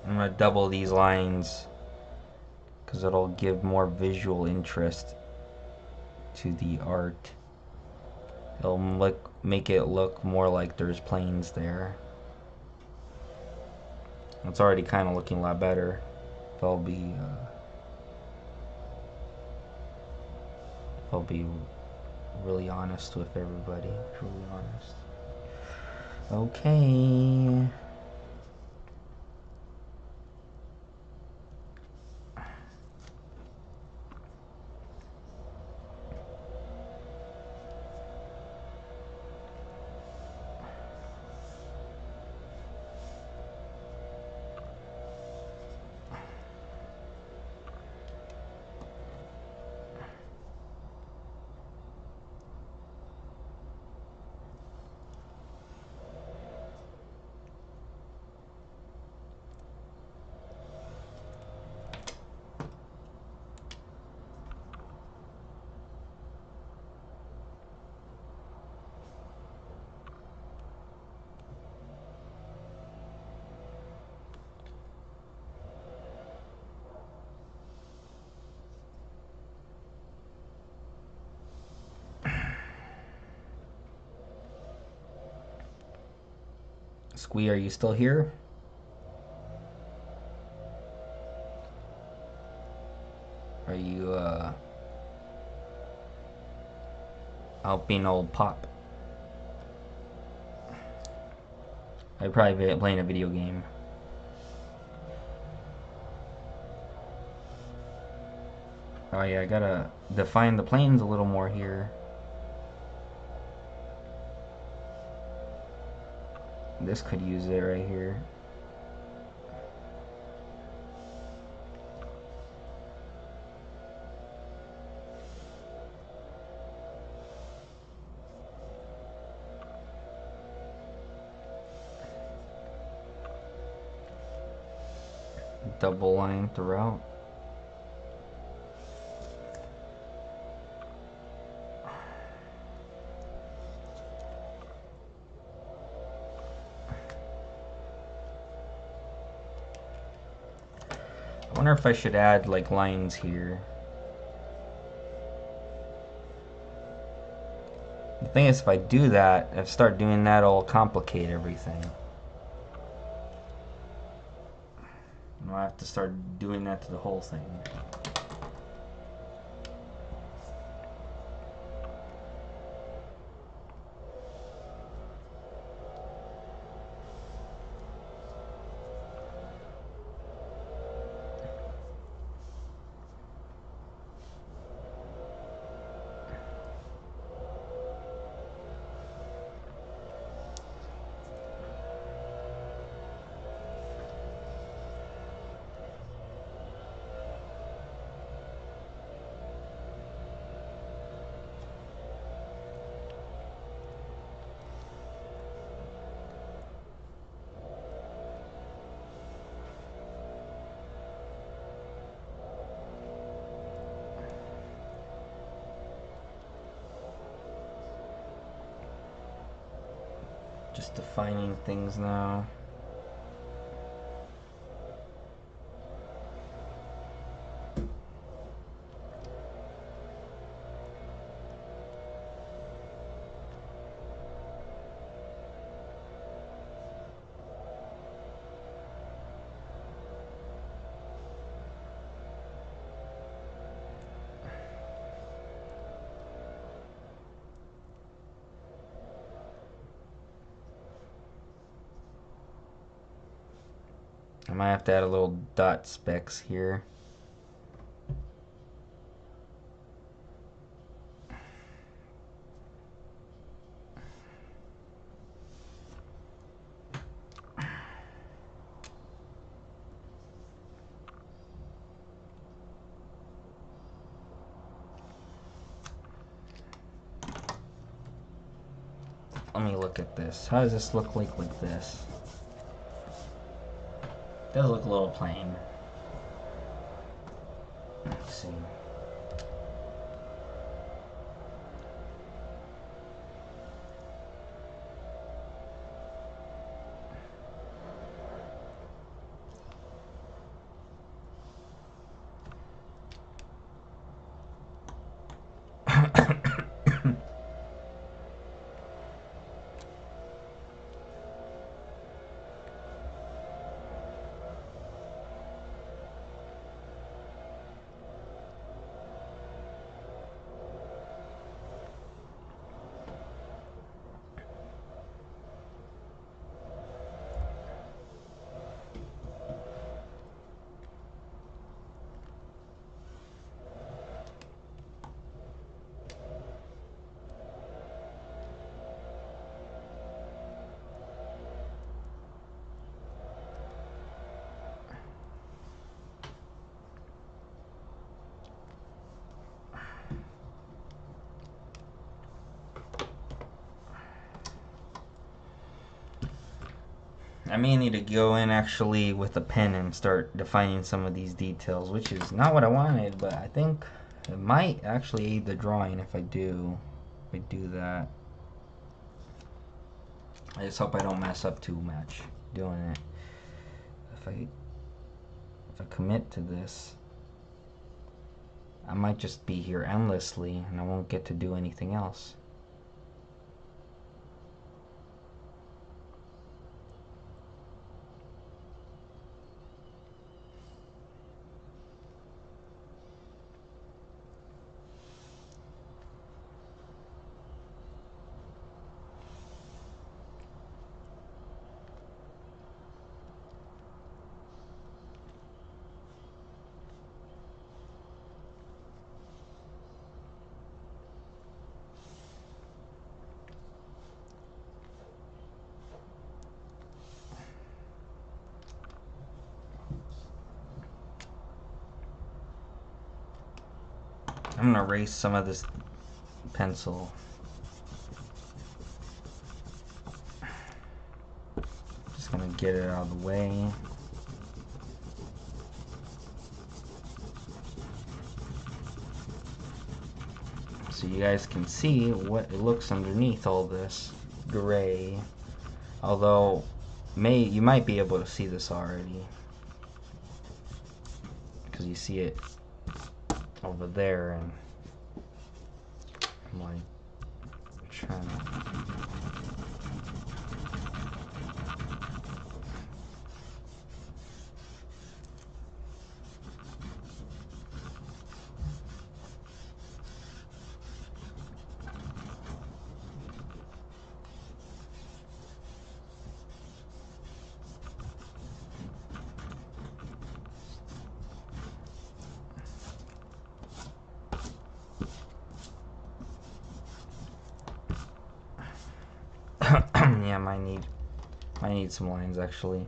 I'm gonna double these lines because it'll give more visual interest to the art. It'll make it look more like there's planes there. It's already kind of looking a lot better. If I'll be really honest with everybody. Truly honest. Okay. Squee, are you still here? Are you helping old Pop? I'd probably be playing a video game. Oh yeah, I gotta define the planes a little more here. This could use it right here. Double line throughout. I wonder if I should add like lines here. The thing is, if I do that, if I start doing that, it'll complicate everything. I have to start doing that to the whole thing. Just defining things now. I might have to add a little dot specks here. Let me look look at this. How does this look like with this? It does look a little plain. Let's see. I may need to go in actually with a pen and start defining some of these details, which is not what I wanted, but I think it might actually aid the drawing if I do that. I just hope I don't mess up too much doing it. If I commit to this, I might just be here endlessly and I won't get to do anything else. I'm gonna erase some of this pencil. Just gonna get it out of the way. So you guys can see what it looks underneath all this gray. Although you might be able to see this already, because you see it over there, and I'm like trying to. Yeah, might need some lines actually.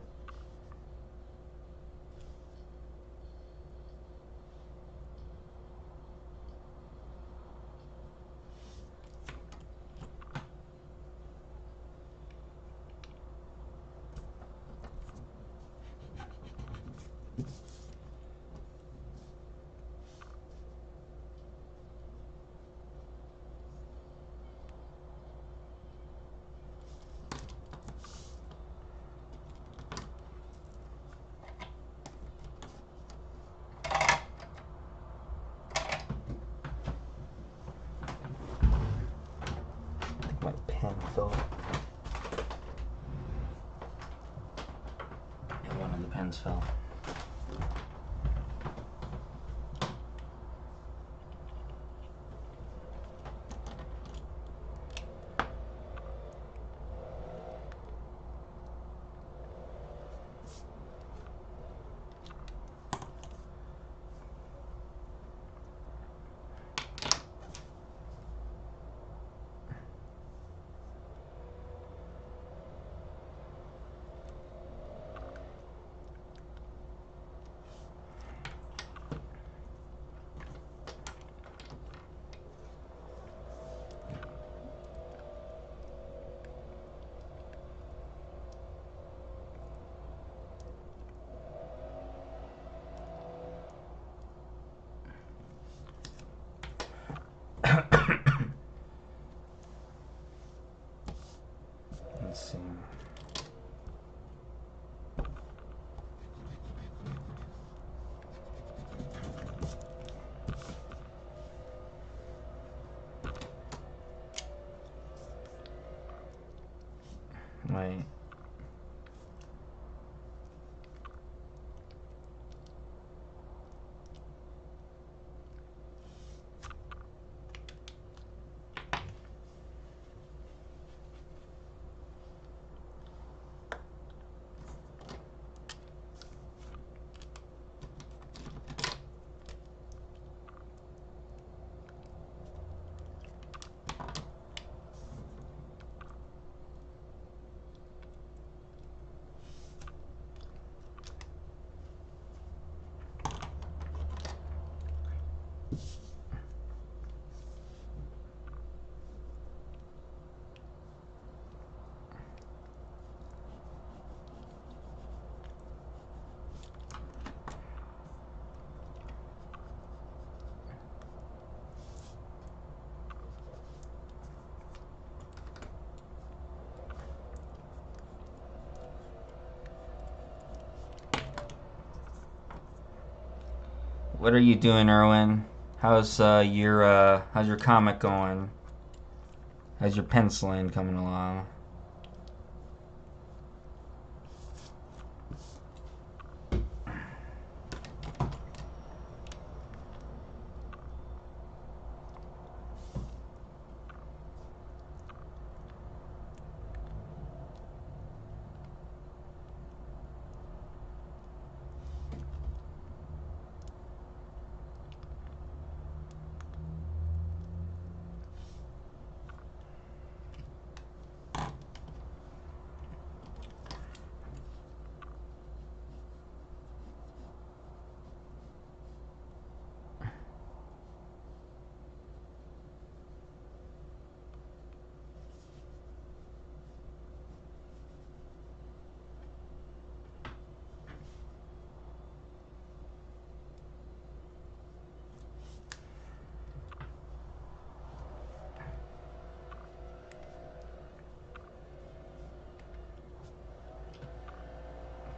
My pen fell. And one of the pens fell. What are you doing, Erwin? How's your comic going? How's your penciling coming along?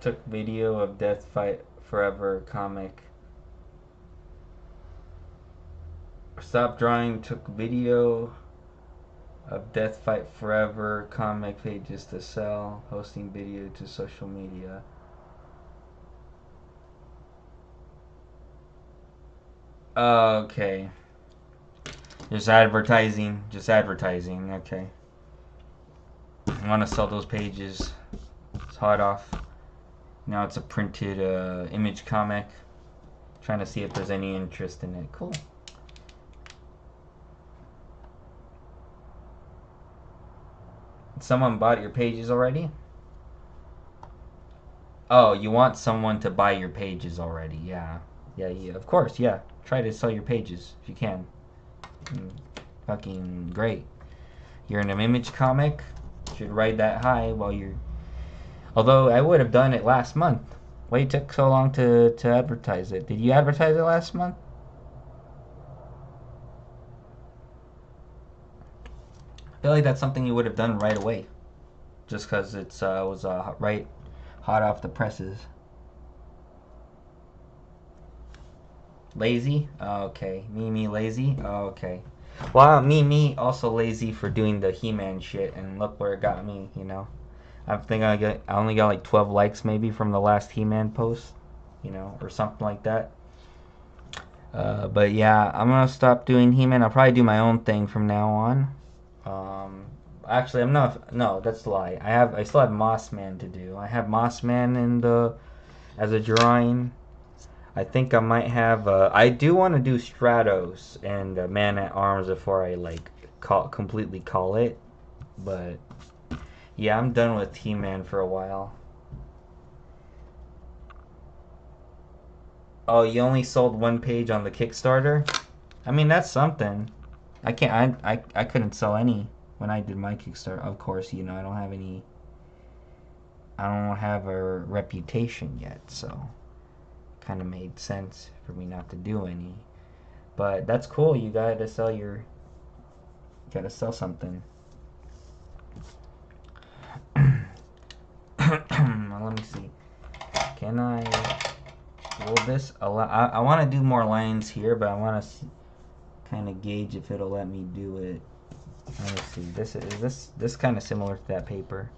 Took video of Death Fight Forever comic. Stop drawing. Took video of Death Fight Forever comic pages to sell. Hosting video to social media. Okay. Just advertising. Just advertising. Okay. I want to sell those pages. It's hot off. Now it's a printed image comic. Trying to see if there's any interest in it. Cool. Someone bought your pages already? Oh, you want someone to buy your pages already? Yeah. Yeah, of course, yeah. Try to sell your pages if you can. Fucking great. You're in an image comic. Should ride that high while you're... Although I would have done it last month. Why it took so long to advertise it? Did you advertise it last month? I feel like that's something you would have done right away. Just because it was right hot off the presses. Lazy? Oh, okay. Me lazy? Oh, okay. Well, me also lazy for doing the He-Man shit, and look where it got me, you know. I think I only got like 12 likes maybe from the last He-Man post, you know, or something like that. But yeah, I'm gonna stop doing He-Man. I'll probably do my own thing from now on. Actually, I'm not. No, that's a lie. I still have Mossman to do. I have Mossman in the as a drawing. I think I might have. I do want to do Stratos and Man at Arms before I like completely call it. But yeah, I'm done with He-Man for a while. Oh, you only sold one page on the Kickstarter? I mean, that's something. I can't. I couldn't sell any when I did my Kickstarter. Of course, you know I don't have any. I don't have a reputation yet, so kind of made sense for me not to do any. But that's cool. You gotta sell your. You gotta sell something. Let me see. Can I? Will this allow? I want to do more lines here, but I want to kind of gauge if it'll let me do it. Let me see. This kind of similar to that paper.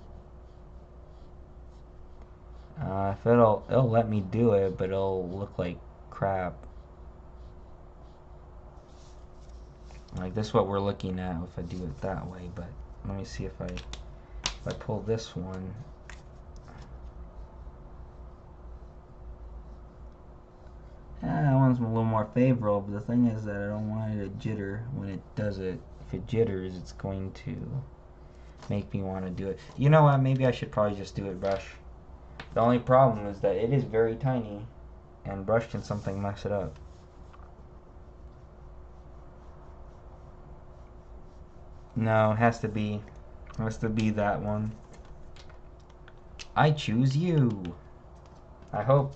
If it'll let me do it, but it'll look like crap. Like this is what we're looking at if I do it that way. But let me see if I pull this one. Yeah, that one's a little more favorable, but the thing is that I don't want it to jitter when it does it. If it jitters, it's going to make me want to do it. You know what? Maybe I should probably just do it brush. The only problem is that it is very tiny, and brush can something mess it up. No, it has to be that one. I choose you. I hope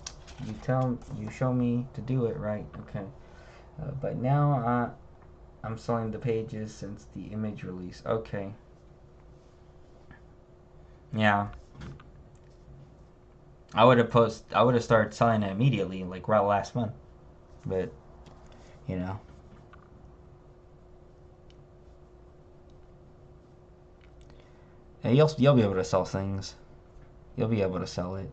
you show me to do it right. Okay. But now I'm selling the pages since the image release. Okay. Yeah. I would have started selling it immediately, like right last month. but you know. And you'll be able to sell things. You'll be able to sell it.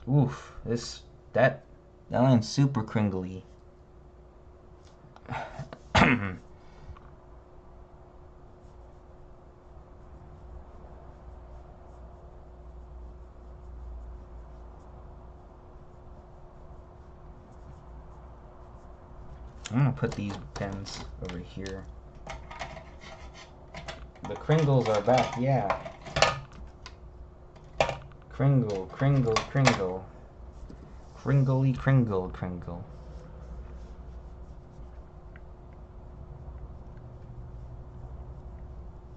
Oof, that line's super cringly. I'm gonna put these pens over here. The Kringles are back, yeah. Kringle, Kringle, Kringle. Kringly, Kringle, Kringle.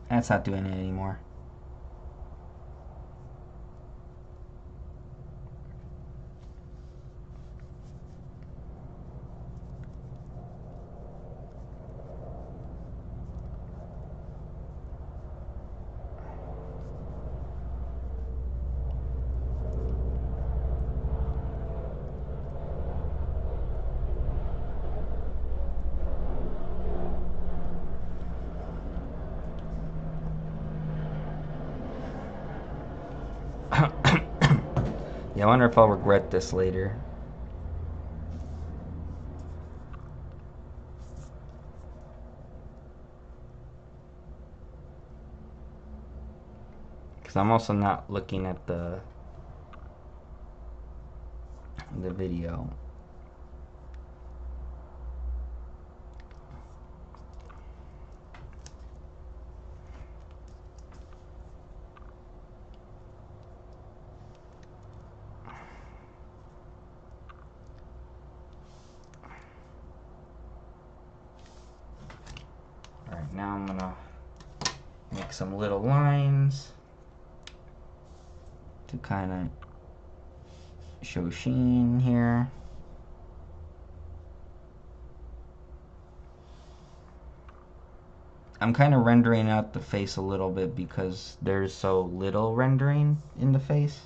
That's not doing it anymore. Yeah, I wonder if I'll regret this later. Because I'm also not looking at the video. Alright, now I'm gonna make some little lines to kind of show sheen here. I'm kind of rendering out the face a little bit because there's so little rendering in the face.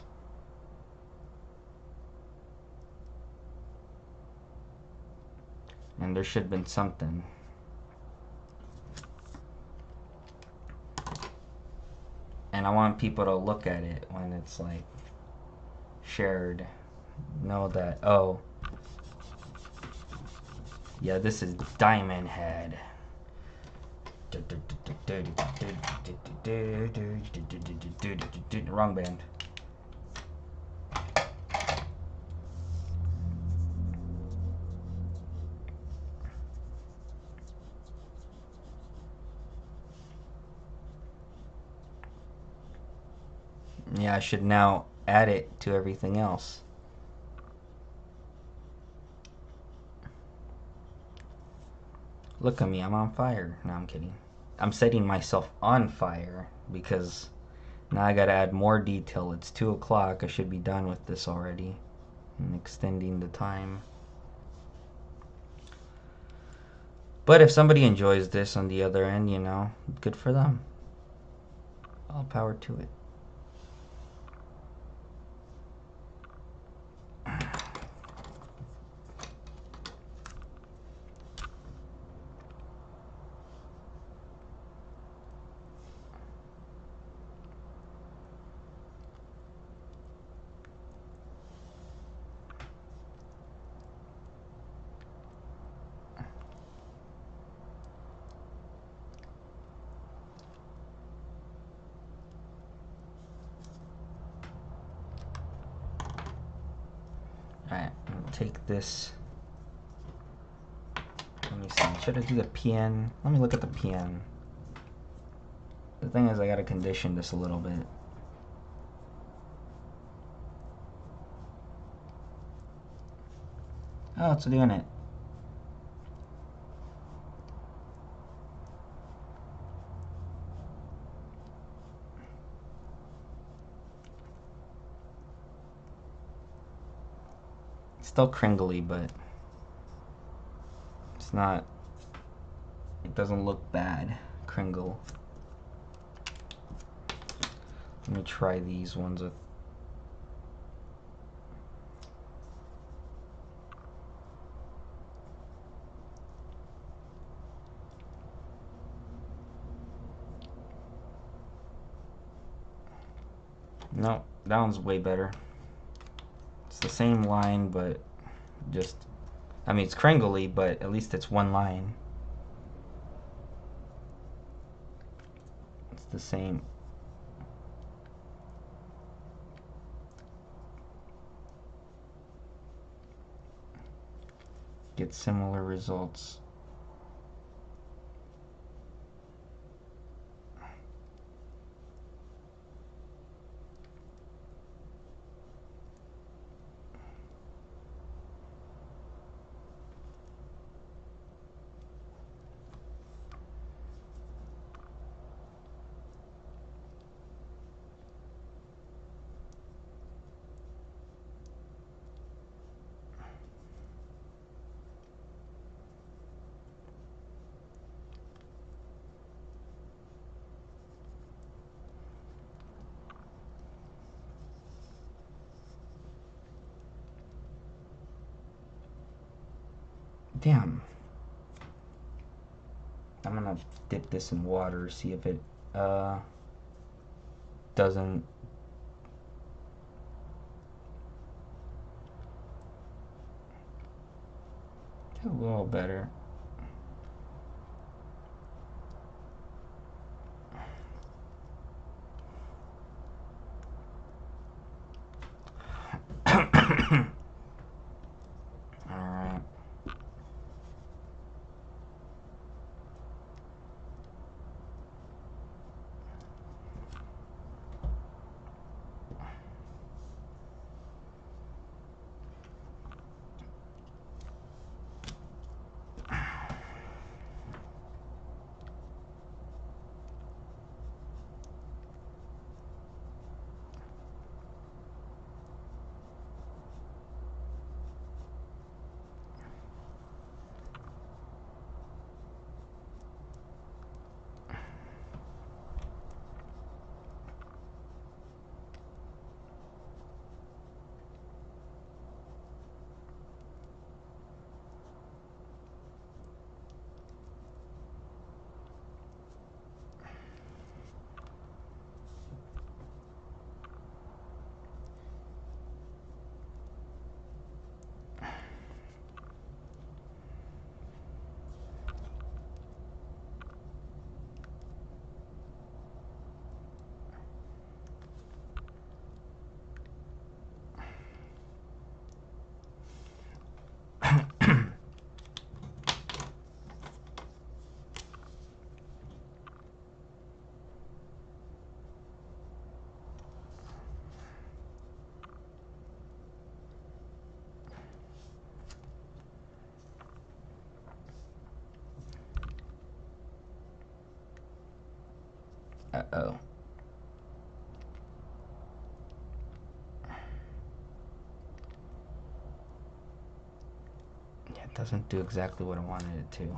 And there should have been something. And I want people to look at it when it's like shared. Know that, oh, yeah, this is Diamond Head. Wrong band. Yeah, I should now add it to everything else. Look at me, I'm on fire. No, I'm kidding. I'm setting myself on fire because now I gotta add more detail. It's 2 o'clock. I should be done with this already. I'm extending the time. But if somebody enjoys this on the other end, you know, good for them. All power to it. Alright, I'll take this. Let me see. Should I do the PN? Let me look at the PN. The thing is, I gotta condition this a little bit. Oh, it's doing it. It's still cringly, but it's not It doesn't look bad. Kringle. Let me try these ones with. No, that one's way better. It's the same line, but just, I mean, it's cringly, but at least it's one line. It's the same. Get similar results. Damn. I'm gonna dip this in water, see if it doesn't. A little better. Alright. Uh-oh. Yeah, it doesn't do exactly what I wanted it to.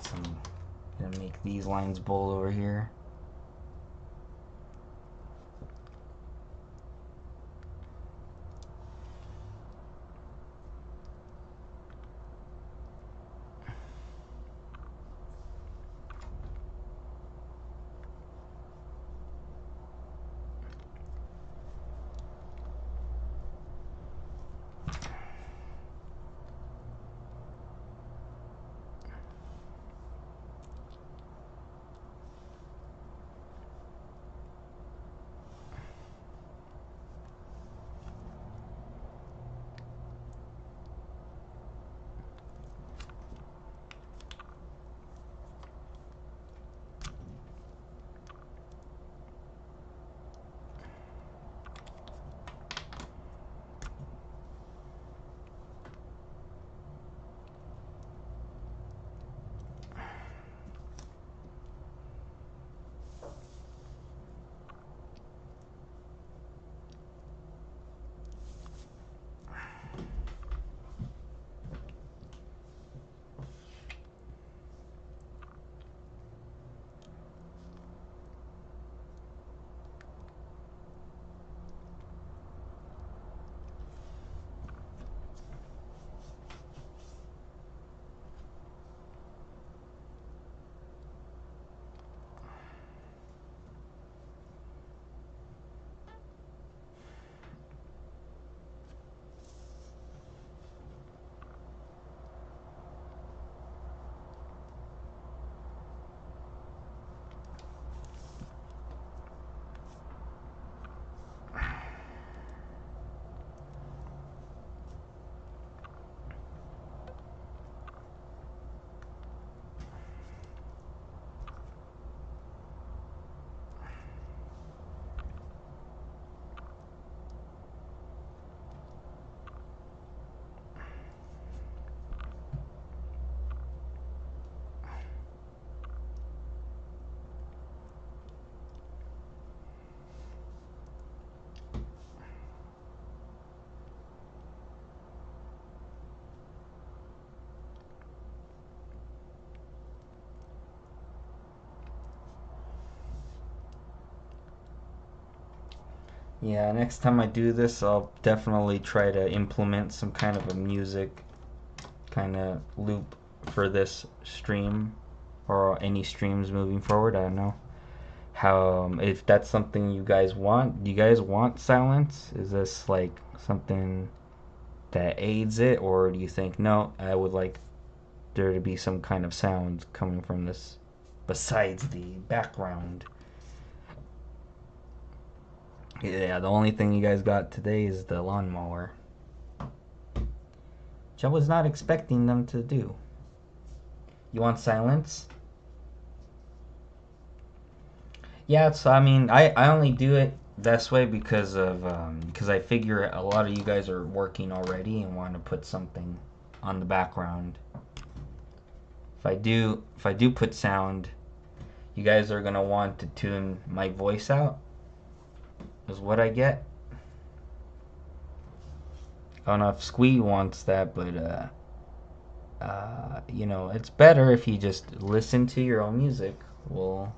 So I'm gonna make these lines bold over here. Yeah, next time I do this, I'll definitely try to implement some kind of a music kind of loop for this stream or any streams moving forward. I don't know how if that's something you guys want. Do you guys want silence? Is this like something that aids it, or do you think no? I would like there to be some kind of sound coming from this besides the background. Yeah, the only thing you guys got today is the lawnmower, which I was not expecting them to do. You want silence? Yeah, it's. I mean, I only do it this way because I figure a lot of you guys are working already and want to put something on the background. If I do put sound, you guys are gonna want to tune my voice out. Is what I get. I don't know if Squee wants that, but it's better if you just listen to your own music. Well,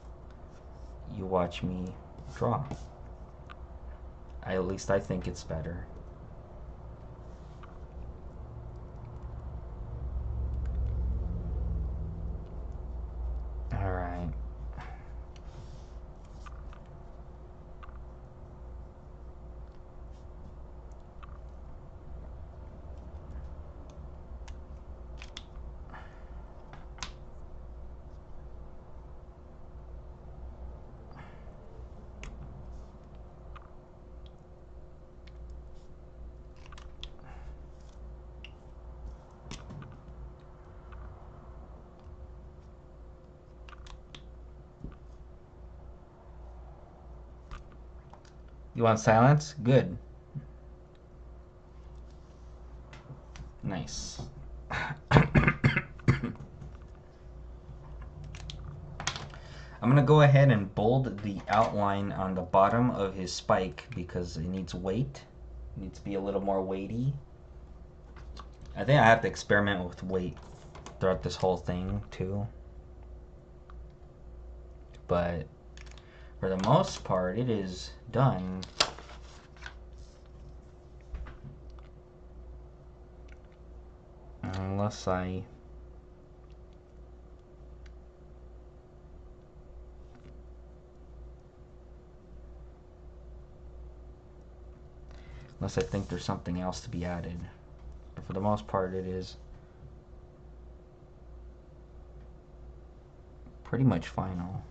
you watch me draw. At least I think it's better. All right. You want silence? Good. Nice. I'm gonna go ahead and bold the outline on the bottom of his spike because it needs weight. It needs to be a little more weighty. I think I have to experiment with weight throughout this whole thing too. But for the most part, it is done. Unless I think there's something else to be added. But for the most part, it is pretty much final.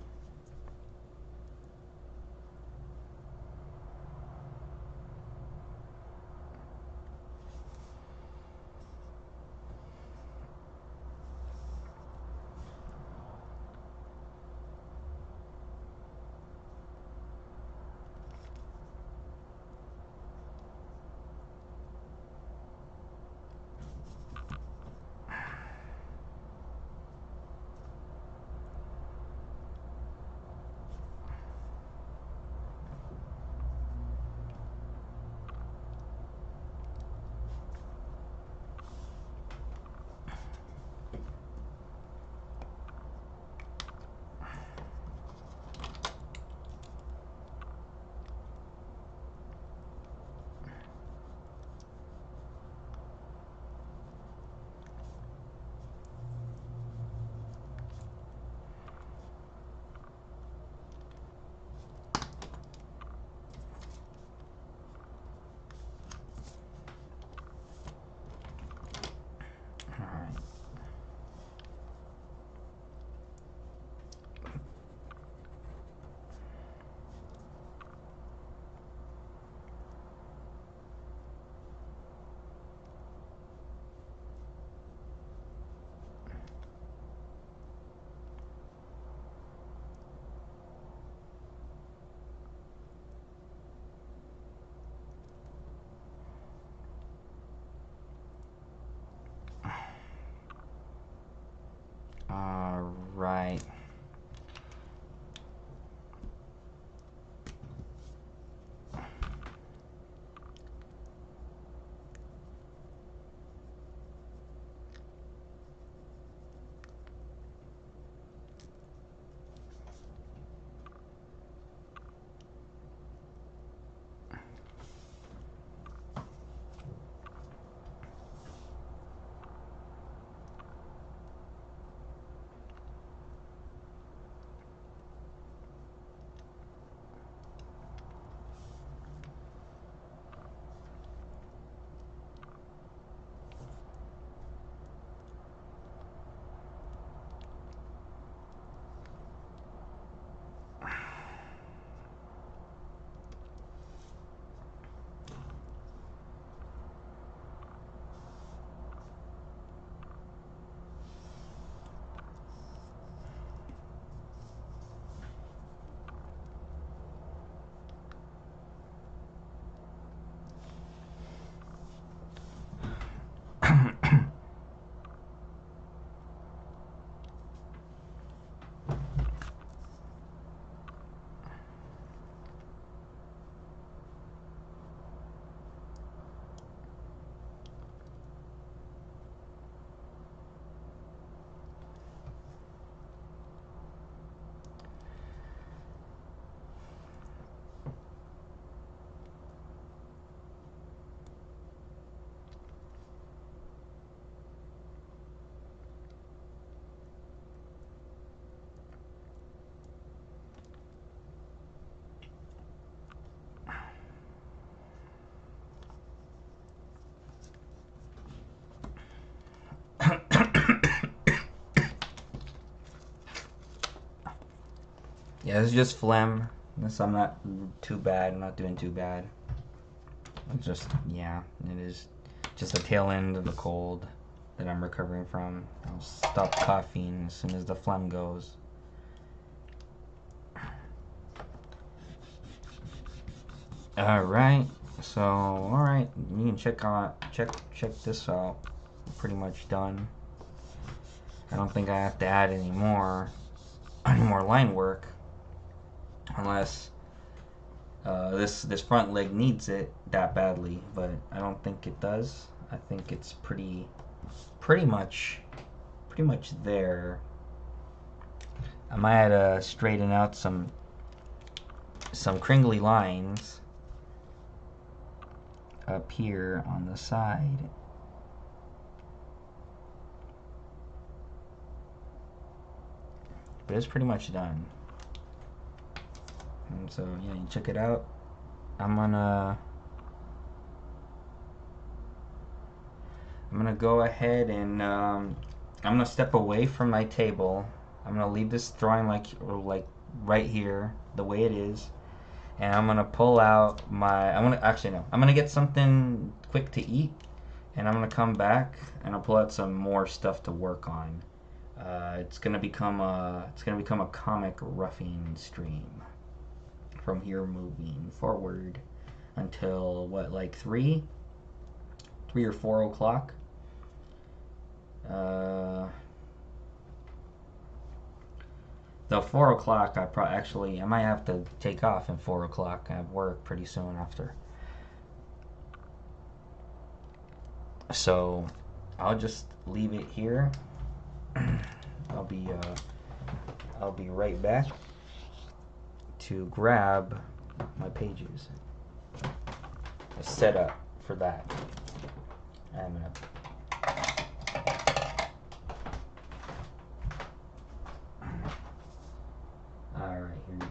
Yeah, it's just phlegm. This I'm not too bad. I'm not doing too bad. It's just, yeah, it is just the tail end of the cold that I'm recovering from. I'll stop coughing as soon as the phlegm goes. All right. So, all right, you can check this out. Pretty much done. I don't think I have to add any more line work unless this front leg needs it that badly, but I don't think it does. I think it's pretty much there. I might have to straighten out some cringly lines up here on the side. But it's pretty much done. And so yeah, you check it out. I'm gonna go ahead and I'm gonna step away from my table. I'm gonna leave this drawing like right here, the way it is, and I'm gonna pull out my. I'm gonna actually no. I'm gonna get something quick to eat, and I'm gonna come back and I'll pull out some more stuff to work on. It's gonna become a comic roughing stream from here moving forward until what, like 3 or 4 o'clock. Uh, though 4 o'clock, I might have to take off at 4 o'clock. I have work pretty soon after. So I'll just leave it here. I'll be uh, I'll be right back to grab my pages. Set up for that. I'm gonna all right, here you go.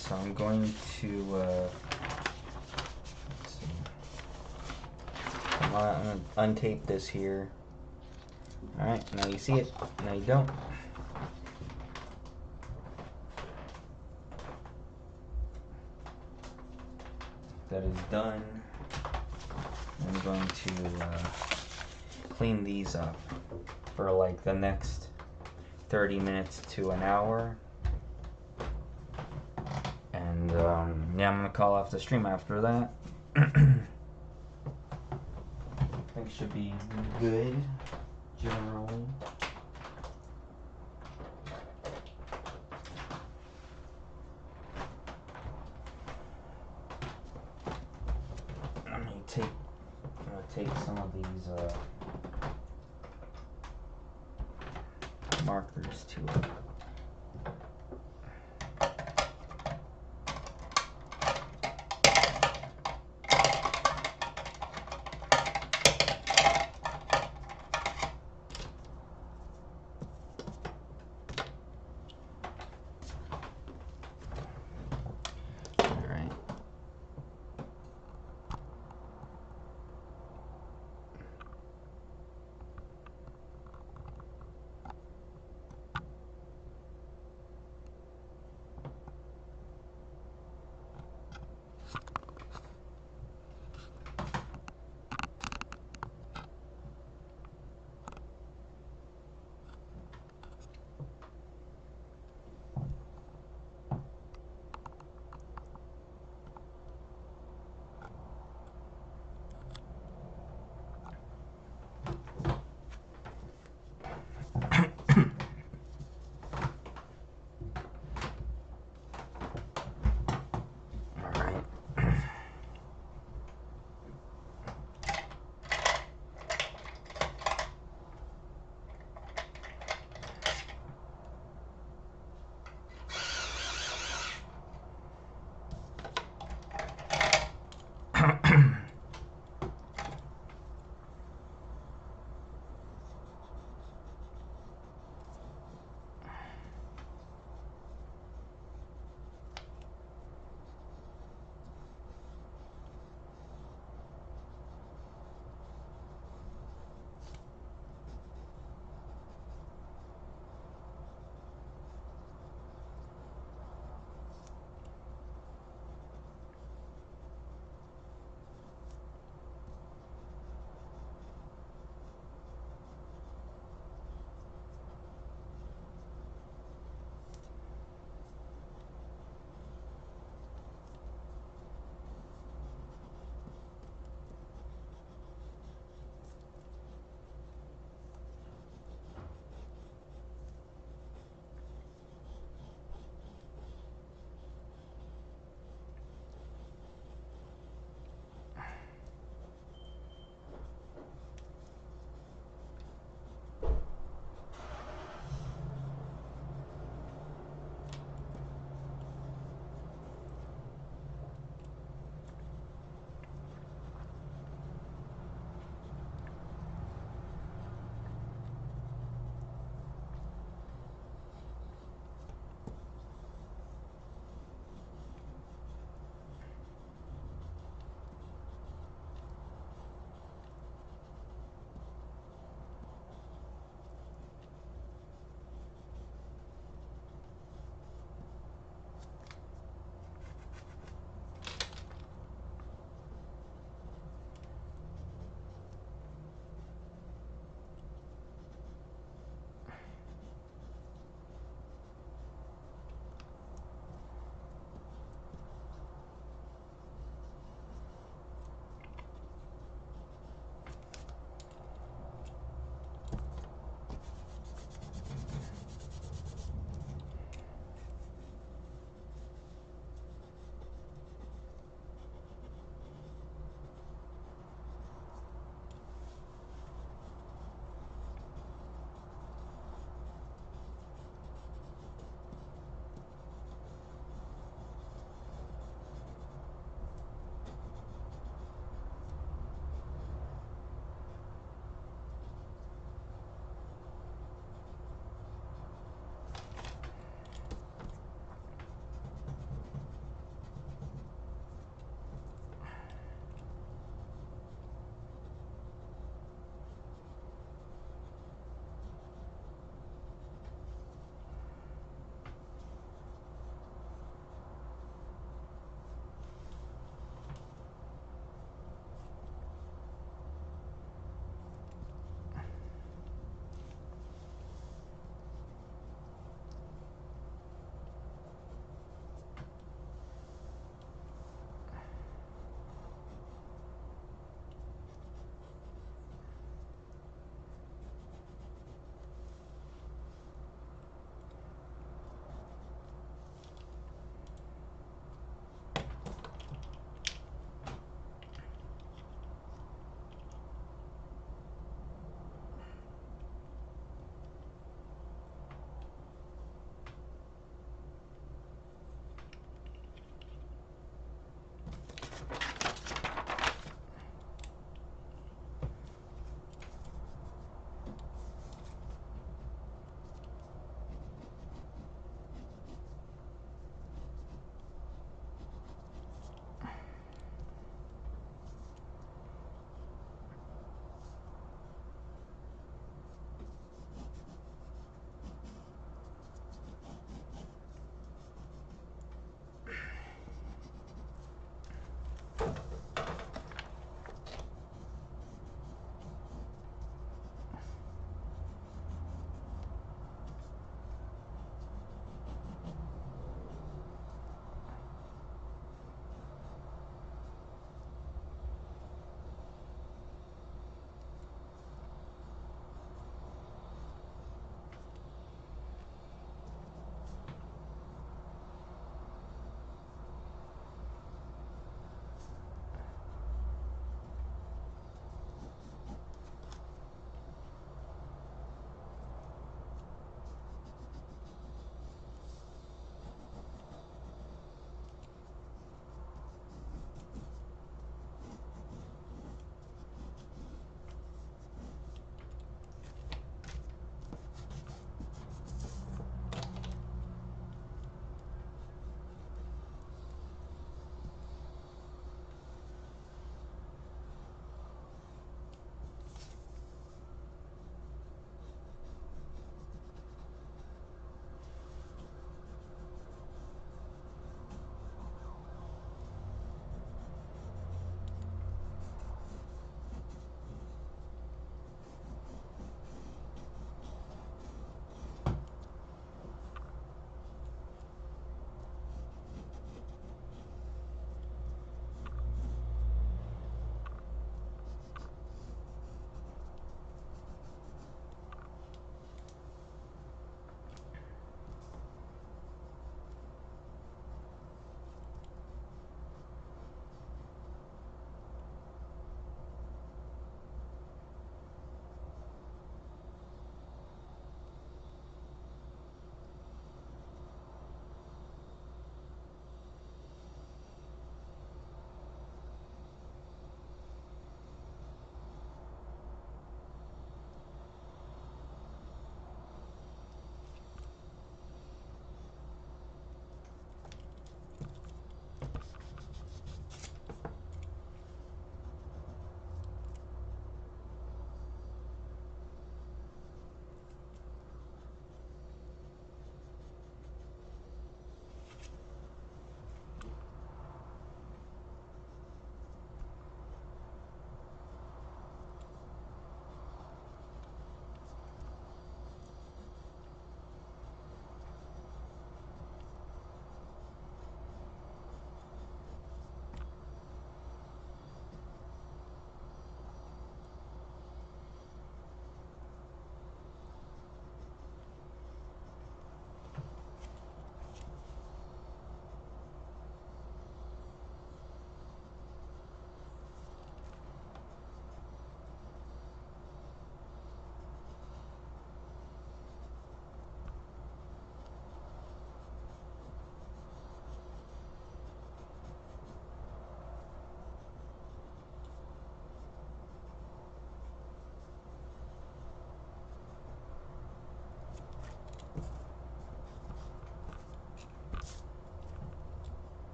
so I'm going to let's see. I'm gonna untape this here. Alright, now you see it, now you don't. That is done. I'm going to clean these up for like the next 30 minutes to an hour. And yeah, I'm gonna call off the stream after that. I think it should be good generally. I'm gonna take some of these markers to it.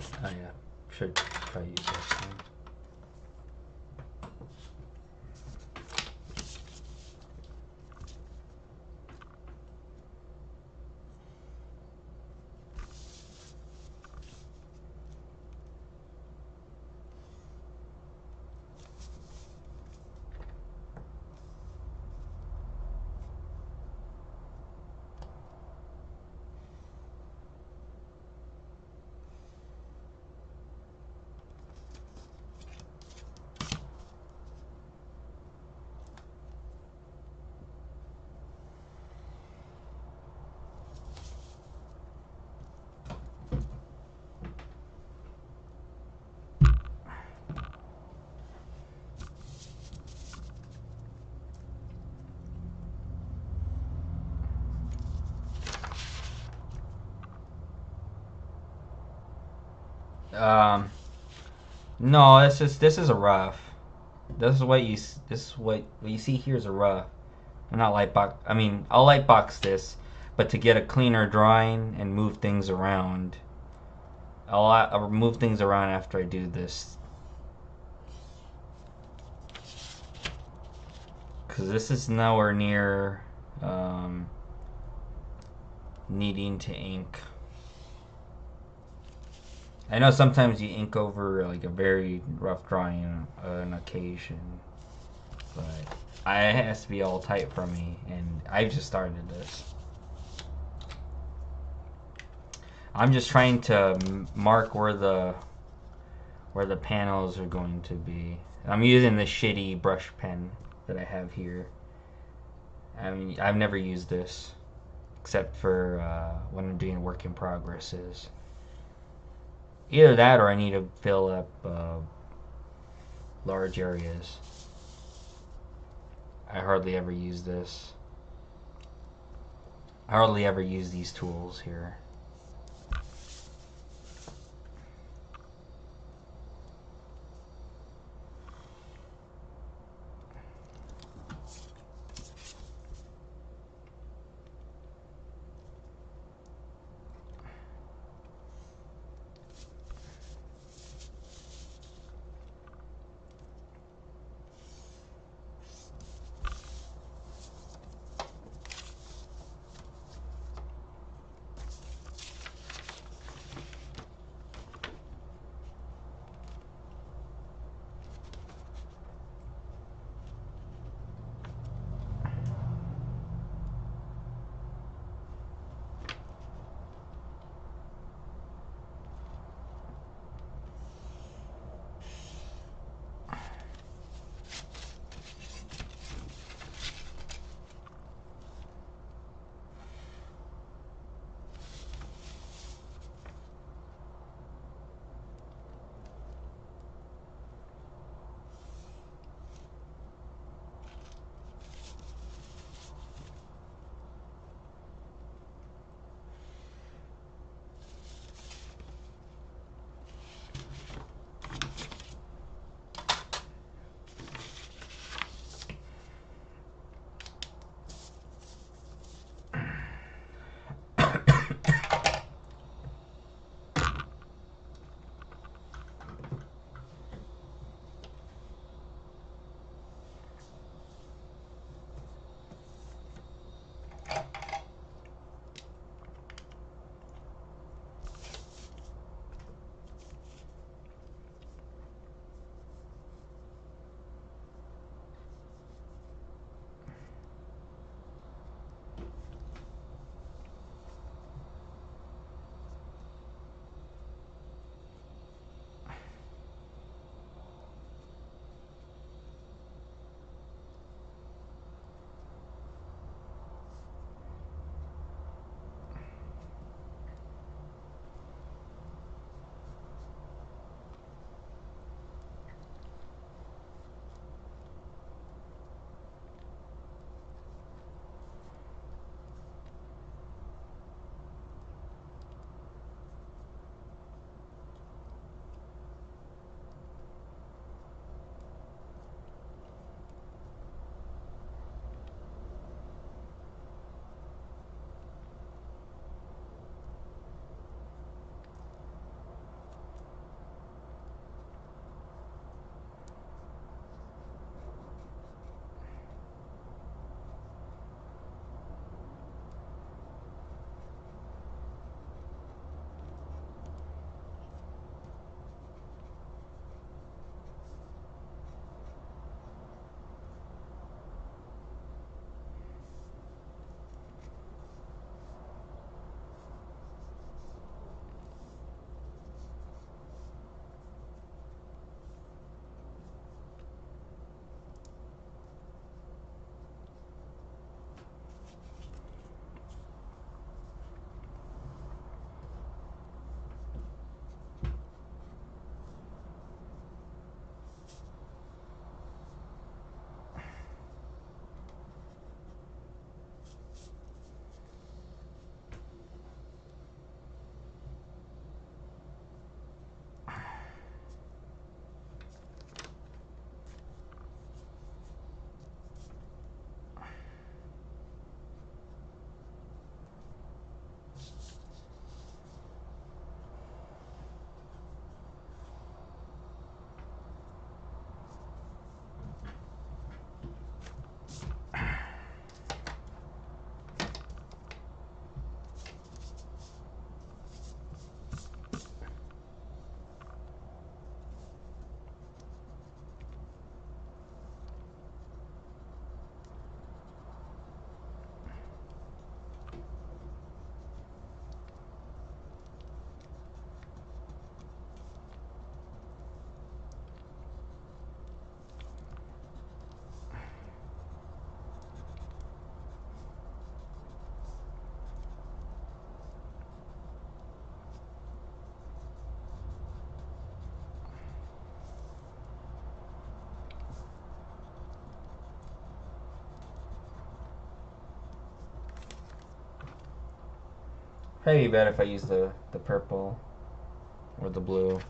Oh yeah, should probably use this one. No, this is a rough. This is what you see here is a rough. I'm not lightbox. I mean, I'll lightbox this, but to get a cleaner drawing and move things around, I'll move things around after I do this, because this is nowhere near needing to ink. I know sometimes you ink over like a very rough drawing on an occasion, but it has to be all tight for me, and I've just started this. I'm just trying to mark where the panels are going to be. I'm using the shitty brush pen that I have here. I mean, I've never used this except for when I'm doing work in progresses. Either that or I need to fill up large areas. I hardly ever use this. I hardly ever use these tools here. Probably better if I use the purple or the blue.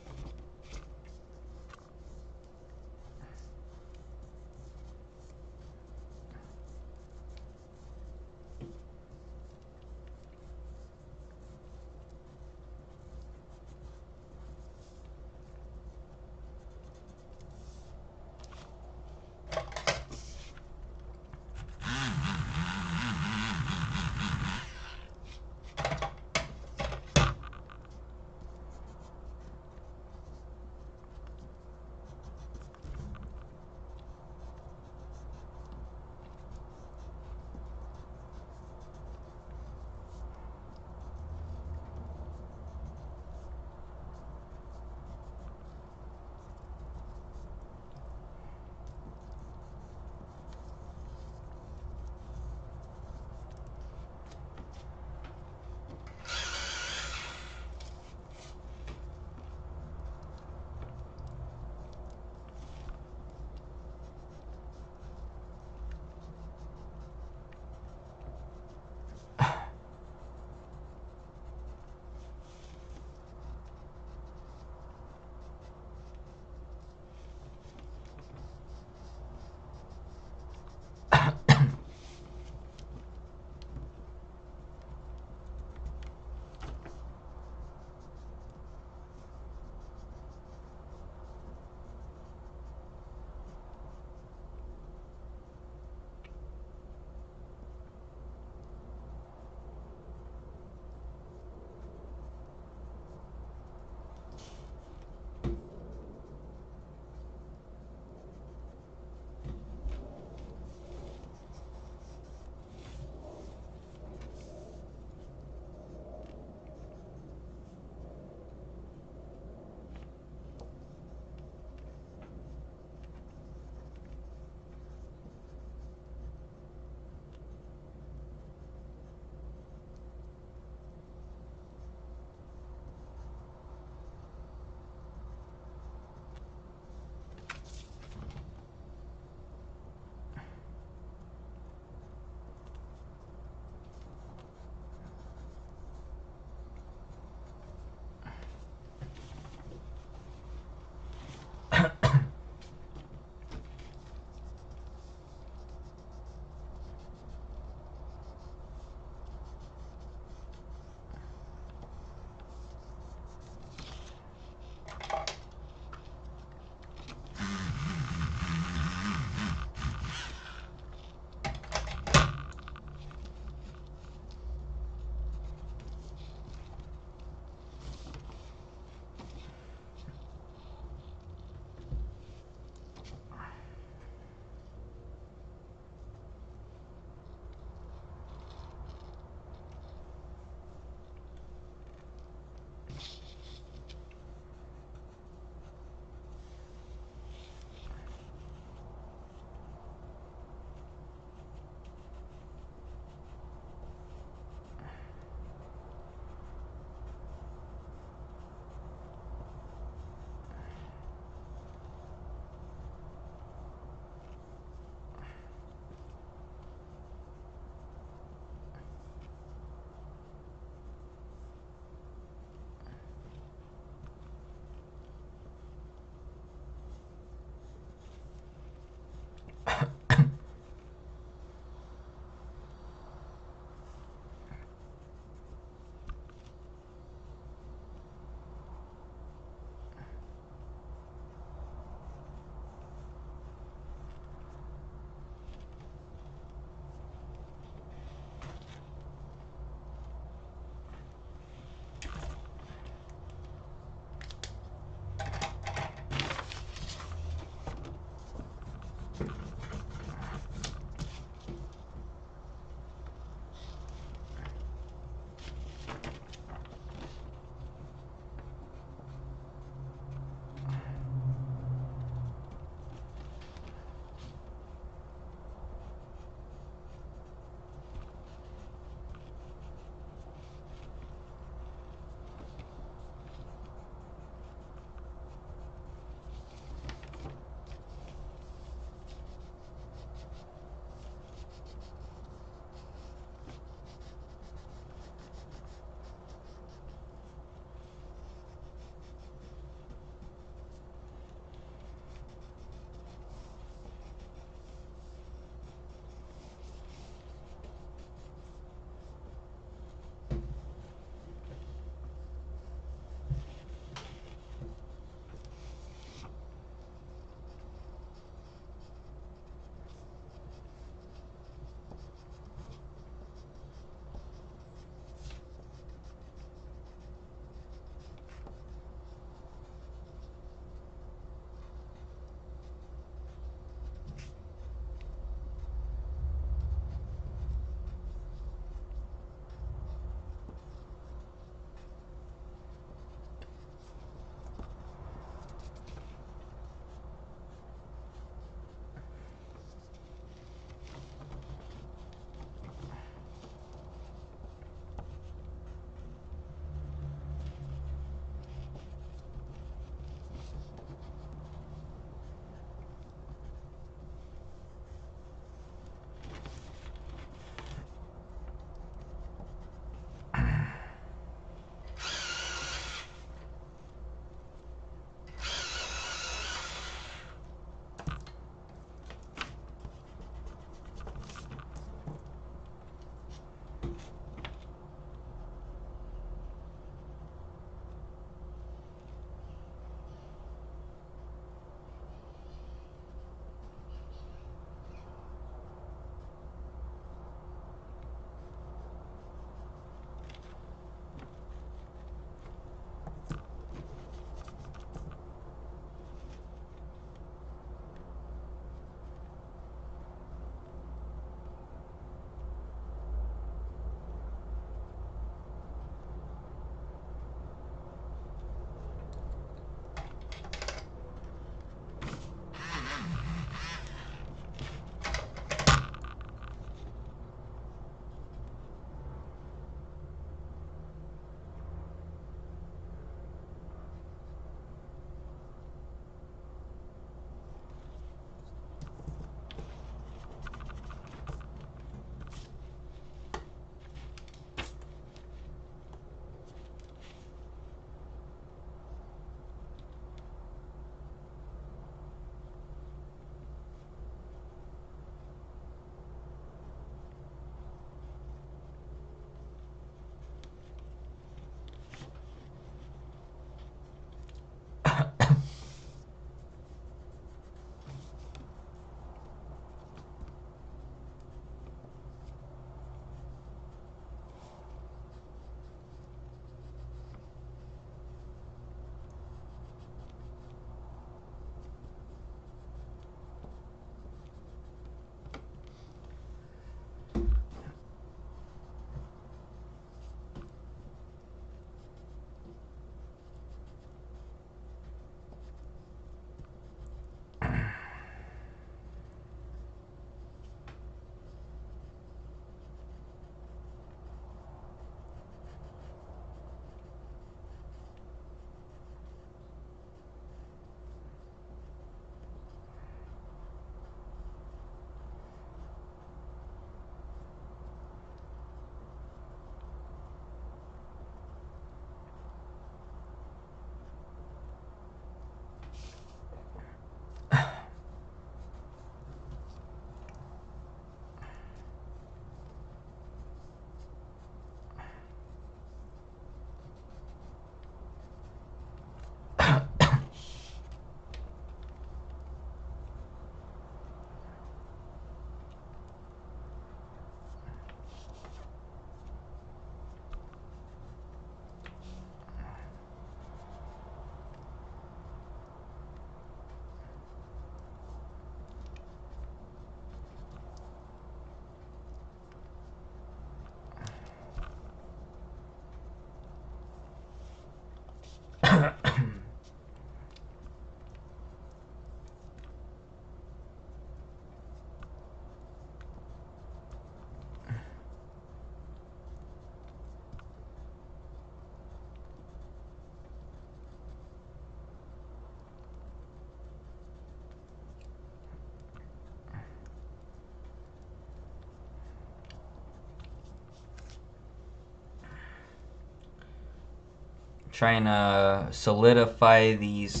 trying to solidify these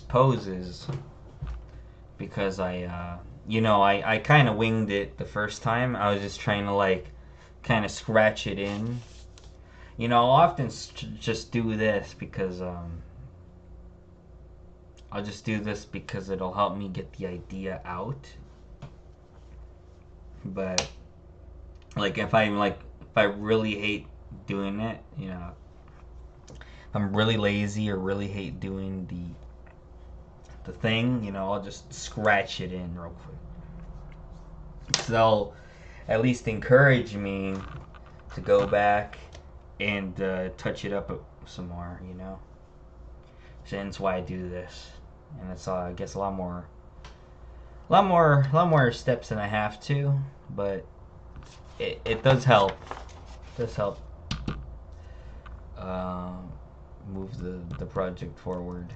poses because I kind of winged it the first time. I was just trying to like kind of scratch it in. I'll often just do this because I'll just do this because it'll help me get the idea out. But like if I really hate doing it, if I'm really lazy or really hate doing the thing, I'll just scratch it in real quick. So they'll at least encourage me to go back and touch it up some more. So that's why I do this, and it's I guess a lot more steps than I have to, but it does help. It does help move the project forward.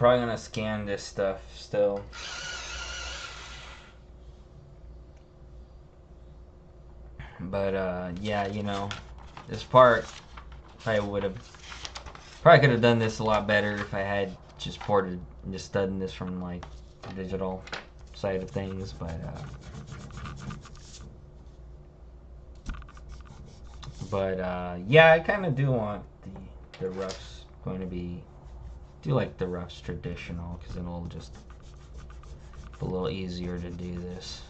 probably gonna scan this stuff still. But yeah, you know, this part I would have probably could have done this a lot better if I had just done this from like the digital side of things. But yeah, I kind of do want the roughs going to be. Do like the roughs traditional because it'll just be a little easier to do this.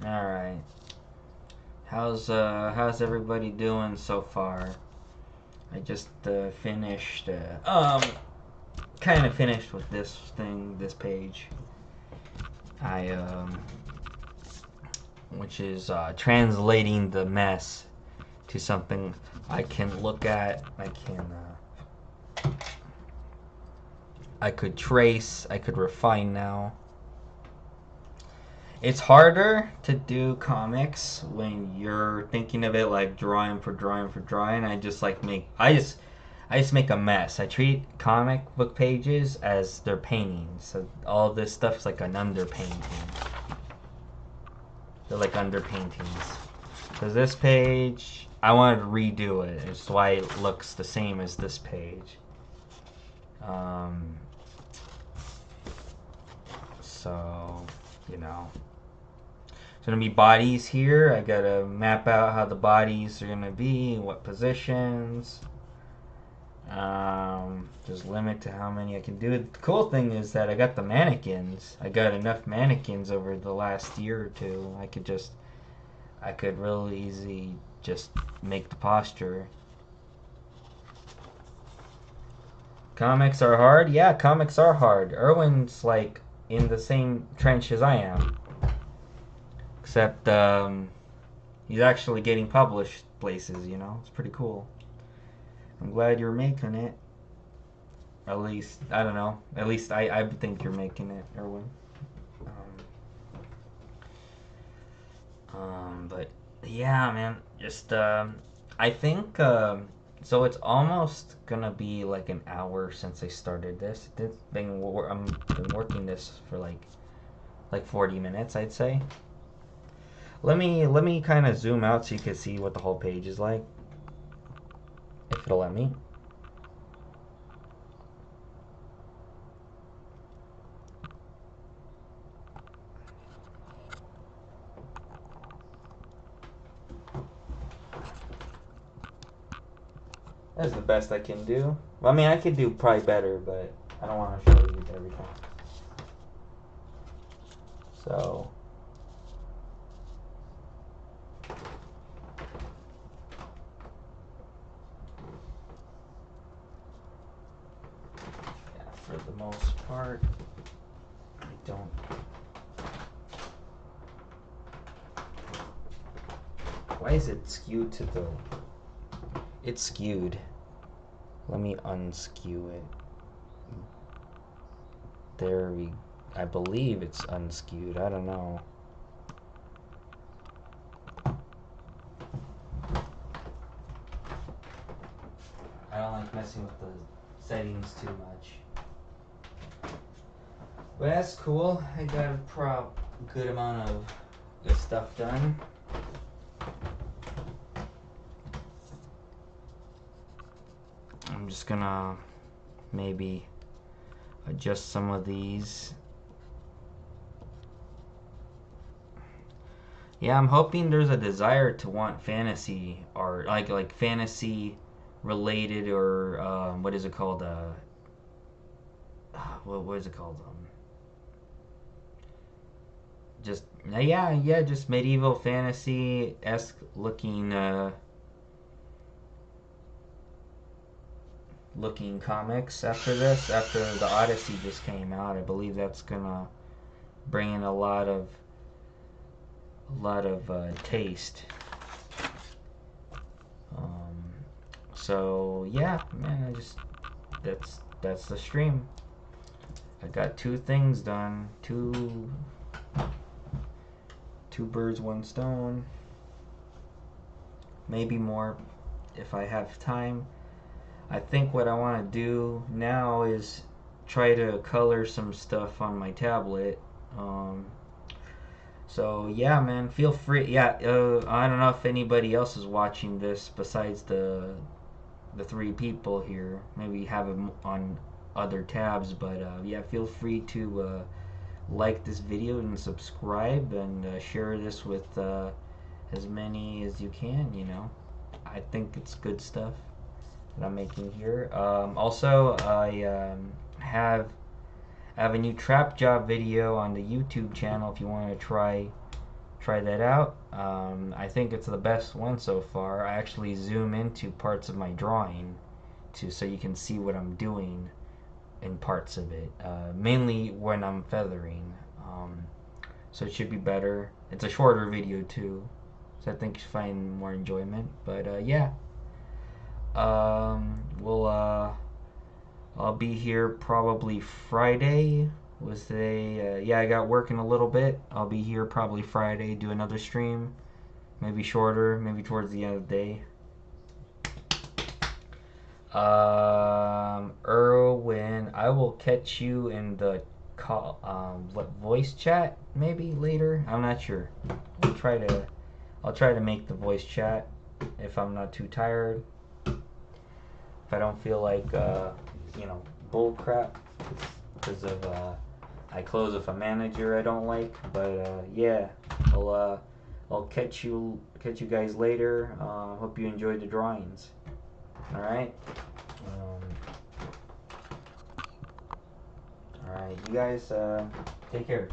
Alright. How's everybody doing so far? I just finished kind of finished with this page. Which is translating the mess to something I can look at. I could trace, I could refine now. It's harder to do comics when you're thinking of it like drawing for drawing for drawing. I just make a mess. I treat comic book pages as they're paintings. So all this stuff's like an underpainting. They're like underpaintings. Because this page, I wanted to redo it. It's why it looks the same as this page. So, you know. There's going to be bodies here. I got to map out how the bodies are going to be, what positions. There's a limit to how many I can do. The cool thing is that I got the mannequins. I got enough mannequins over the last year or two. I could really easily just make the posture. Comics are hard? Yeah, comics are hard. Erwin's like in the same trench as I am. Except he's actually getting published places, you know? It's pretty cool. I'm glad you're making it. At least, I don't know. At least I think you're making it, Erwin. But yeah, man. Just I think so. It's almost gonna be like an hour since I started this. I've been working this for like 40 minutes, I'd say. Let me kind of zoom out so you can see what the whole page is like. If it'll let me. That's the best I can do. I mean, I could do probably better, but I don't want to show you every time. So. For the most part, I don't. Why is it skewed to the? It's skewed. Let me unskew it. There we. I believe it's unskewed. I don't know. I don't like messing with the settings too much. But that's cool. I got a good amount of good stuff done. I'm just gonna maybe adjust some of these. Yeah, I'm hoping there's a desire to want fantasy art, like fantasy related, or what is it called? What is it called? Just just medieval fantasy-esque looking comics after this. After the Odyssey just came out, I believe that's gonna bring in a lot of taste. So yeah, man, that's the stream. I got 2 things done. Two birds, 1 stone. Maybe more if I have time. I think what I want to do now is try to color some stuff on my tablet. So yeah, man, feel free. Yeah, I don't know if anybody else is watching this besides the 3 people here. Maybe have them on other tabs, but yeah, feel free to like this video and subscribe and share this with as many as you can. You know, I think it's good stuff that I'm making here. Also, I have a new trap job video on the YouTube channel if you want to try try that out. I think it's the best one so far. I actually zoom into parts of my drawing so you can see what I'm doing in parts of it, mainly when I'm feathering. So it should be better. It's a shorter video too, so I think you find more enjoyment. But yeah, we'll I'll be here probably Friday. Was today? Yeah, I got working a little bit. I'll be here probably Friday. Do another stream, maybe shorter, maybe towards the end of the day. Erwin, I will catch you in the call. What voice chat? Maybe later. I'm not sure. I'll try to. I'll try to make the voice chat if I'm not too tired. If I don't feel like bull crap because of I close with a manager I don't like. But yeah, I'll catch you guys later. Hope you enjoyed the drawings. All right. All right, you guys take care.